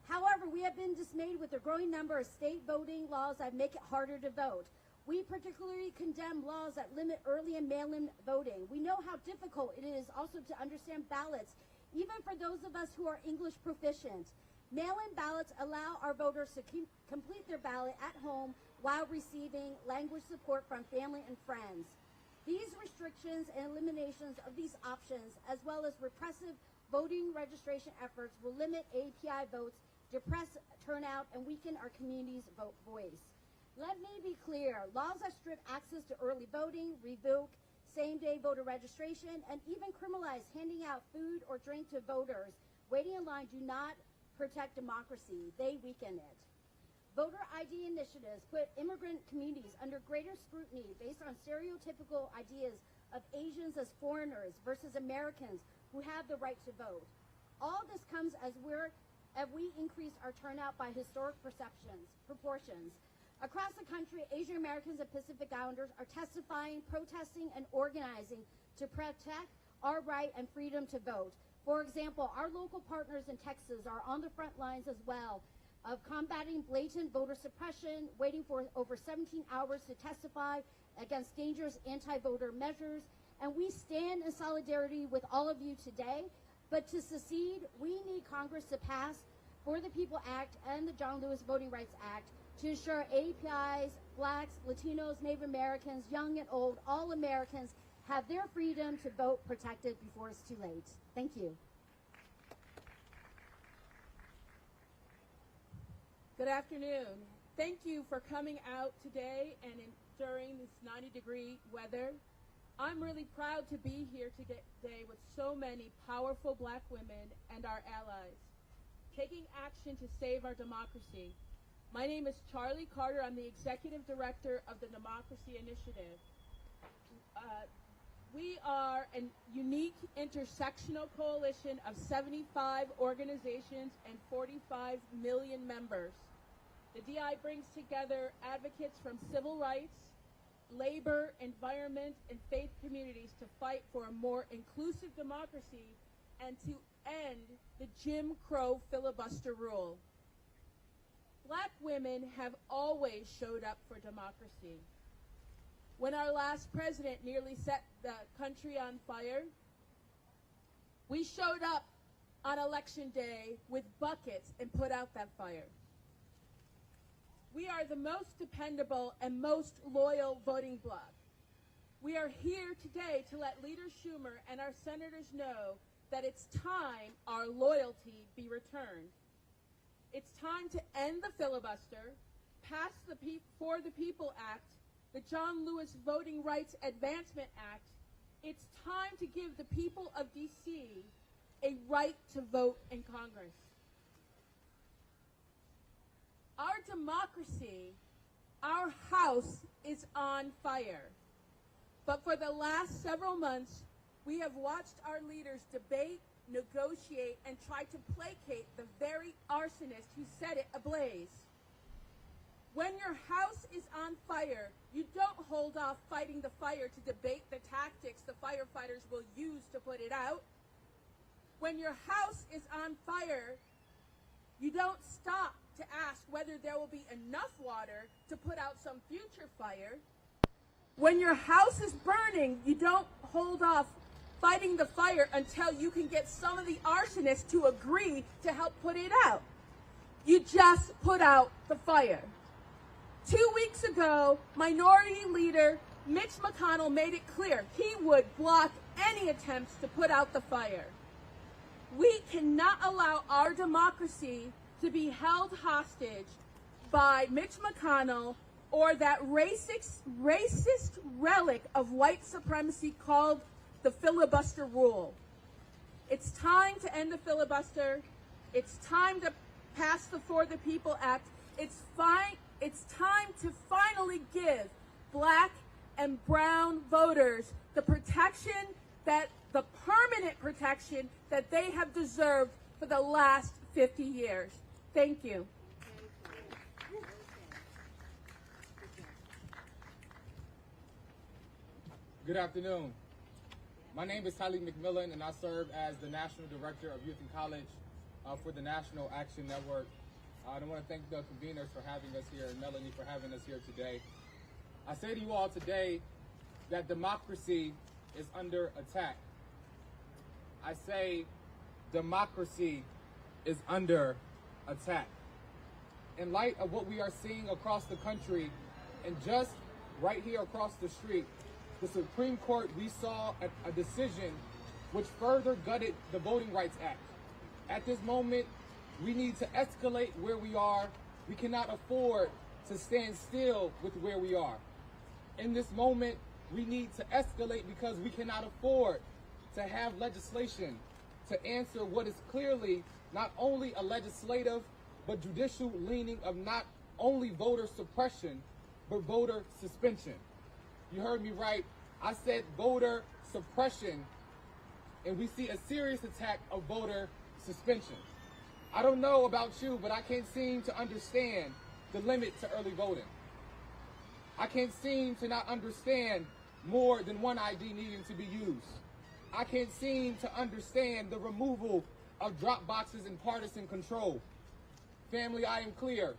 However, we have been dismayed with the growing number of state voting laws that make it harder to vote. We particularly condemn laws that limit early and mail-in voting. We know how difficult it is also to understand ballots, even for those of us who are English proficient. Mail-in ballots allow our voters to complete their ballot at home while receiving language support from family and friends. These restrictions and eliminations of these options, as well as repressive voting registration efforts, will limit API votes, depress turnout, and weaken our community's voice. Let me be clear, laws that strip access to early voting, revoke same-day voter registration, and even criminalize handing out food or drink to voters waiting in line do not protect democracy. They weaken it. Voter ID initiatives put immigrant communities under greater scrutiny based on stereotypical ideas of Asians as foreigners versus Americans who have the right to vote. All this comes as we increase our turnout by historic proportions. Across the country, Asian Americans and Pacific Islanders are testifying, protesting, and organizing to protect our right and freedom to vote. For example, our local partners in Texas are on the front lines as well of combating blatant voter suppression, waiting for over 17 hours to testify against dangerous anti-voter measures. And we stand in solidarity with all of you today. But to succeed, we need Congress to pass For the People Act and the John Lewis Voting Rights Act to ensure APIs, Blacks, Latinos, Native Americans, young and old, all Americans have their freedom to vote protected before it's too late. Thank you. Good afternoon. Thank you for coming out today and during this 90-degree weather. I'm really proud to be here today with so many powerful Black women and our allies, taking action to save our democracy. My name is Charlie Carter. I'm the Executive Director of the Democracy Initiative. We are a unique intersectional coalition of 75 organizations and 45 million members. The DI brings together advocates from civil rights, labor, environment, and faith communities to fight for a more inclusive democracy and to end the Jim Crow filibuster rule. Black women have always showed up for democracy. When our last president nearly set the country on fire, we showed up on election day with buckets and put out that fire. We are the most dependable and most loyal voting bloc. We are here today to let Leader Schumer and our senators know that it's time our loyalty be returned. It's time to end the filibuster, pass the For the People Act, the John Lewis Voting Rights Advancement Act. It's time to give the people of D.C. a right to vote in Congress. Our democracy, our House, is on fire. But for the last several months, we have watched our leaders debate, negotiate, and try to placate the very arsonist who set it ablaze. When your house is on fire, you don't hold off fighting the fire to debate the tactics the firefighters will use to put it out. When your house is on fire, you don't stop to ask whether there will be enough water to put out some future fire. When your house is burning, you don't hold off fighting the fire until you can get some of the arsonists to agree to help put it out. You just put out the fire. 2 weeks ago, Minority Leader Mitch McConnell made it clear he would block any attempts to put out the fire. We cannot allow our democracy to be held hostage by Mitch McConnell or that racist relic of white supremacy called the filibuster rule. It's time to end the filibuster. It's time to pass the For the People Act. It's time to finally give black and brown voters the permanent protection that they have deserved for the last 50 years. Thank you. Good afternoon. My name is Tylee McMillan, and I serve as the National Director of Youth and College for the National Action Network. I want to thank the conveners for having us here, and Melanie for having us here today. I say to you all today that democracy is under attack. I say democracy is under attack. In light of what we are seeing across the country, and just right here across the street, the Supreme Court, we saw a decision which further gutted the Voting Rights Act. At this moment, we need to escalate where we are. We cannot afford to stand still with where we are. In this moment, we need to escalate because we cannot afford to have legislation to answer what is clearly not only a legislative but judicial leaning of not only voter suppression but voter suspension. You heard me right. I said voter suppression, and we see a serious attack of voter suspension. I don't know about you, but I can't seem to understand the limit to early voting. I can't seem to not understand more than one ID needing to be used. I can't seem to understand the removal of drop boxes and partisan control. Family, I am clear.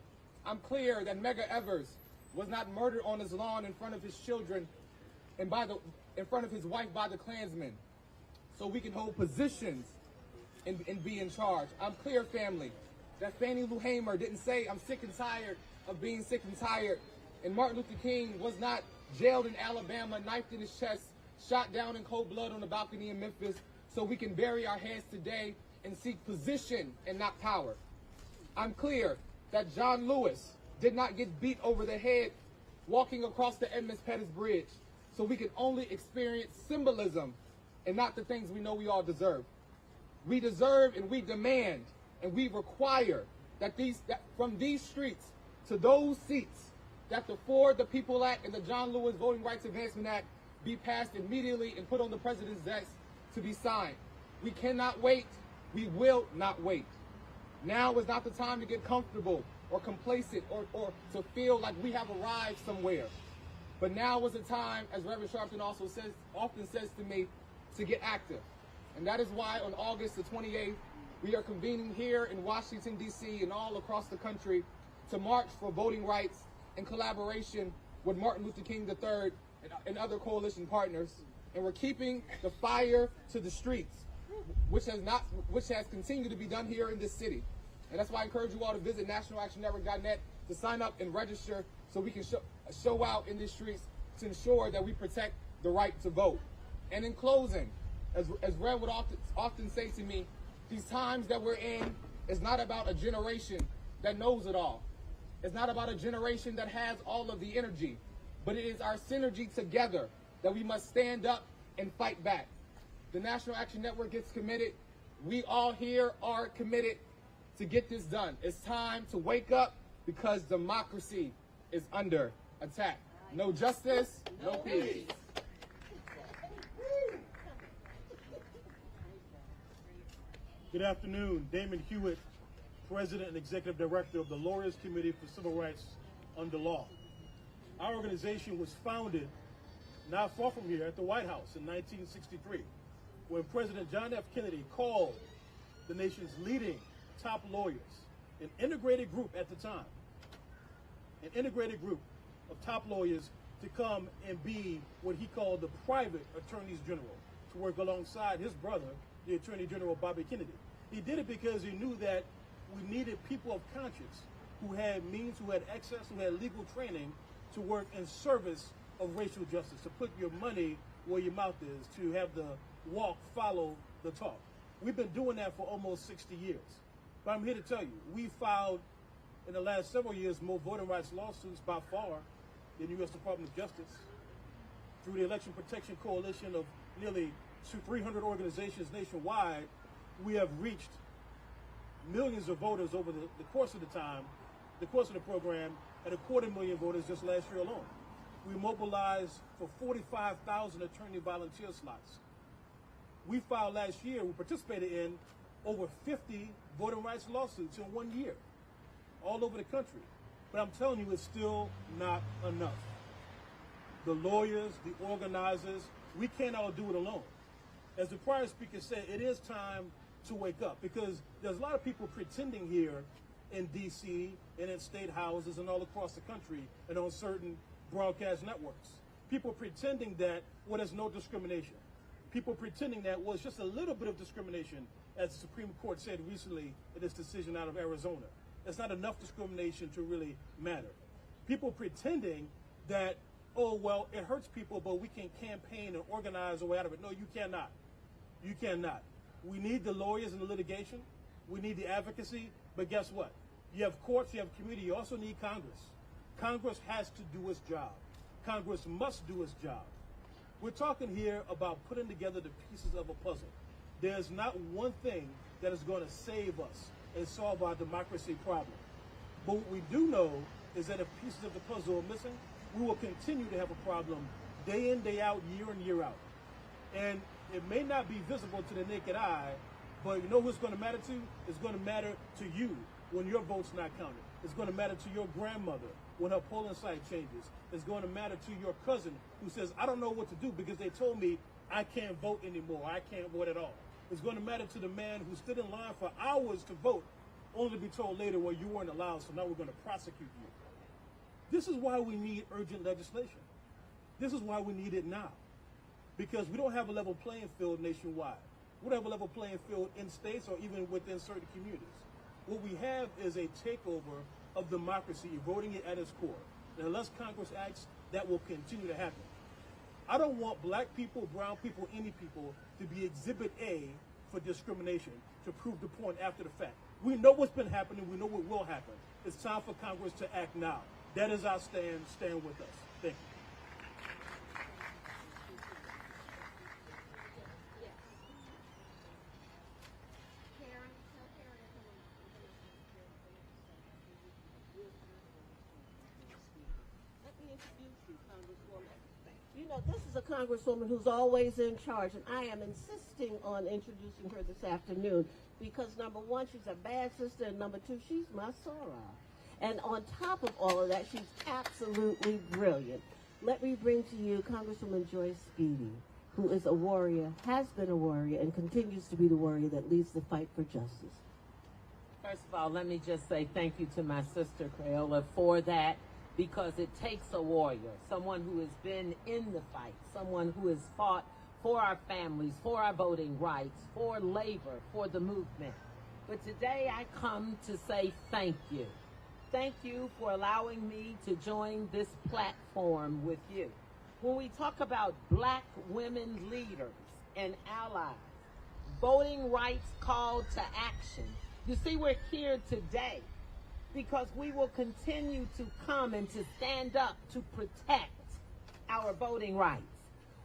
I'm clear that Medgar Evers was not murdered on his lawn in front of his children and in front of his wife by the Klansmen, so we can hold positions and be in charge. I'm clear, family, that Fannie Lou Hamer didn't say, "I'm sick and tired of being sick and tired," and Martin Luther King was not jailed in Alabama, knifed in his chest, shot down in cold blood on the balcony in Memphis, so we can bury our heads today and seek position and not power. I'm clear that John Lewis did not get beat over the head walking across the Edmunds Pettus Bridge, so we can only experience symbolism and not the things we know we all deserve. We deserve and we demand and we require that from these streets to those seats, that the For the People Act and the John Lewis Voting Rights Advancement Act be passed immediately and put on the president's desk to be signed. We cannot wait. We will not wait. Now is not the time to get comfortable or complacent or to feel like we have arrived somewhere. But now is the time, as Reverend Sharpton often says to me, to get active. And that is why on August the 28th, we are convening here in Washington, D.C. and all across the country to march for voting rights in collaboration with Martin Luther King III and other coalition partners. And we're keeping the fire to the streets, which has continued to be done here in this city. And that's why I encourage you all to visit nationalactionnetwork.net to sign up and register so we can show out in the streets to ensure that we protect the right to vote. And in closing, as Red would often say to me, these times that we're in is not about a generation that knows it all. It's not about a generation that has all of the energy, but it is our synergy together that we must stand up and fight back. The National Action Network gets committed. We all here are committed to get this done. It's time to wake up because democracy is under attack. No justice, no peace. Good afternoon. Damon Hewitt, President and Executive Director of the Lawyers Committee for Civil Rights Under Law. Our organization was founded not far from here at the White House in 1963, when President John F. Kennedy called the nation's leading top lawyers, an integrated group at the time, an integrated group of top lawyers to come and be what he called the private attorneys general, to work alongside his brother, the Attorney General Bobby Kennedy. He did it because he knew that we needed people of conscience who had means, who had access, who had legal training to work in service of racial justice, to put your money where your mouth is, to have the walk follow the talk. We've been doing that for almost 60 years. But I'm here to tell you, we filed in the last several years more voting rights lawsuits by far than the U.S. Department of Justice. Through the Election Protection Coalition of nearly 300 organizations nationwide, we have reached millions of voters over the course of the program, and 250,000 voters just last year alone. We mobilized for 45,000 attorney volunteer slots. We filed last year, we participated in over 50 voting rights lawsuits in 1 year, all over the country. But I'm telling you, it's still not enough. The lawyers, the organizers, we can't all do it alone. As the prior speaker said, it is time to wake up, because there's a lot of people pretending here in D.C. and in state houses and all across the country and on certain broadcast networks. People pretending that, well, there's no discrimination. People pretending that, well, it's just a little bit of discrimination, as the Supreme Court said recently in its decision out of Arizona. It's not enough discrimination to really matter. People pretending that, oh, well, it hurts people, but we can campaign and organize our way out of it. No, you cannot. You cannot. We need the lawyers and the litigation. We need the advocacy. But guess what? You have courts, you have community, you also need Congress. Congress has to do its job. Congress must do its job. We're talking here about putting together the pieces of a puzzle. There's not one thing that is going to save us and solve our democracy problem. But what we do know is that if pieces of the puzzle are missing, we will continue to have a problem day in, day out, year in, year out. And it may not be visible to the naked eye, but you know who it's going to matter to? It's going to matter to you when your vote's not counted. It's going to matter to your grandmother when her polling site changes. It's going to matter to your cousin who says, I don't know what to do because they told me I can't vote anymore. I can't vote at all. It's going to matter to the man who stood in line for hours to vote, only to be told later, well, you weren't allowed, so now we're going to prosecute you. This is why we need urgent legislation. This is why we need it now. Because we don't have a level playing field nationwide. We don't have a level playing field in states or even within certain communities. What we have is a takeover of democracy, eroding it at its core. And unless Congress acts, that will continue to happen. I don't want black people, brown people, any people to be exhibit A for discrimination to prove the point after the fact. We know what's been happening. We know what will happen. It's time for Congress to act now. That is our stand. Stand with us. Thank you. You know, this is a congresswoman who's always in charge, and I am insisting on introducing her this afternoon because, number one, she's a bad sister, and number two, she's my Sora. And on top of all of that, she's absolutely brilliant. Let me bring to you Congresswoman Joyce Speedy, who is a warrior, has been a warrior, and continues to be the warrior that leads the fight for justice. First of all, let me just say thank you to my sister, Crayola, for that, because it takes a warrior, someone who has been in the fight, someone who has fought for our families, for our voting rights, for labor, for the movement. But today I come to say thank you. Thank you for allowing me to join this platform with you. When we talk about black women leaders and allies, voting rights call to action, you see, we're here today because we will continue to come and to stand up to protect our voting rights.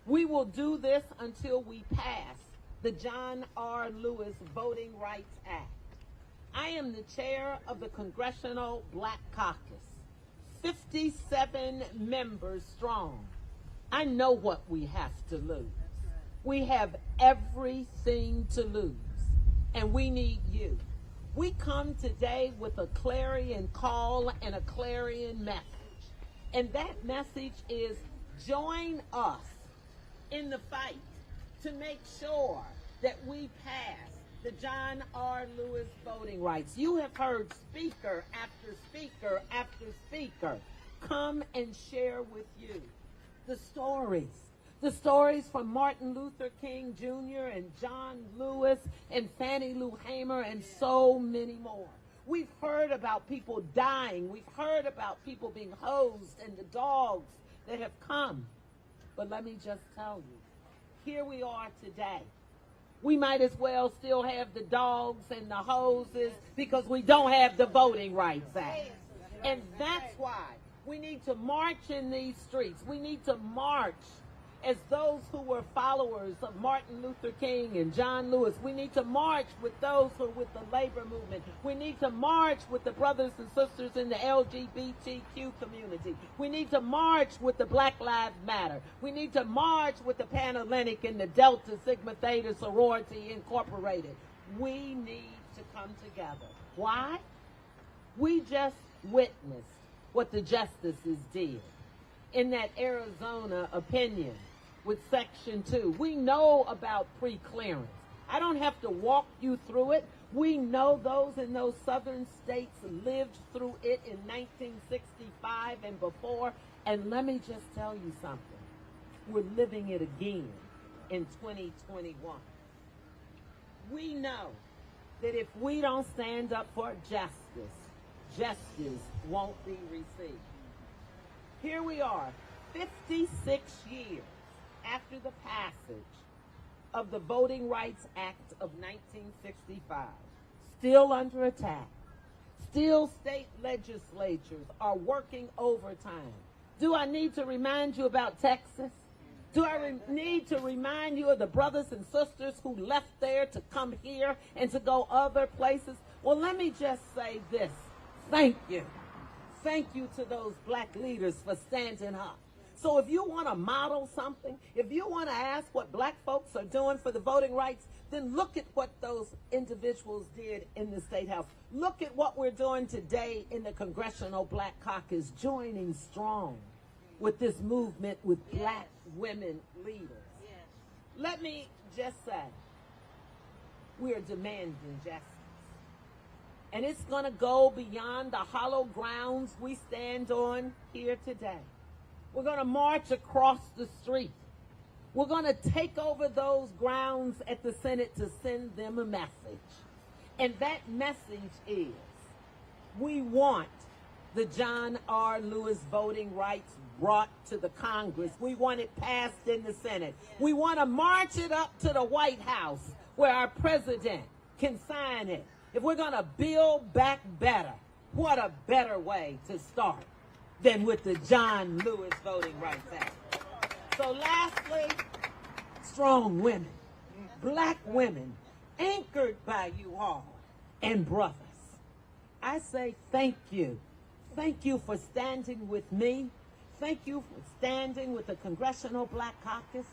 We will do this until we pass the John R. Lewis Voting Rights Act. I am the chair of the Congressional Black Caucus, 57 members strong. I know what we have to lose. We have everything to lose, and we need you. We come today with a clarion call and a clarion message. And that message is join us in the fight to make sure that we pass the John R. Lewis voting rights. You have heard speaker after speaker after speaker come and share with you the stories from Martin Luther King Jr. and John Lewis and Fannie Lou Hamer and so many more. We've heard about people dying. We've heard about people being hosed and the dogs that have come. But let me just tell you, here we are today We might as well still have the dogs and the hoses because we don't have the Voting Rights Act. And that's why we need to march in these streets. We need to march as those who were followers of Martin Luther King and John Lewis. We need to march with those who are with the labor movement. We need to march with the brothers and sisters in the LGBTQ community. We need to march with the Black Lives Matter. We need to march with the Panhellenic and the Delta Sigma Theta Sorority Incorporated. We need to come together. Why? We just witnessed what the justices did in that Arizona opinion with Section 2. We know about pre-clearance. I don't have to walk you through it. We know those in those southern states lived through it in 1965 and before. And let me just tell you something. We're living it again in 2021. We know that if we don't stand up for justice, justice won't be received. Here we are, 56 years after the passage of the Voting Rights Act of 1965, still under attack. Still state legislatures are working overtime. Do I need to remind you about Texas? Do I need to remind you of the brothers and sisters who left there to come here and to go other places? Well, let me just say this. Thank you. Thank you to those black leaders for standing up. So if you want to model something, if you want to ask what black folks are doing for the voting rights, then look at what those individuals did in the State House. Look at what we're doing today in the Congressional Black Caucus, joining strong with this movement with black women leaders. Let me just say, we are demanding justice. And it's going to go beyond the hollow grounds we stand on here today. We're going to march across the street. We're going to take over those grounds at the Senate to send them a message. And that message is, we want the John R. Lewis voting rights brought to the Congress. We want it passed in the Senate. We want to march it up to the White House where our president can sign it. If we're going to build back better, what a better way to start than with the John Lewis Voting Rights Act. So lastly, strong women, black women, anchored by you all, and brothers. I say thank you. Thank you for standing with me. Thank you for standing with the Congressional Black Caucus.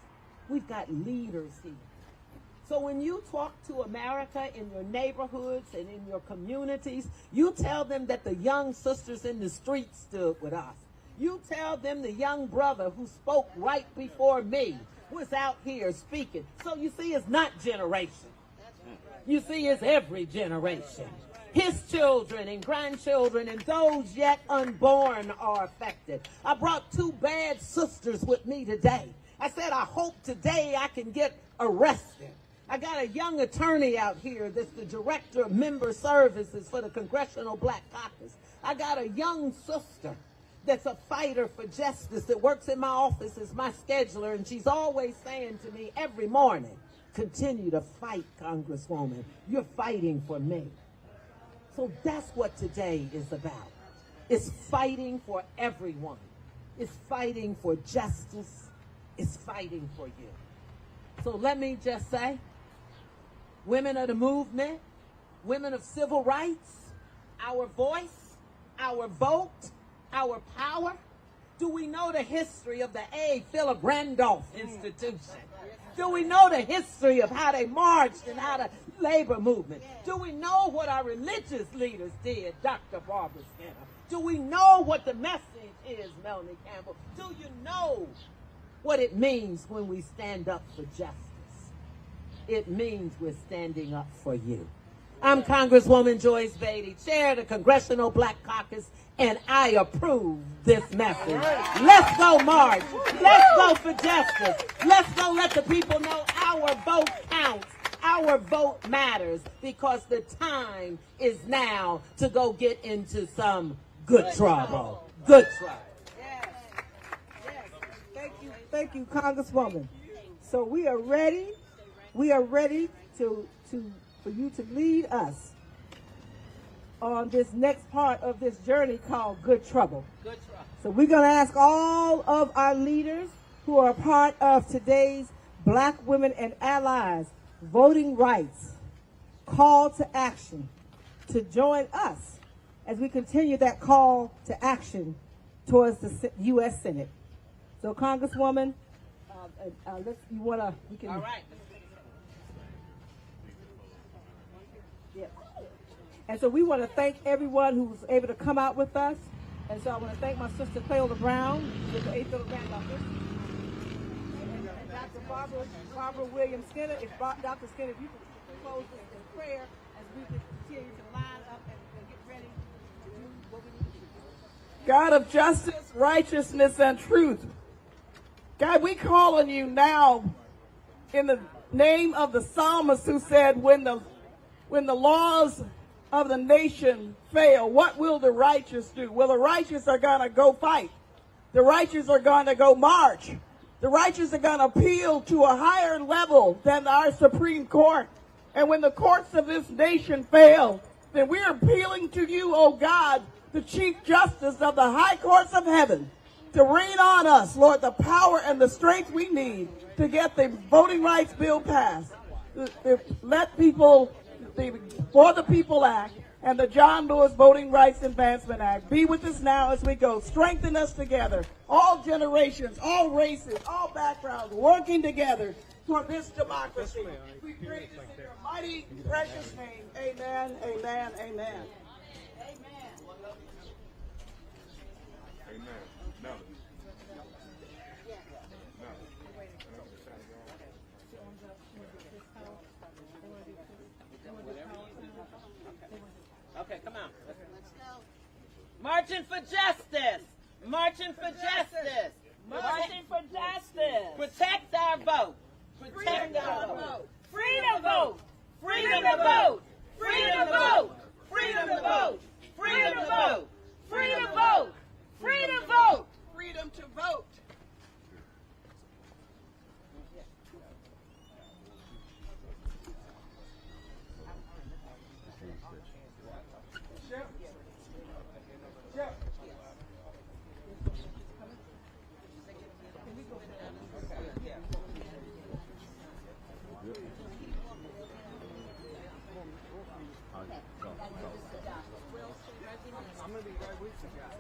We've got leaders here. So when you talk to America in your neighborhoods and in your communities, you tell them that the young sisters in the streets stood with us. You tell them the young brother who spoke right before me was out here speaking. So you see, it's not generation. You see, it's every generation. His children and grandchildren and those yet unborn are affected. I brought two bad sisters with me today. I said, I hope today I can get arrested. I got a young attorney out here that's the director of member services for the Congressional Black Caucus. I got a young sister that's a fighter for justice that works in my office as my scheduler, and she's always saying to me every morning, continue to fight, Congresswoman. You're fighting for me. So that's what today is about. It's fighting for everyone. It's fighting for justice. It's fighting for you. So let me just say, women of the movement, women of civil rights, our voice, our vote, our power. Do we know the history of the A. Philip Randolph Institution? Do we know the history of how they marched and how the labor movement? Do we know what our religious leaders did, Dr. Barbara Skinner? Do we know what the message is, Melanie Campbell? Do you know what it means when we stand up for justice? It means we're standing up for you. I'm Congresswoman Joyce Beatty, chair of the Congressional Black Caucus, and I approve this message. Let's go march. Let's go for justice. Let's go let the people know our vote counts. Our vote matters, because the time is now to go get into some good trouble. Good trouble. Yes. Thank you, Congresswoman. So we are ready we are ready for you to lead us on this next part of this journey called Good Trouble. Good trouble. So we're going to ask all of our leaders who are part of today's Black Women and Allies Voting Rights Call to Action to join us as we continue that call to action towards the U.S. Senate. So, Congresswoman, we can. All right. Yeah. And so we want to thank everyone who was able to come out with us. And so I want to thank my sister Cleola Brown with the 8th Philip Grand Office. And Dr. Barbara Williams Skinner. Dr. Skinner, if you could close in prayer as we continue to line up and get ready to do what we need to do. God of justice, righteousness, and truth. God, we call on you now in the name of the psalmist who said, when the laws of the nation fail, what will the righteous do? Well, the righteous are going to go fight. The righteous are going to go march. The righteous are going to appeal to a higher level than our Supreme Court. And when the courts of this nation fail, then we're appealing to you, oh God, the Chief Justice of the High Courts of Heaven, to rain on us, Lord, the power and the strength we need to get the Voting Rights Bill passed. Let people, the For the People Act and the John Lewis Voting Rights Advancement Act be with us now as we go. Strengthen us together, all generations, all races, all backgrounds, working together for this democracy. We pray this in your mighty, precious name. Amen, amen, amen. Okay, come on. Let's go. Marching for justice. Marching for justice. Marching for justice. Protect our vote. Protect our vote. Freedom vote. Freedom to vote. Freedom to vote. Freedom to vote. Freedom to vote. Freedom to vote. Freedom to vote. Freedom to vote. I'm going to be right with you guys.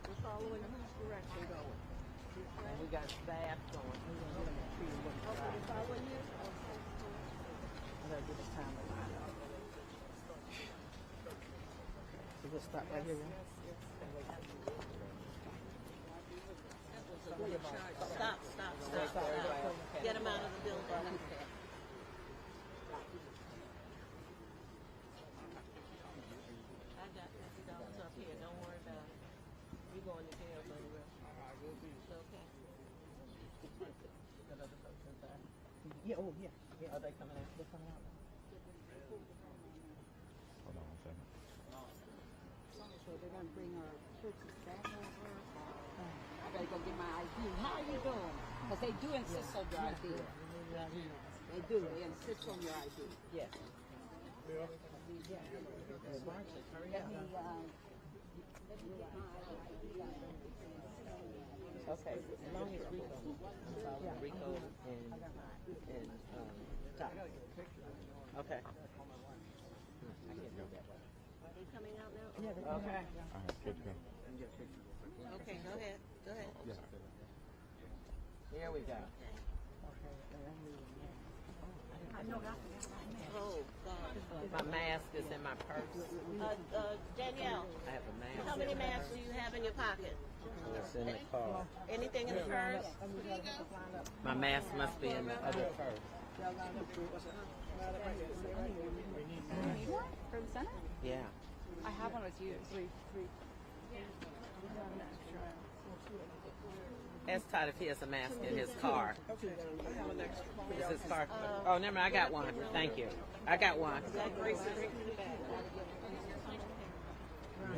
We're following whose direction going? We got staff going. Okay, following you? I'm going to give us time to line up. So we'll stop right here. Stop. Get him out of the building. Yeah, oh, yeah. Are they coming out? They're coming out. Hold on a second. So they're going to bring our churches back over. I got to go get my ID. How are you doing? Because they do insist on your ID. They do. They insist on your ID. Yes. Okay, as long as Rico and Doc. Okay. Are they coming out now? Yeah, okay. I have picture. Okay, go ahead. Go ahead. Here we go. Oh, God. My mask is in my purse. Danielle. I have a mask. How many masks do you have in your pocket? It's in the car. Anything in the purse? My mask must be in the other purse. For the Senate? Yeah. I have one with you. Three. Ask Todd if he has a mask in his car. Okay. I have an extra. Is his car? Oh, never mind. I got one. Thank you. I got one.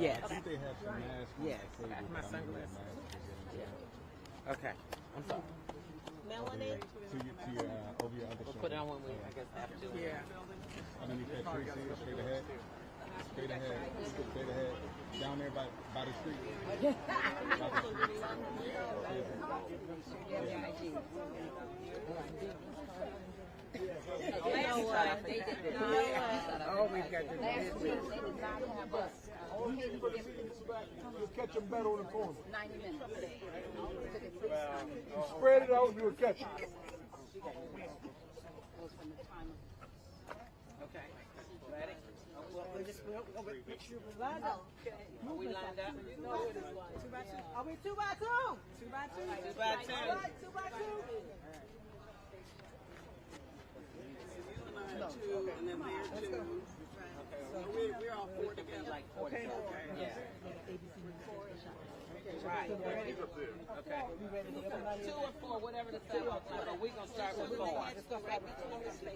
Yes. I think they have some masks. Yes. I have my sunglasses. Yeah. Okay. I'm sorry. Melanie? Over your other shoulder. Put it on when we, I guess, have to. Yeah. Underneath that tree, see it? Straight ahead. Straight ahead. Straight ahead. Down there by the street. Oh, we got the Last week, they did not have us. Just catch them better on the corner. 90 minutes. You spread it out and you will catch it. Okay. Ready? We'll make sure we're lined up. Are we lined up? You know it is lined. 2 by 2. Are we 2 by 2? 2 by 2. 2 by 2. All right, 2 by 2. And then there too. So we're all four together. Like 4 Okay. Yeah. Right. Okay. 2 or 4, whatever the time is. But we're going to start with 4. Let's go right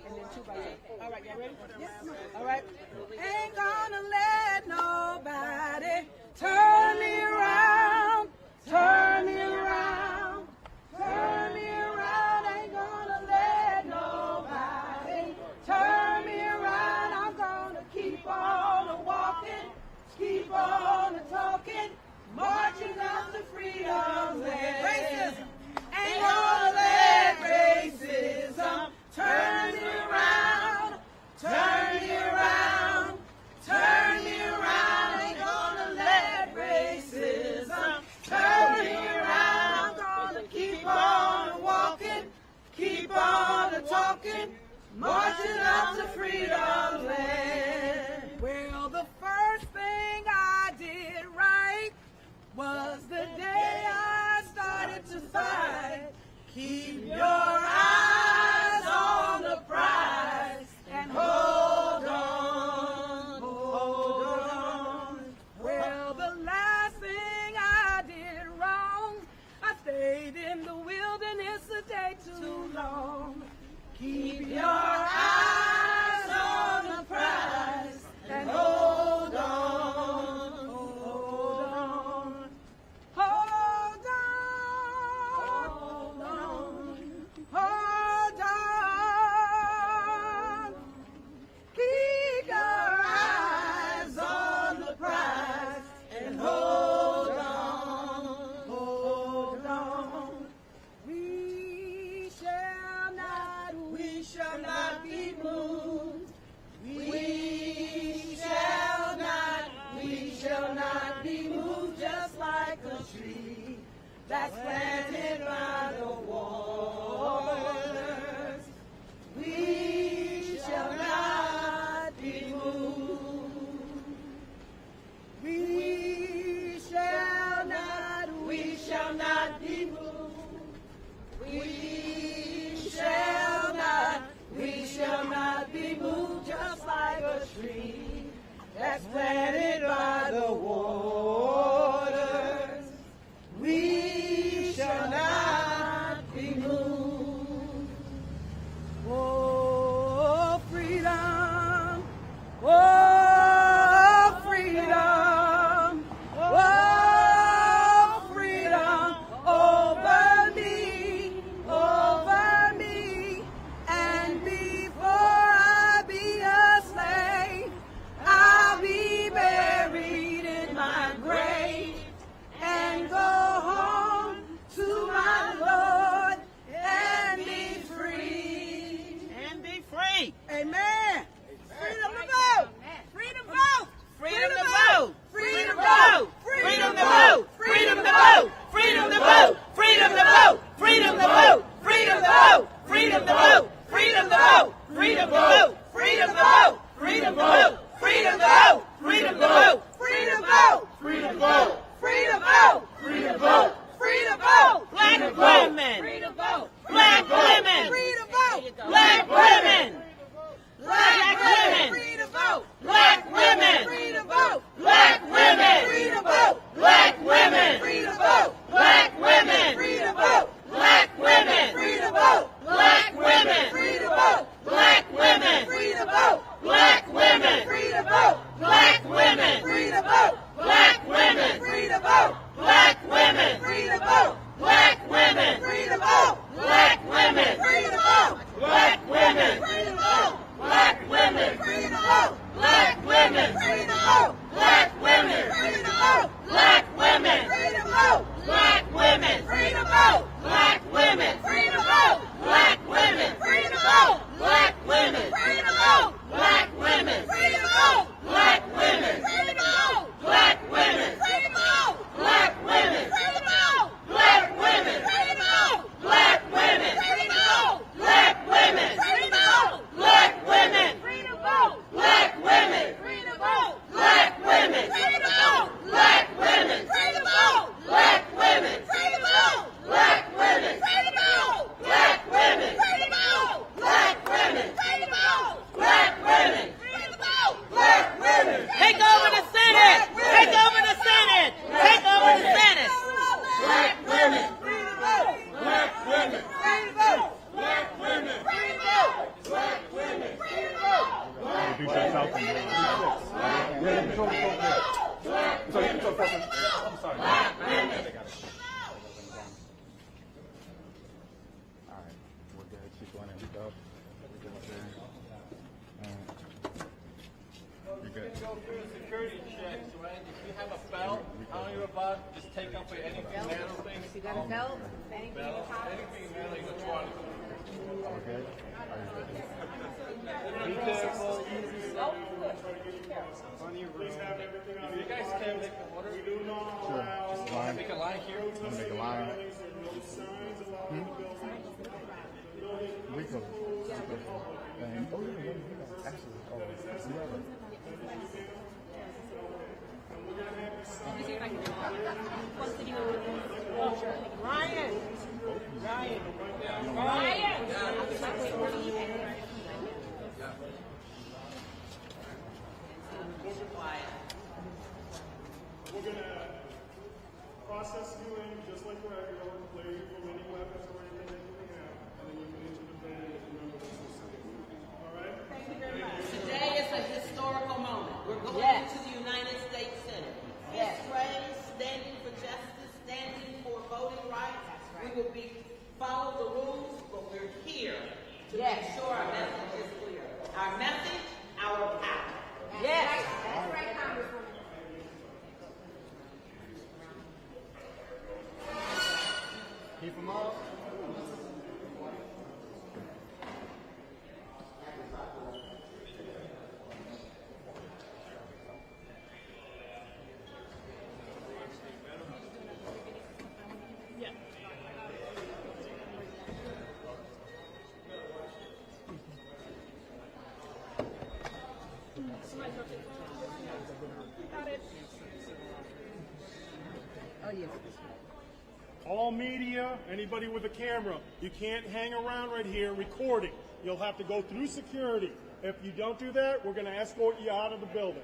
and then 2 by 2. All right, y'all ready? Yes. All right. Ain't gonna let nobody turn me around, turn me around, turn me around. Ain't gonna let nobody turn me around. I'm gonna keep on walking, keep on talking, marching up to freedom's land. Racism ain't gonna let racism turn me around, turn me around, turn me around. Ain't gonna let racism turn me around. Gonna keep on walking, keep on talking, marching up to freedom's land. Well, the first thing I did right was the day I started to fight. Keep your eyes on the prize and hold on, hold on. Well, the last thing I did wrong, I stayed in the wilderness a day too long. Keep your eyes on the prize and hold on, hold on. Hold on, hold on, hold on. Keep your eyes on the prize and hold on, hold on. We shall not be moved. We shall not be moved, just like a tree that's planted by the waters. We shall not be moved. We shall not be moved. We shall not be moved, just like a tree that's planted by the waters. We shall not be moved. Oh, freedom. Oh, freedom. Oh, freedom over me, over me. And before I be a slave, I'll be buried in my grave and go home to my Lord and be free. And be free. Amen. Freedom to vote. Freedom to vote. Freedom to vote. Freedom to vote. Freedom to vote. Freedom to vote. Freedom to vote. Freedom to vote. Freedom to vote. Freedom to vote. Freedom to vote. Freedom to vote. Freedom to vote. Freedom to vote. Freedom to vote. Freedom to vote. Freedom to vote. Freedom vote. Freedom vote. Freedom vote. Freedom vote. Freedom vote. Black women. Freedom vote. Black women. Freedom vote. Black women. Black women. Freedom vote. Black women. Freedom vote. Black women. Freedom vote. Black women. Freedom vote. Black women. Freedom vote. Black women. Freedom vote. Black women. Freedom vote. Black women. Freedom vote. Black women. Freedom vote. Black women. Freedom vote. Black women. Freedom vote. Black women. Freedom vote. Black women. Freedom vote. Black women. South and North. Yeah, control. I'm sorry. They got it. All right, we're good. Keep going in. Go. You're good. Go through the security checks, right? If you have a belt, on your butt, just take up with anything metal thing. If you got a belt, anything in your pocket. Anything metal electronic. Okay. Be careful. If you guys can make the order, Sure. Just line. make a line here. I'm gonna make a line. We go. Oh, yeah. Actually, We're going to process you in just like regular, clear you from any weapons or anything that you may have, and then you get into the van and remember this is safe. All right? Thank you very much. Today is a historical moment. We're going to the United States Senate. Yes. Raised, standing for justice, standing for voting rights. We will follow the rules, but we're here to make sure our message is clear. Our message, our power. Yes. That's right, Congresswoman. keep them up. All media, anybody with a camera, you can't hang around right here recording. You'll have to go through security. If you don't do that, we're going to escort you out of the building.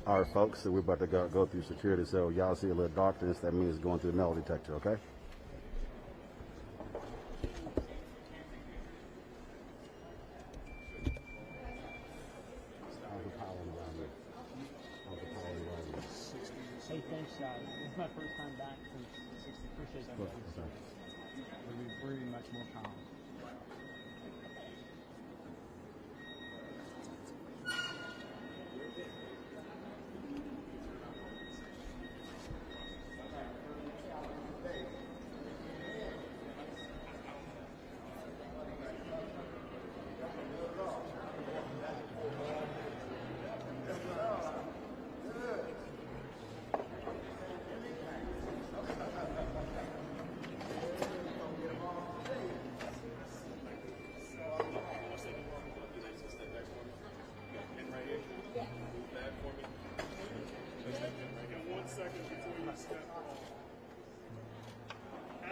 All right, folks, so we're about to go through security. So y'all see a little darkness, that means going through the metal detector, okay? Hey, thanks, guys. This is my first time back since 60. Appreciate that. It'll be very much more calm.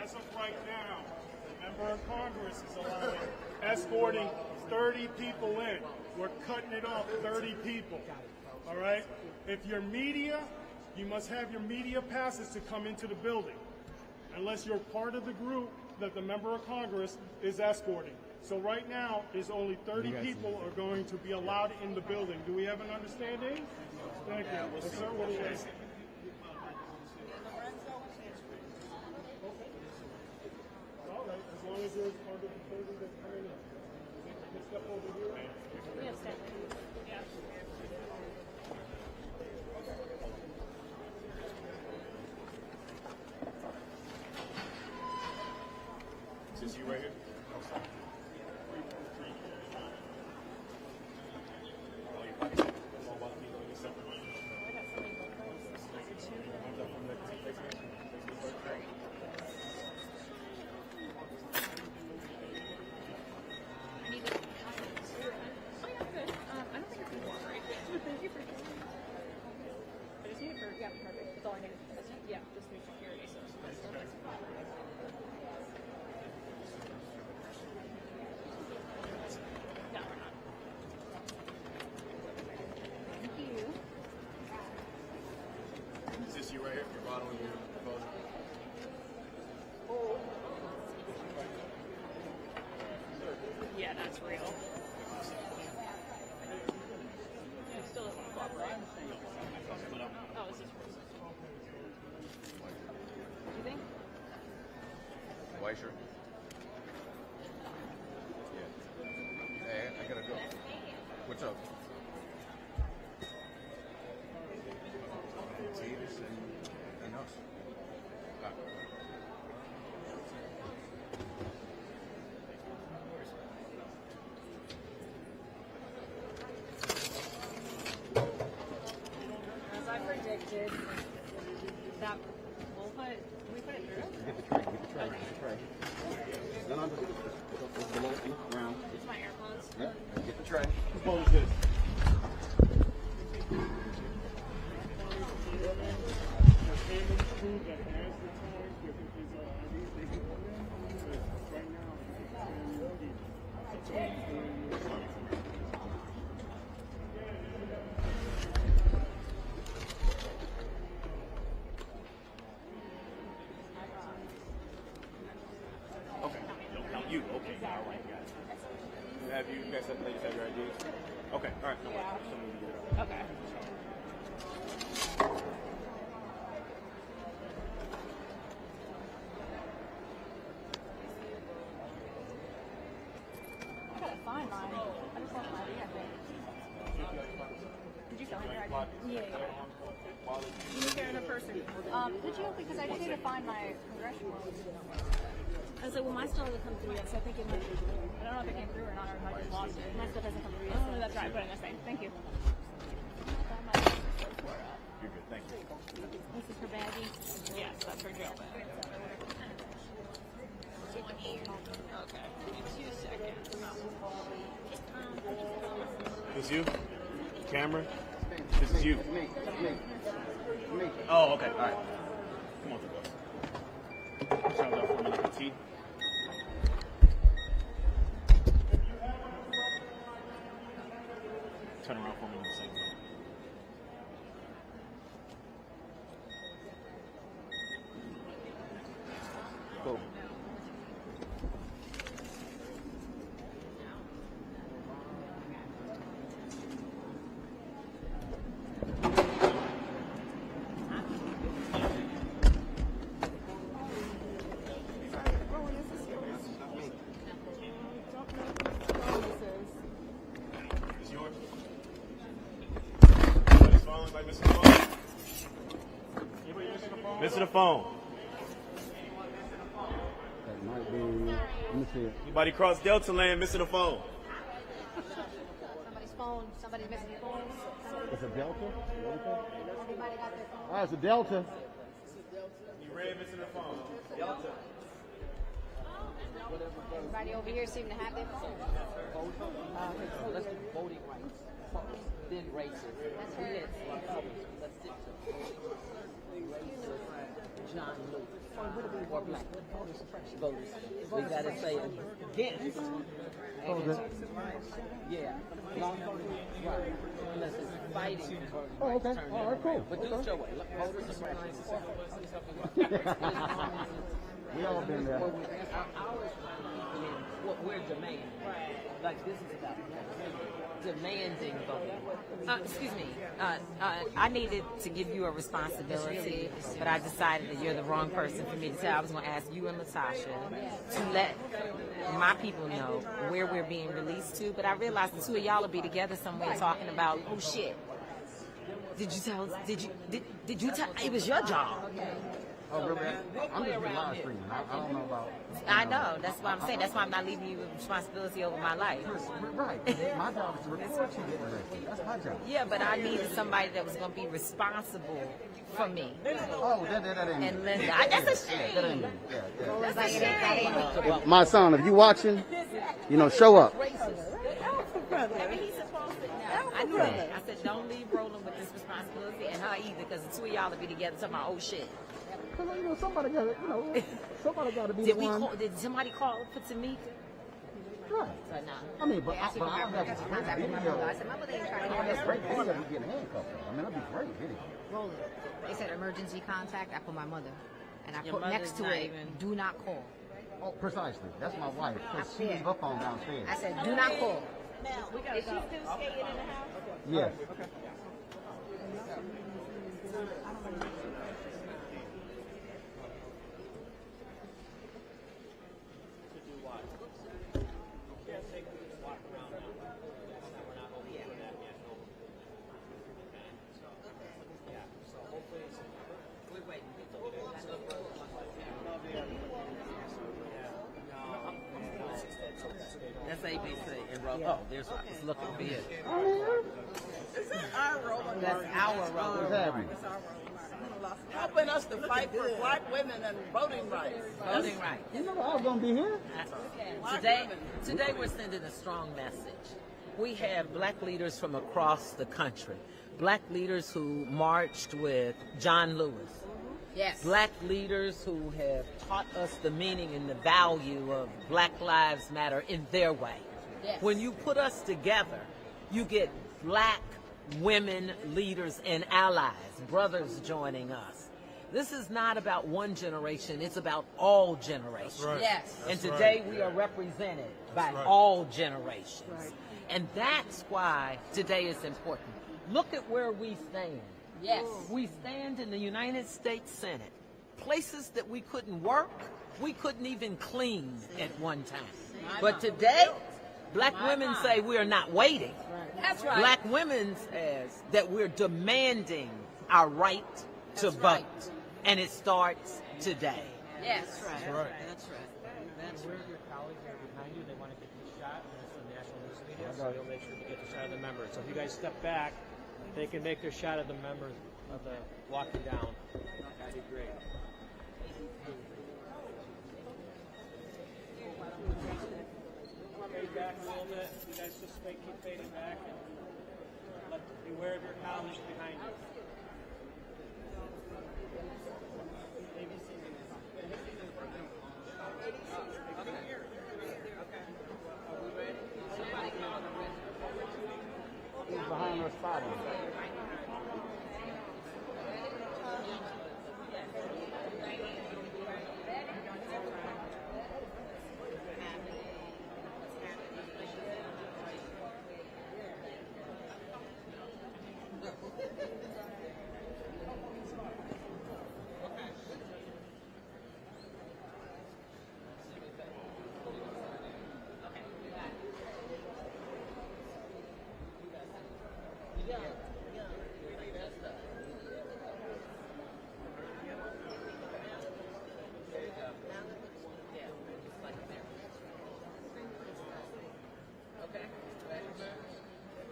As of right now, the member of Congress is allowing escorting 30 people in. We're cutting it off 30 people. All right? If you're media, you must have your media passes to come into the building, unless you're part of the group that the member of Congress is escorting. So right now, there's only 30 people are going to be allowed in the building. Do we have an understanding? Thank you. Yes, sir, what do you think? All right, as long as there's part of the 30 that's coming in. Can step over here. Is this you right here? it's real. You think? White shirt. Yeah. Hey, I gotta go. What's up? Davis and us. As I predicted, that we put it through? Get the tray. No, it's below the ground. It's my AirPods. Yeah, get the tray. Whose phone is this? Okay. No, you. Okay. All right. Got it. Have you guys have your ideas? Okay. All right. No worries. Okay. I gotta find mine. I just lost my ID, I think. Did you find your ID? Yeah. You need there in a person. Did you? Because I just need to find my congressional. I was like, well, mine still hasn't come through yet, so I think it might be. I don't know if it came through or not, or if I just lost it. My stuff hasn't come through yet. Oh, that's right. Put it in this thing. Thank you. You're good. Thank you. This is her baggie? Yes, that's her jail bag. Okay. Give me 2 seconds. This you? Camera? This is you. Me. Oh, okay. All right. Come on, boss. Shout out for me like a T. Turn around for me in a second. Cool. Is yours? Anybody's phone? Anybody missing the phone? Anybody missing the phone? Missing the phone. That might be. Let me see it. Anybody cross Delta Land missing a phone? Somebody's phone, somebody's missing their phone. It's a Delta? Everybody got their phone. Ah, it's a Delta. You red missing a phone. Delta. Everybody over here seem to have their phone. So let's do voting rights first, then races. That's her. Let's stick to races. John Lewis. Or black voters. We gotta say against. And yeah. Long voting. Right. Unless it's fighting voting. Oh, okay. All right, cool. But do it your way. Voter suppression. We all been there. What we're demanding. Like this is about demanding voting. Excuse me. I needed to give you a responsibility, but I decided that you're the wrong person for me to tell. I was going to ask you and Latasha to let my people know where we're being released to, but I realized the two of y'all will be together somewhere talking about, oh shit. Did you tell? It was your job. Oh, really? I'm just live streaming. I don't know about. I know. That's what I'm saying. That's why I'm not leaving you with responsibility over my life. Right. My job is to record you getting arrested. That's my job. Yeah, but I needed somebody that was going to be responsible for me. Oh, that ain't And me. Linda. That's a shame. That ain't me. Yeah. That's a shame. My son, if you watching, show up. I mean, he's supposed to. No, I knew that. I said, don't leave Roland with this responsibility and her either, because the two of y'all will be together talking about, oh shit. Because, somebody got to, somebody got to be Did the we one. call, did somebody call for Tamika? Right. So, no. I mean, but They asked me I for my have brother. a I got great my video. brother. I said, my brother ain't trying to That's hear great this. video. You getting handcuffed. I mean, that'd be great video. Roland. They said emergency contact. I put my mother. And I Your put next mother's to not it, even- do not call. Oh, precisely. That's my wife. Because she leave her phone downstairs. I said, do not call. Is she still skating in the house? Yes. That's ABC and Roland. Oh, there's it's looking big. Is that our Roland? That's our Roland. What's happening? Helping us to fight for black women and voting rights. Voting rights. You know I was gonna be here. Today we're sending a strong message. We have black leaders from across the country. Black leaders who marched with John Lewis. Yes. Black leaders who have taught us the meaning and the value of Black Lives Matter in their way. Yes. When you put us together, you get black women leaders and allies, brothers joining us. This is not about one generation, it's about all generations. Right. Yes. And today we are represented by all generations. Right. And that's why today is important. Look at where we stand. Yes. We stand in the United States Senate. Places that we couldn't work, we couldn't even clean at one time. But today, black women say we are not waiting. That's right. Black women says that we're demanding our right to vote. And it starts today. Yes. That's right. That's right. That's right. And where your colleagues are behind you, they want to get this shot, and it's the national news media, so they'll make sure to get the shot of the members. So if you guys step back, they can make their shot of the members of the walking down. That'd be great. Maybe back a little bit. You guys just keep fading back and beware of your colleagues behind you. He's behind her spot.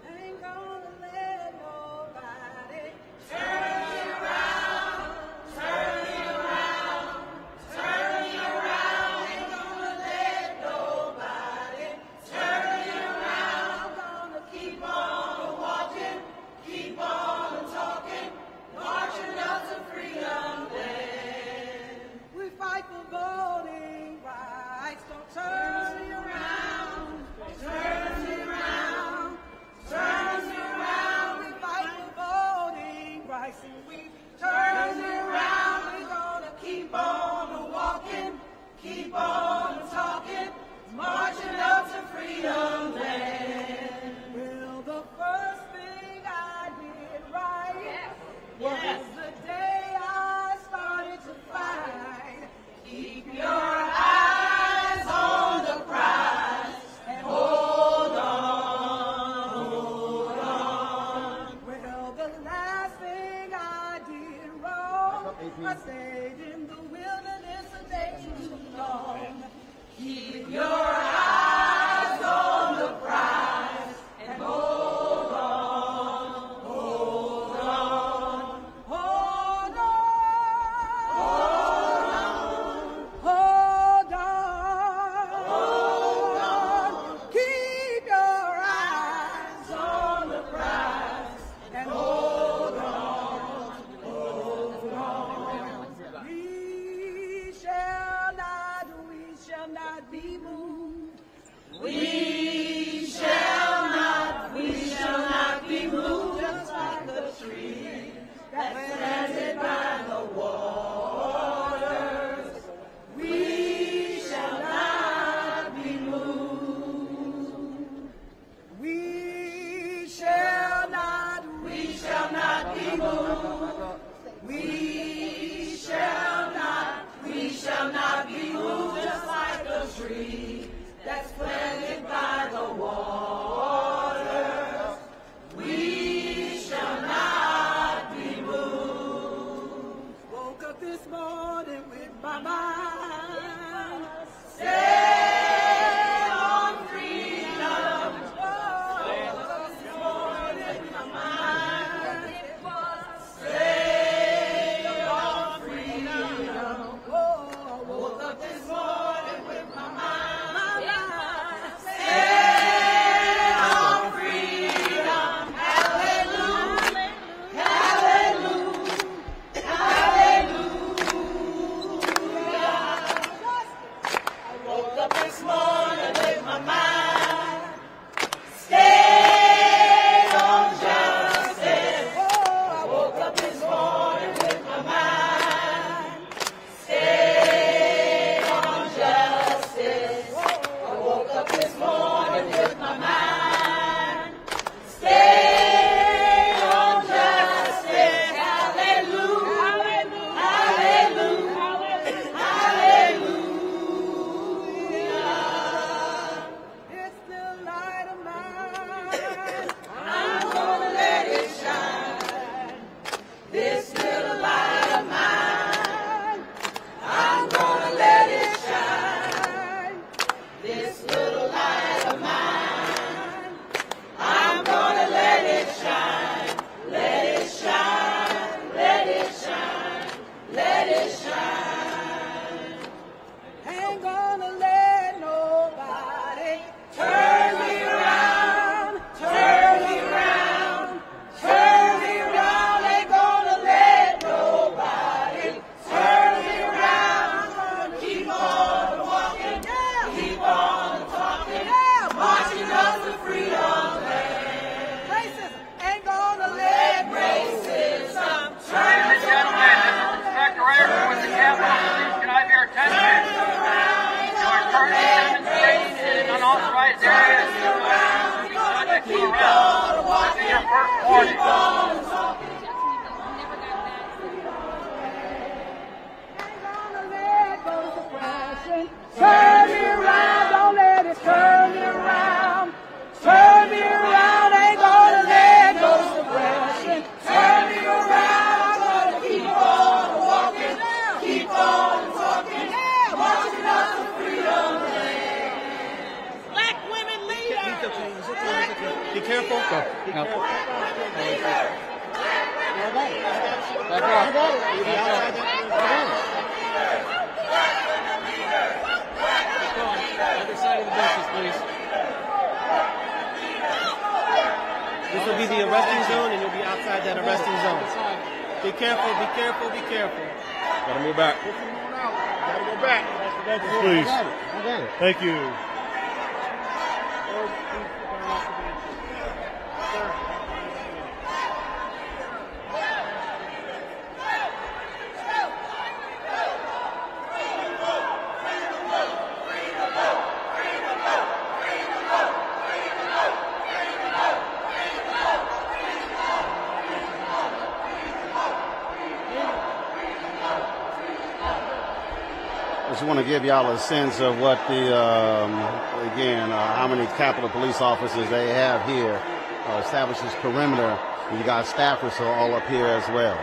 Ain't gonna let nobody turn me around, turn me around, turn me around. Ain't gonna let nobody turn me around. Gonna keep on walking, keep on talking, marching out to freedom land. We fight for voting rights. Don't turn me around, turn me around. Turn me around, we fight for voting rights, and we turn me around. We're gonna keep on walking, keep on talking, marching up to freedom land. Well, the first thing I did right was the day I started to fight. Keep your eyes on the prize and hold on. I stayed in the wilderness a day too long. Keep your eyes on the prize and hold on, hold on, hold on, hold on, hold on. Keep your eyes on the prize and hold on. We shall not be moved. We shall not be moved. Just like the tree that's planted by the waters. We shall tree that's planted by the water. We shall not be moved. Woke up this morning with my mind set on freedom. Woke up this morning with my mind set on freedom. Woke up this morning with my mind set on freedom. Hallelujah, hallelujah, hallelujah. I woke up this morning with my mind stayed on justice. I woke up this morning with my mind stayed on justice. I woke up this morning with my mind stayed on justice. Hallelujah, hallelujah, hallelujah. It's the light of mine. I'm gonna let it shine. This little light of mine. I'm gonna let it shine. This little light of mine. I'm gonna let it shine. Let it shine. Let it shine. Let it shine. Ain't gonna let nobody turn me around. Turn me around. Turn me around. Ain't gonna let nobody turn me around. I'm gonna keep on walking. Keep on talking. Marching up the freedom land. Racism ain't gonna let racism turn me around. Inspector Ayers with the Capitol Police, can I have your attention? You are currently demonstrating in an unauthorized area. Subject to arrest. This is your first warning. Turn me around, don't let it turn me around. Turn me around, ain't gonna let no suppression. Turn me around, I'm gonna keep on walking, keep on talking, marching up the freedom land. Black women leaders. Be careful. Be careful. Other side of the benches, please. This will be the arresting zone, and you'll be outside that arresting zone. Be careful, be careful, be careful. Gotta move back. Gotta go back. Please. Thank you. I just want to give y'all a sense of what the, how many Capitol Police officers they have here. Establishes perimeter. And you got staffers all up here as well.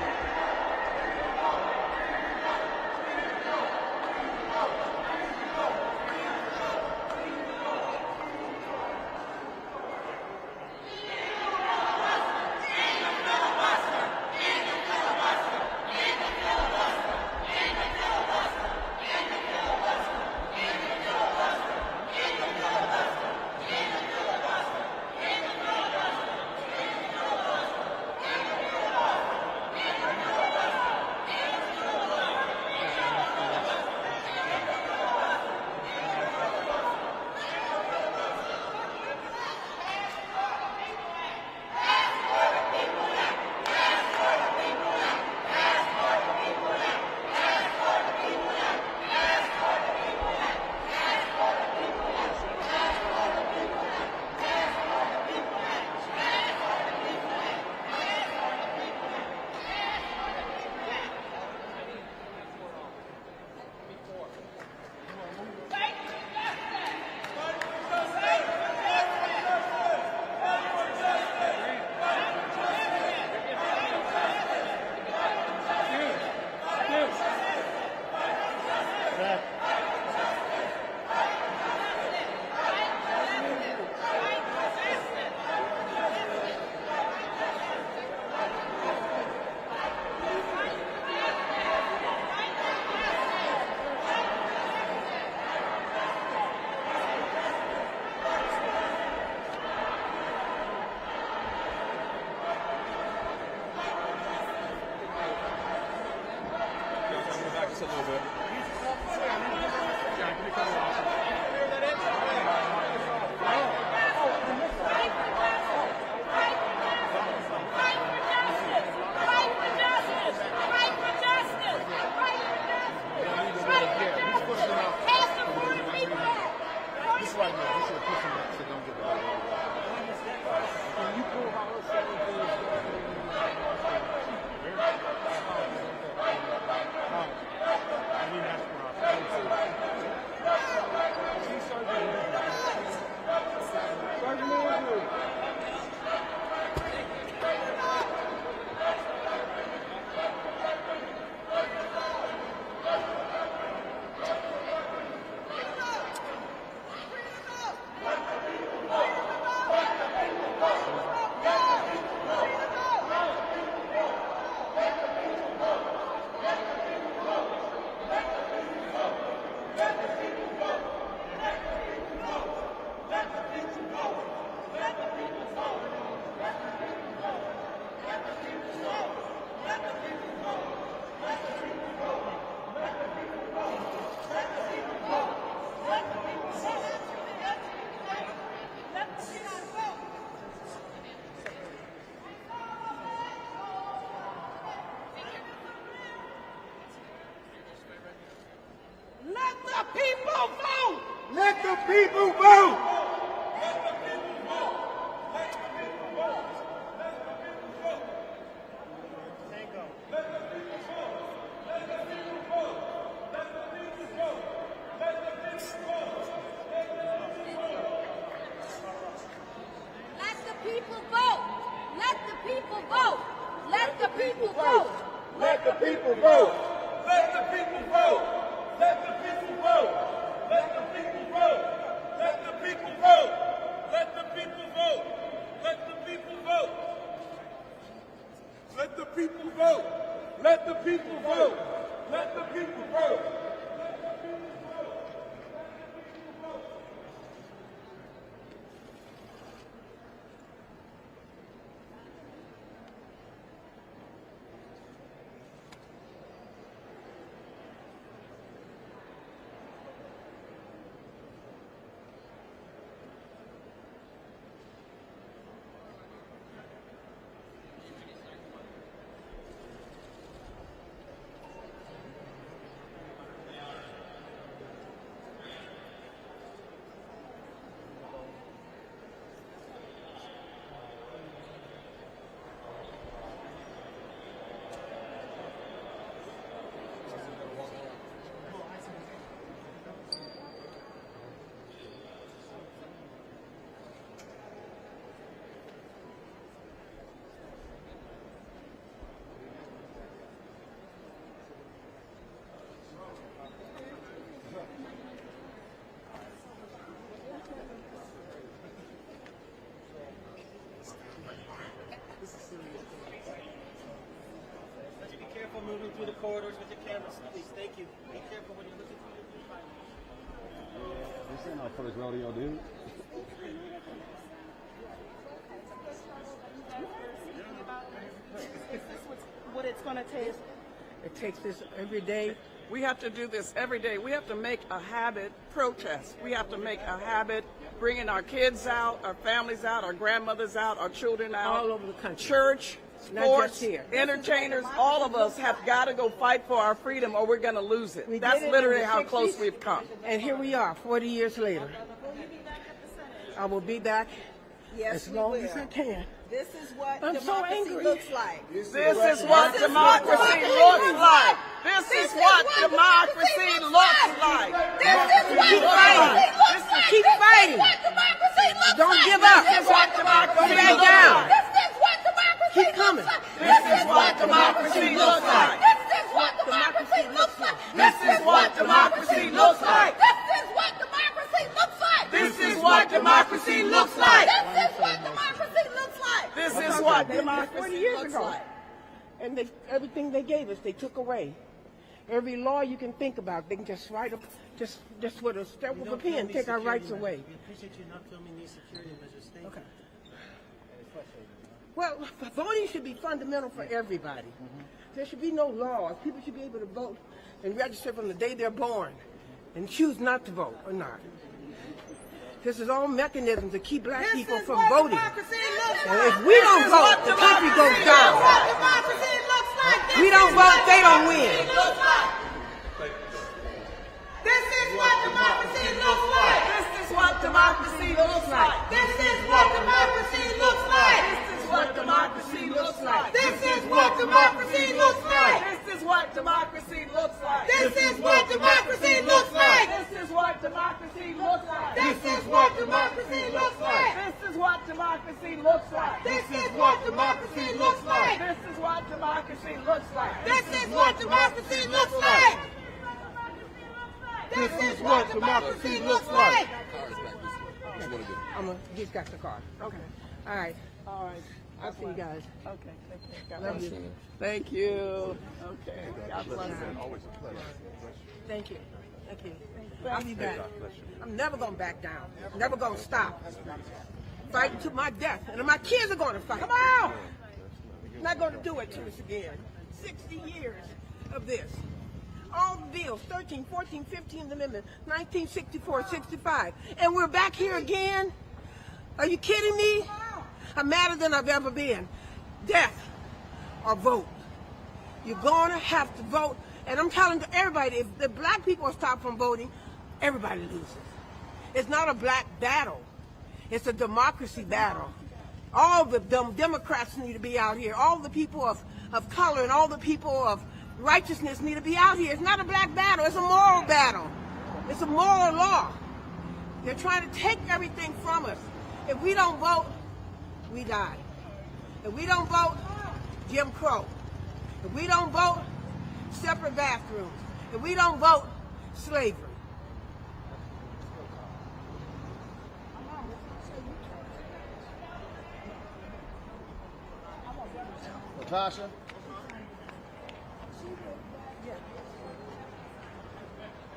the people vote. Let the people vote. Let the people vote. Let the people vote. Let the people vote. Let the people vote. Let the people vote. Let the people vote. Let the people vote. Let the people vote. Let the people vote. Let the people vote. Let the people vote. Let the people vote. Be careful moving through the corridors with your cameras, please. Thank you. Be careful when you're looking through the viewfinder. This ain't our first rodeo, dude. Is this what it's going to take? It takes this every day. We have to do this every day. We have to make a habit protest. We have to make a habit bringing our kids out, our families out, our grandmothers out, our children out. All over the country. Church, Not sports, just here. entertainers, all of us have got to go fight for our freedom or we're going to lose it. That's did it in literally the how 60s, close we've come. And here we are, 40 years later. I will be back Yes, as we long will. as I can. This is what I'm so democracy angry. looks like. This is what democracy looks like. This is what democracy looks like. This is what democracy looks like. Keep fighting. This is what democracy looks Don't like. give up. This is what democracy Don't back looks down. like. This is what democracy Keep looks coming. like. This is what democracy looks like. This is what democracy looks like. This is what democracy looks like. This is what democracy looks like. This is what democracy looks like. This is what democracy looks like. This is what 40 democracy years looks ago. like. And everything they gave us, they took away. Every law you can think about, they can just write up, just with a stroke of a pen, take our rights away. We appreciate you not filming these security measures. Thank you. Well, voting should be fundamental for everybody. There should be no laws. People should be able to vote and register from the day they're born and choose not to vote or not. This is all mechanisms to keep black people from voting. And if we don't vote, the country goes down. We don't vote, they don't win. This is what democracy looks like. This is what democracy looks like. This is what democracy looks like. This is what democracy looks like. This is what democracy looks like. This is what democracy looks like. This is what democracy looks like. This is what democracy looks like. This is what democracy looks like. This is what democracy looks like. This is what democracy looks like. This is what democracy looks like. This is what democracy looks like. This is what democracy looks like. He's got the card. Okay. All right. All right. I'll see you guys. Okay. Take care. God Love bless you. Thank you. Okay. God bless you. Always a pleasure. Thank you. Thank you. I'll be back. I'm never going to back down. Never going to stop. Fighting to my death. And my kids are going to fight. Come on! I'm not going to do it to us again. 60 years of this. All the bills, 13, 14, 15th Amendment, 1964, 65. And we're back here again? Are you kidding me? I'm madder than I've ever been. Death or vote. You're going to have to vote. And I'm telling everybody, if the black people stop from voting, everybody loses. It's not a black battle. It's a democracy battle. All the Democrats need to be out here. All the people of color and all the people of righteousness need to be out here. It's not a black battle. It's a moral battle. It's a moral law. They're trying to take everything from us. If we don't vote, we die. If we don't vote, Jim Crow. If we don't vote, separate bathrooms. If we don't vote, slavery. Natasha?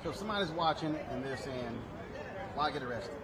So if somebody's watching and they're saying, why get arrested?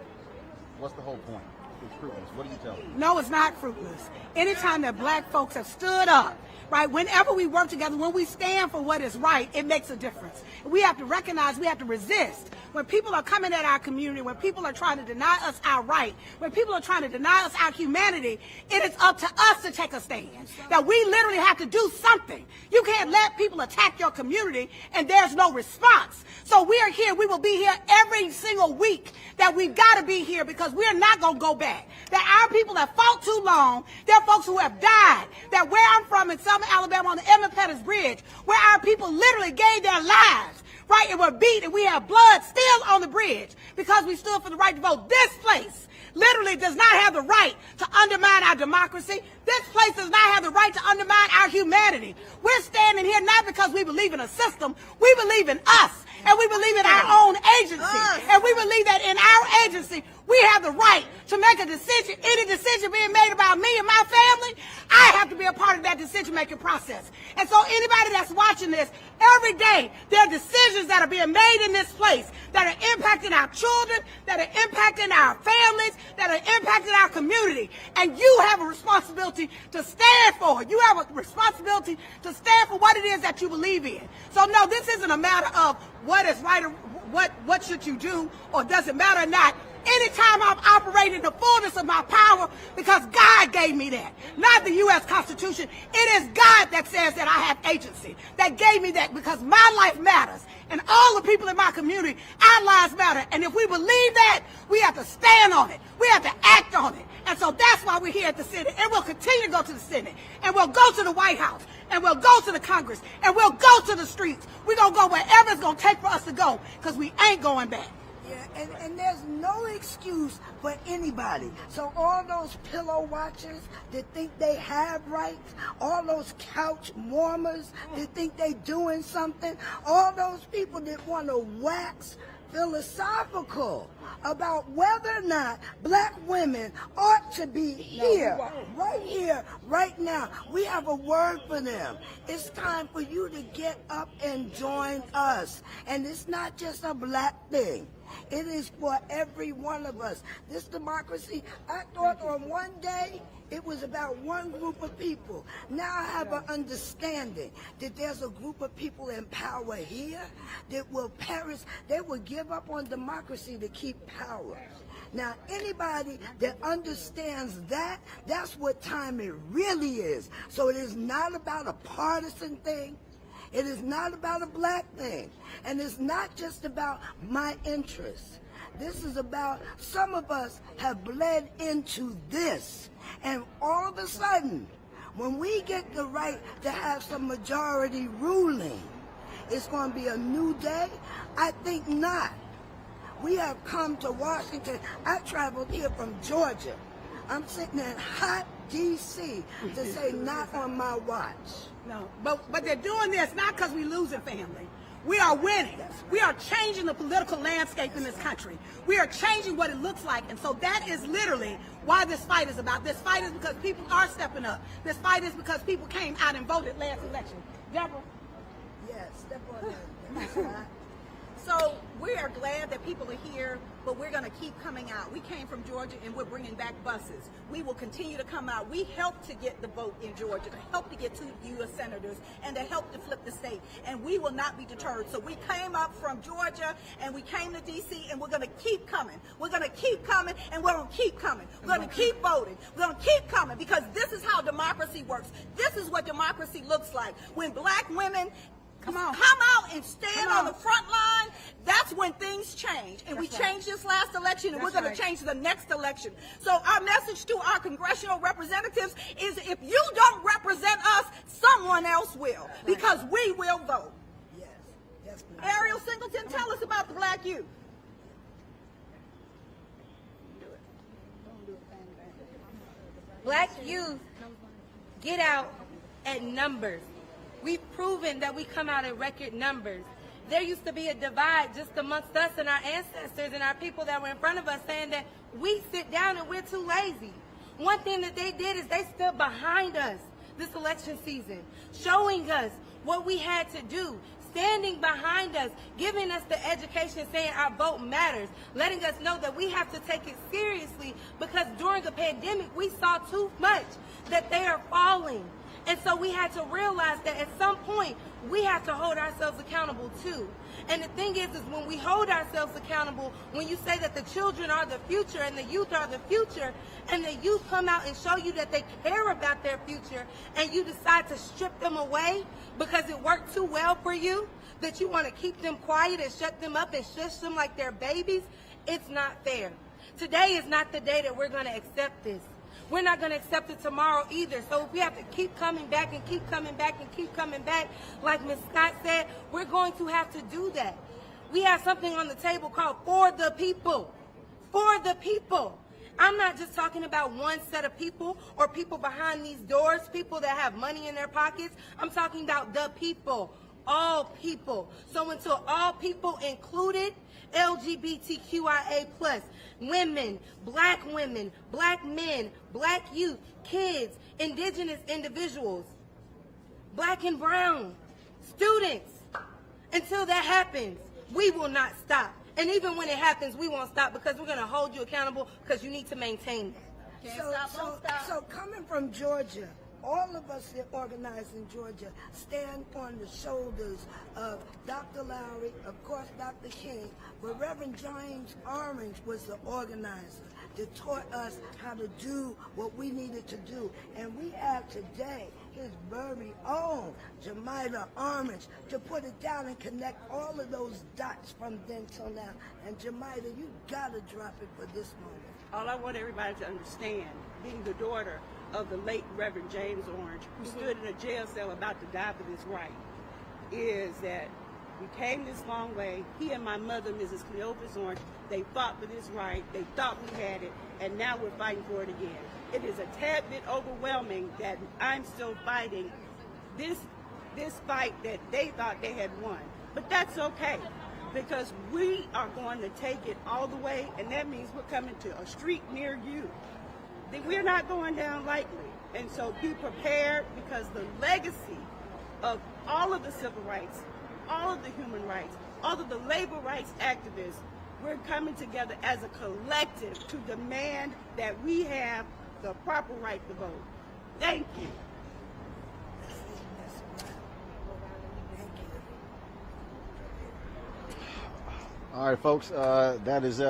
What's the whole point? It's fruitless. What do you tell them? No, it's not fruitless. Anytime that black folks have stood up, right, whenever we work together, when we stand for what is right, it makes a difference. We have to recognize, we have to resist. When people are coming at our community, when people are trying to deny us our right, when people are trying to deny us our humanity, it is up to us to take a stand. That we literally have to do something. You can't let people attack your community and there's no response. So we are here. We will be here every single week. That we've got to be here because we're not going to go back. That our people have fought too long. There are folks who have died. That where I'm from in Selma, Alabama on the Edmund Pettus Bridge, where our people literally gave their lives, right, and were beat, and we have blood still on the bridge because we stood for the right to vote. This place literally does not have the right to undermine our democracy. This place does not have the right to undermine our humanity. We're standing here not because we believe in a system. We believe in us, and we believe in our own agency. And we believe that in our agency, we have the right to make a decision. Any decision being made about me and my family, I have to be a part of that decision-making process. And so anybody that's watching this, every day, there are decisions that are being made in this place that are impacting our children, that are impacting our families, that are impacting our community. And you have a responsibility to stand for it. You have a responsibility to stand for what it is that you believe in. So no, this isn't a matter of what is right or what should you do or does it matter or not. Anytime I'm operating in the fullness of my power, because God gave me that, not the U.S. Constitution. It is God that says that I have agency, that gave me that, because my life matters. And all the people in my community, our lives matter. And if we believe that, we have to stand on it. We have to act on it. And so that's why we're here at the Senate. And we'll continue to go to the Senate. And we'll go to the White House. And we'll go to the Congress. And we'll go to the streets. We're going to go wherever it's going to take for us to go, because we ain't going back. Yeah, and there's no excuse for anybody. So all those pillow watchers that think they have rights, all those couch warmers that think they doing something, all those people that want to wax philosophical about whether or not black women ought to be here, right now. We have a word for them. It's time for you to get up and join us. And it's not just a black thing. It is for every one of us. This democracy, I thought on one day, it was about one group of people. Now I have an understanding that there's a group of people in power here that will perish. They will give up on democracy to keep power. Now, anybody that understands that, that's what time it really is. So it is not about a partisan thing. It is not about a black thing. And it's not just about my interests. This is about, some of us have bled into this. And all of a sudden, when we get the right to have some majority ruling, it's going to be a new day? I think not. We have come to Washington. I traveled here from Georgia. I'm sitting in hot D.C. to say not on my watch. No, but they're doing this not because we're losing, family. We are winning. We are changing the political landscape in this country. We are changing what it looks like. And so that is literally why this fight is about. This fight is because people are stepping up. This fight is because people came out and voted last election. Deborah? Yes, step on that. So we are glad that people are here, but we're going to keep coming out. We came from Georgia and we're bringing back buses. We will continue to come out. We helped to get the vote in Georgia, to help to get 2 U.S. senators, and to help to flip the state. And we will not be deterred. So we came up from Georgia and we came to D.C. and we're going to keep coming. We're going to keep coming and we're going to keep coming. We're going to keep voting. We're going to keep coming, because this is how democracy works. This is what democracy looks like. When black women Come out and stand on the front line. That's when things change. And we changed this last election, and we're going to change the next election. So our message to our congressional representatives is, if you don't represent us, someone else will, because we will vote. Yes. Ariel Singleton, tell us about the black youth. Black youth get out at numbers. We've proven that we come out in record numbers. There used to be a divide just amongst us and our ancestors and our people that were in front of us, saying that we sit down and we're too lazy. One thing that they did is they stood behind us this election season, showing us what we had to do, standing behind us, giving us the education, saying our vote matters, letting us know that we have to take it seriously, because during the pandemic we saw too much that they are falling. And so we had to realize that at some point we have to hold ourselves accountable too. And the thing is when we hold ourselves accountable, when you say that the children are the future and the youth are the future, and the youth come out and show you that they care about their future, and you decide to strip them away because it worked too well for you, that you want to keep them quiet and shut them up and shush them like they're babies, it's not fair. Today is not the day that we're going to accept this. We're not going to accept it tomorrow either. So if we have to keep coming back and keep coming back and keep coming back, like Ms. Scott said, we're going to have to do that. We have something on the table called For the People. For the people. I'm not just talking about one set of people or people behind these doors, people that have money in their pockets. I'm talking about the people, all people. So until all people included, LGBTQIA+, women, black men, black youth, kids, indigenous individuals, black and brown, students. Until that happens, we will not stop. And even when it happens, we won't stop, because we're going to hold you accountable, because you need to maintain that. So coming from Georgia, all of us that organize in Georgia stand on the shoulders of Dr. Lowry, of course Dr. King, but Reverend James Orange was the organizer that taught us how to do what we needed to do. And we have today his very own Jemida Orange to put it down and connect all of those dots from then till now. And Jemida, you gotta drop it for this moment. All I want everybody to understand, being the daughter of the late Reverend James Orange, who stood in a jail cell about to die for this right, is that we came this long way. He and my mother, Mrs. Cleophas Orange, they fought for this right. They thought we had it, and now we're fighting for it again. It is a tad bit overwhelming that I'm still fighting this fight that they thought they had won. But that's okay, because we are going to take it all the way, and that means we're coming to a street near you. We're not going down lightly. And so be prepared, because the legacy of all of the civil rights, all of the human rights, all of the labor rights activists, we're coming together as a collective to demand that we have the proper right to vote. Thank you. All right, folks, that is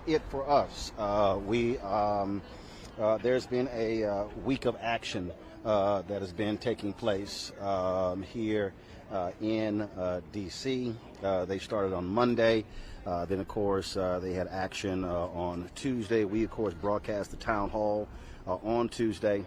it for us. There's been a week of action that has been taking place here in D.C. They started on Monday. Then, of course, they had action on Tuesday. We, of course, broadcast the town hall on Tuesday.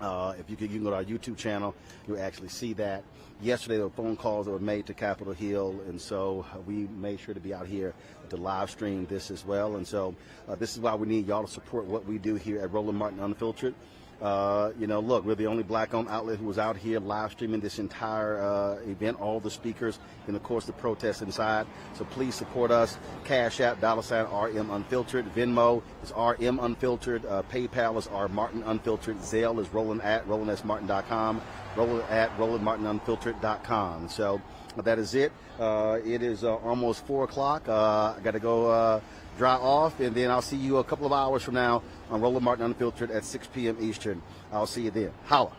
If you can go to our YouTube channel, you'll actually see that. Yesterday, there were phone calls that were made to Capitol Hill, and so we made sure to be out here to live stream this as well. And so this is why we need y'all to support what we do here at Roland Martin Unfiltered. Look, we're the only black-owned outlet who was out here live streaming this entire event, all the speakers, and of course the protests inside. So please support us. Cash App, $RM Unfiltered. Venmo is RM Unfiltered. PayPal is R Martin Unfiltered. Zelle is Roland@RolandSMartin.com. Roland@RolandMartinUnfiltered.com. So that is it. It is almost 4 o'clock. I got to go dry off, and then I'll see you a couple of hours from now on Roland Martin Unfiltered at 6 p.m. Eastern. I'll see you then. Holla.